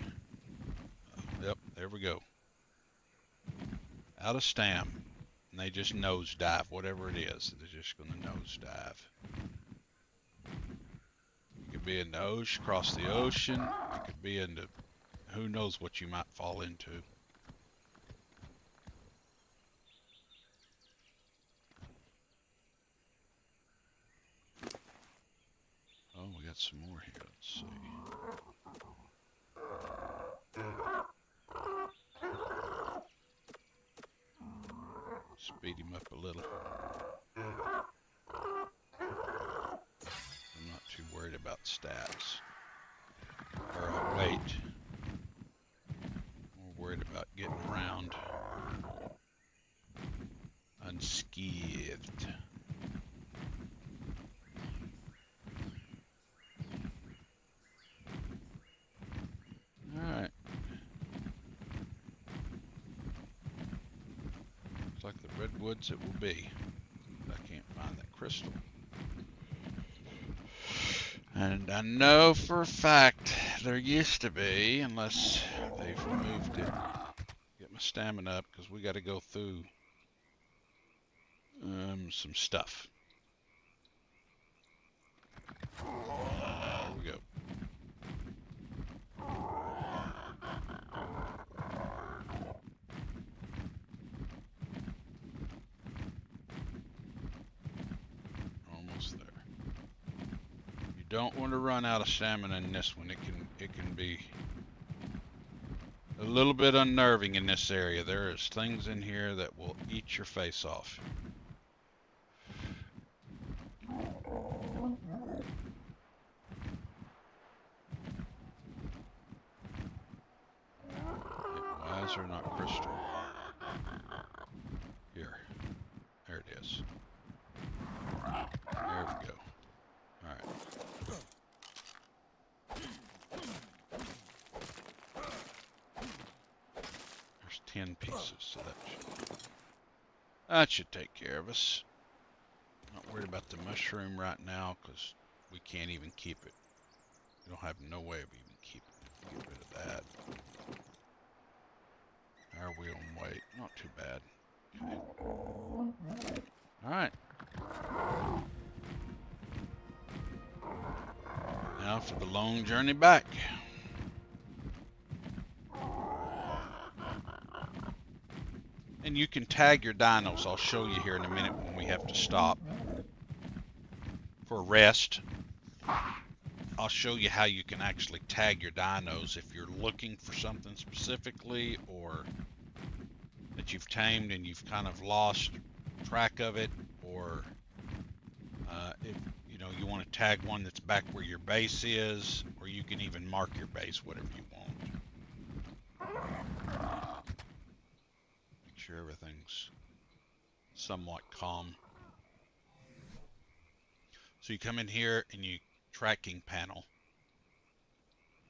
Yep, there we go. Out of stam. And they just nosedive, whatever it is. They're just gonna nosedive. You could be in the ocean, across the ocean. You could be in the who knows what you might fall into. some more here. Let's see. Speed him up a little. I'm not too worried about stats. Or weight. More worried about getting around unscathed. Alright. Looks like the redwoods it will be. I can't find that crystal. And I know for a fact there used to be, unless they've removed it. Get my stamina up because we got to go through some stuff. Here we go. Almost there. You don't want to run out of stamina in this one. It can be a little bit unnerving in this area. There is things in here that will eat your face off. Why is there not crystal? Here. There it is. There we go. Alright. There's 10 pieces, so that should take care of us. Not worried about the mushroom right now because we can't even keep it. We don't have no way of even keeping it. Get rid of that. How are we on weight? Not too bad. Okay. Alright. Now for the long journey back. And you can tag your dinos. I'll show you here in a minute when we have to stop for rest. I'll show you how you can actually tag your dinos if you're looking for something specifically or that you've tamed and you've kind of lost track of it, or if you want to tag one that's back where your base is, or you can even mark your base, whatever you want. Make sure everything's somewhat calm. So you come in here and you tracking panel.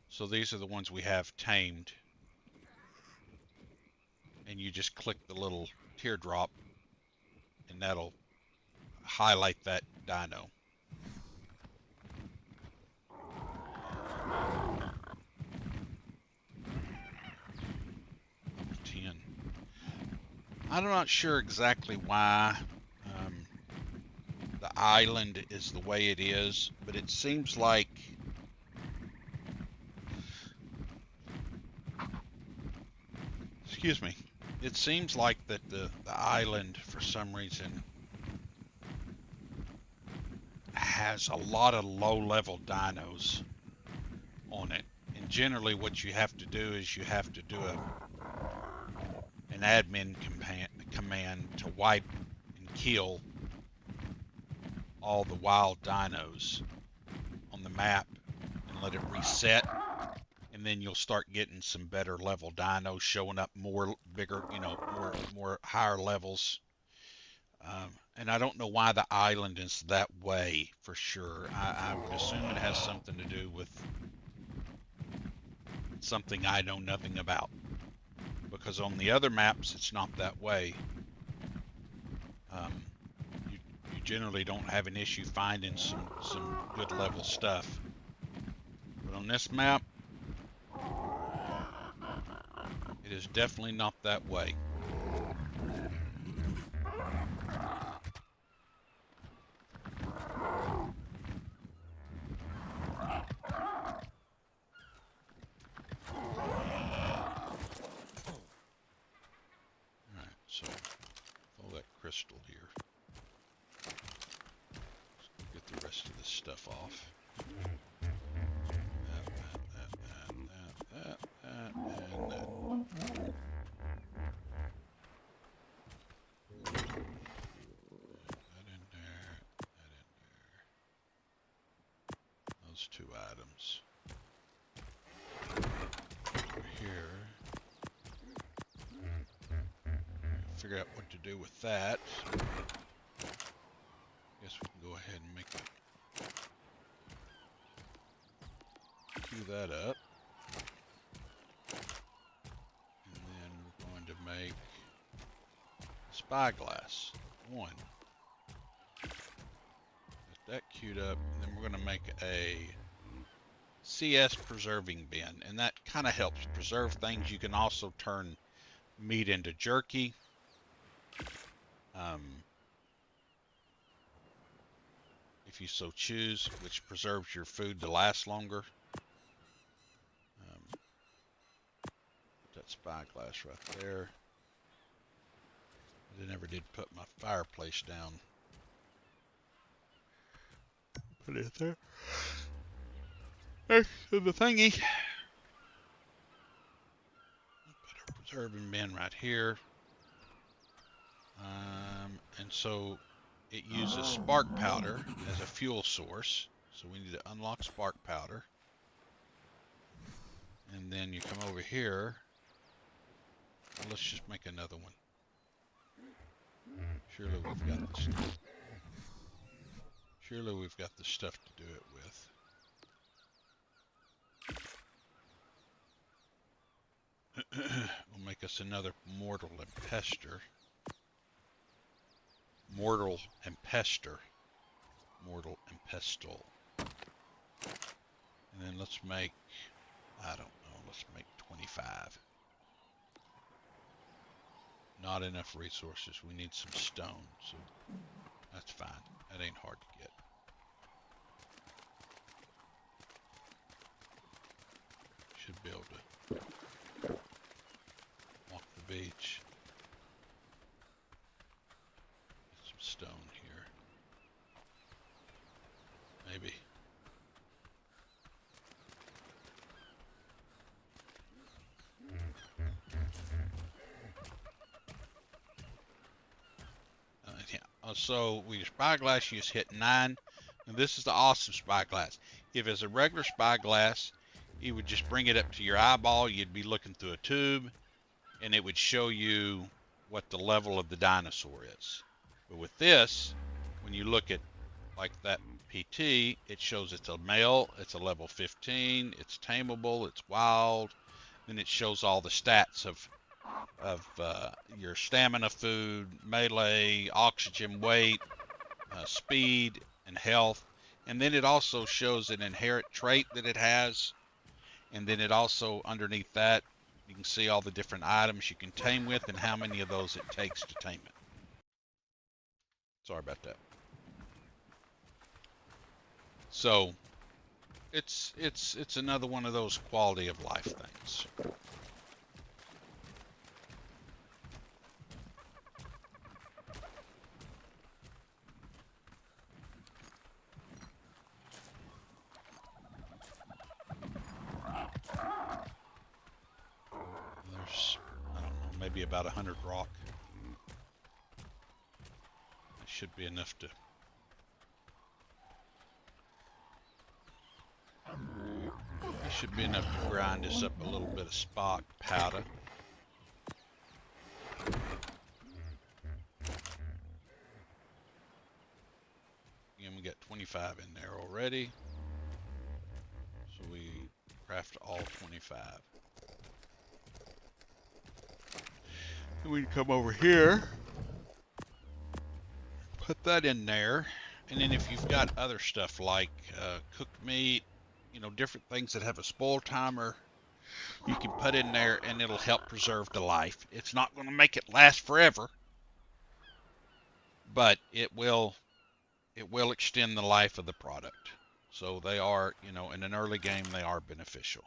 So these are the ones we have tamed. And you just click the little teardrop and that'll highlight that dino. Level 10. I'm not sure exactly why the island is the way it is, but it seems like it seems like that the island for some reason has a lot of low-level dinos on it, and generally what you have to do is you have to do an admin command to wipe and kill all the wild dinos on the map and let it reset, and then you'll start getting some better level dinos showing up, more bigger, more higher levels. And I don't know why the island is that way for sure. I would assume it has something to do with something I know nothing about, because on the other maps it's not that way. You generally don't have an issue finding some good level stuff, but on this map it is definitely not that way. So, all that crystal here. Let's get the rest of this stuff off. that and that. That in there, that in there. Those two items. Over here. Figure out what to do with that. Guess we can go ahead and make it. Queue that up. And then we're going to make spyglass. One. Get that queued up, and then we're going to make a CS preserving bin, and that kind of helps preserve things. You can also turn meat into jerky. If you so choose, which preserves your food to last longer. Put that spyglass right there. I never did put my fireplace down. Put it there. There's the thingy. Put a preserving bin right here. And so it uses spark powder as a fuel source. So we need to unlock spark powder. And then you come over here. Well, let's just make another one. Surely we've got the stuff. Surely we've got the stuff to do it with. We'll make us another mortal and pester. Mortal and pester. Mortal and pestle. And then let's make, I don't know, let's make 25. Not enough resources. We need some stone, so that's fine. That ain't hard to get. Should be able to walk the beach. Get some stone here. Maybe. Yeah. So with your spyglass, you just hit 9. And this is the awesome spyglass. If it's a regular spyglass, you would just bring it up to your eyeball. You'd be looking through a tube, and it would show you what the level of the dinosaur is. But with this, when you look at like that PT, it shows it's a male, it's a level 15, it's tameable, it's wild. Then it shows all the stats of your stamina, food, melee, oxygen, weight, speed, and health. And then it also shows an inherent trait that it has. And then it also, underneath that, you can see all the different items you can tame with and how many of those it takes to tame it. Sorry about that. So, it's another one of those quality of life things. There's, I don't know, maybe about 100 rock. It should be enough to... It should be enough to grind us up a little bit of spark powder. Again, we got 25 in there already. So we craft all 25. And we can come over here, put that in there, and then if you've got other stuff like cooked meat, you know, different things that have a spoil timer, you can put in there and it'll help preserve the life. It's not going to make it last forever, but it will extend the life of the product. So they are, you know, in an early game, they are beneficial.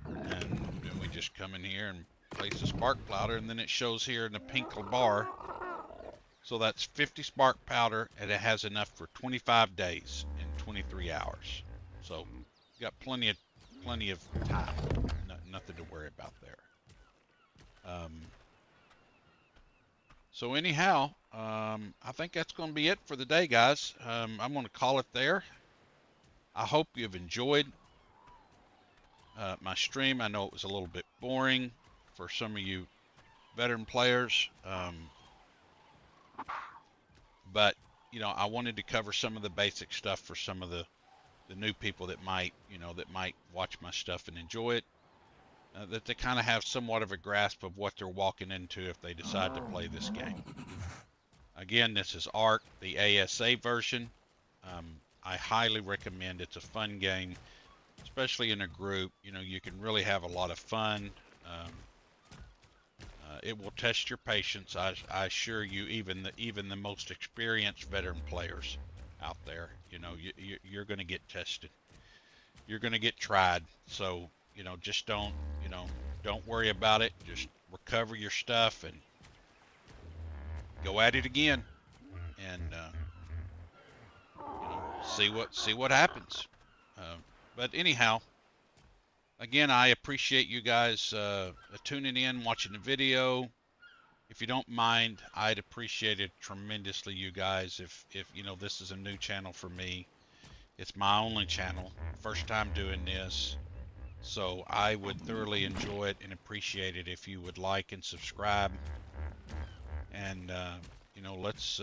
And then we just come in here and place the spark powder, and then it shows here in the pink bar. So that's 50 spark powder, and it has enough for 25 days and 23 hours. So you got plenty of plenty of time. Nothing to worry about there. So anyhow, I think that's going to be it for the day, guys. I'm going to call it there. I hope you've enjoyed my stream. I know it was a little bit boring for some of you veteran players, but you know, I wanted to cover some of the basic stuff for some of the new people that might watch my stuff and enjoy it. That they kind of have somewhat of a grasp of what they're walking into if they decide to play this game. Again, this is Ark, the ASA version. I highly recommend. It's a fun game, especially in a group. You know, you can really have a lot of fun. It will test your patience. I assure you, even the most experienced veteran players out there, you know, you're going to get tested. You're going to get tried. So, you know, just don't worry about it. Just recover your stuff and go at it again, and you know, see what happens. But anyhow, again, I appreciate you guys tuning in, watching the video. If you don't mind, I'd appreciate it tremendously, you guys. If you know, this is a new channel for me. It's my only channel, first time doing this. So I would thoroughly enjoy it and appreciate it if you would like and subscribe. And you know, let's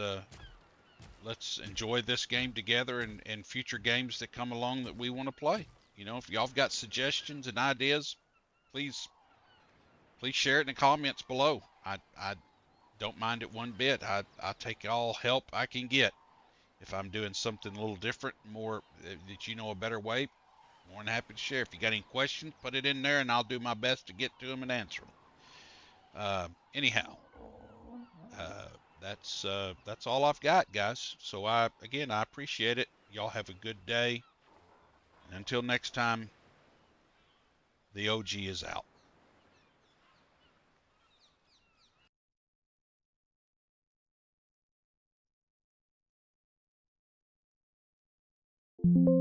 enjoy this game together, and future games that come along that we want to play. You know, if y'all have got suggestions and ideas, please share it in the comments below. I don't mind it one bit. I take all help I can get. If I'm doing something a little different, more that you know a better way, more than happy to share. If you got any questions, put it in there, and I'll do my best to get to them and answer them. Anyhow, that's all I've got, guys. So again, I appreciate it. Y'all have a good day. And until next time, the OG is out. you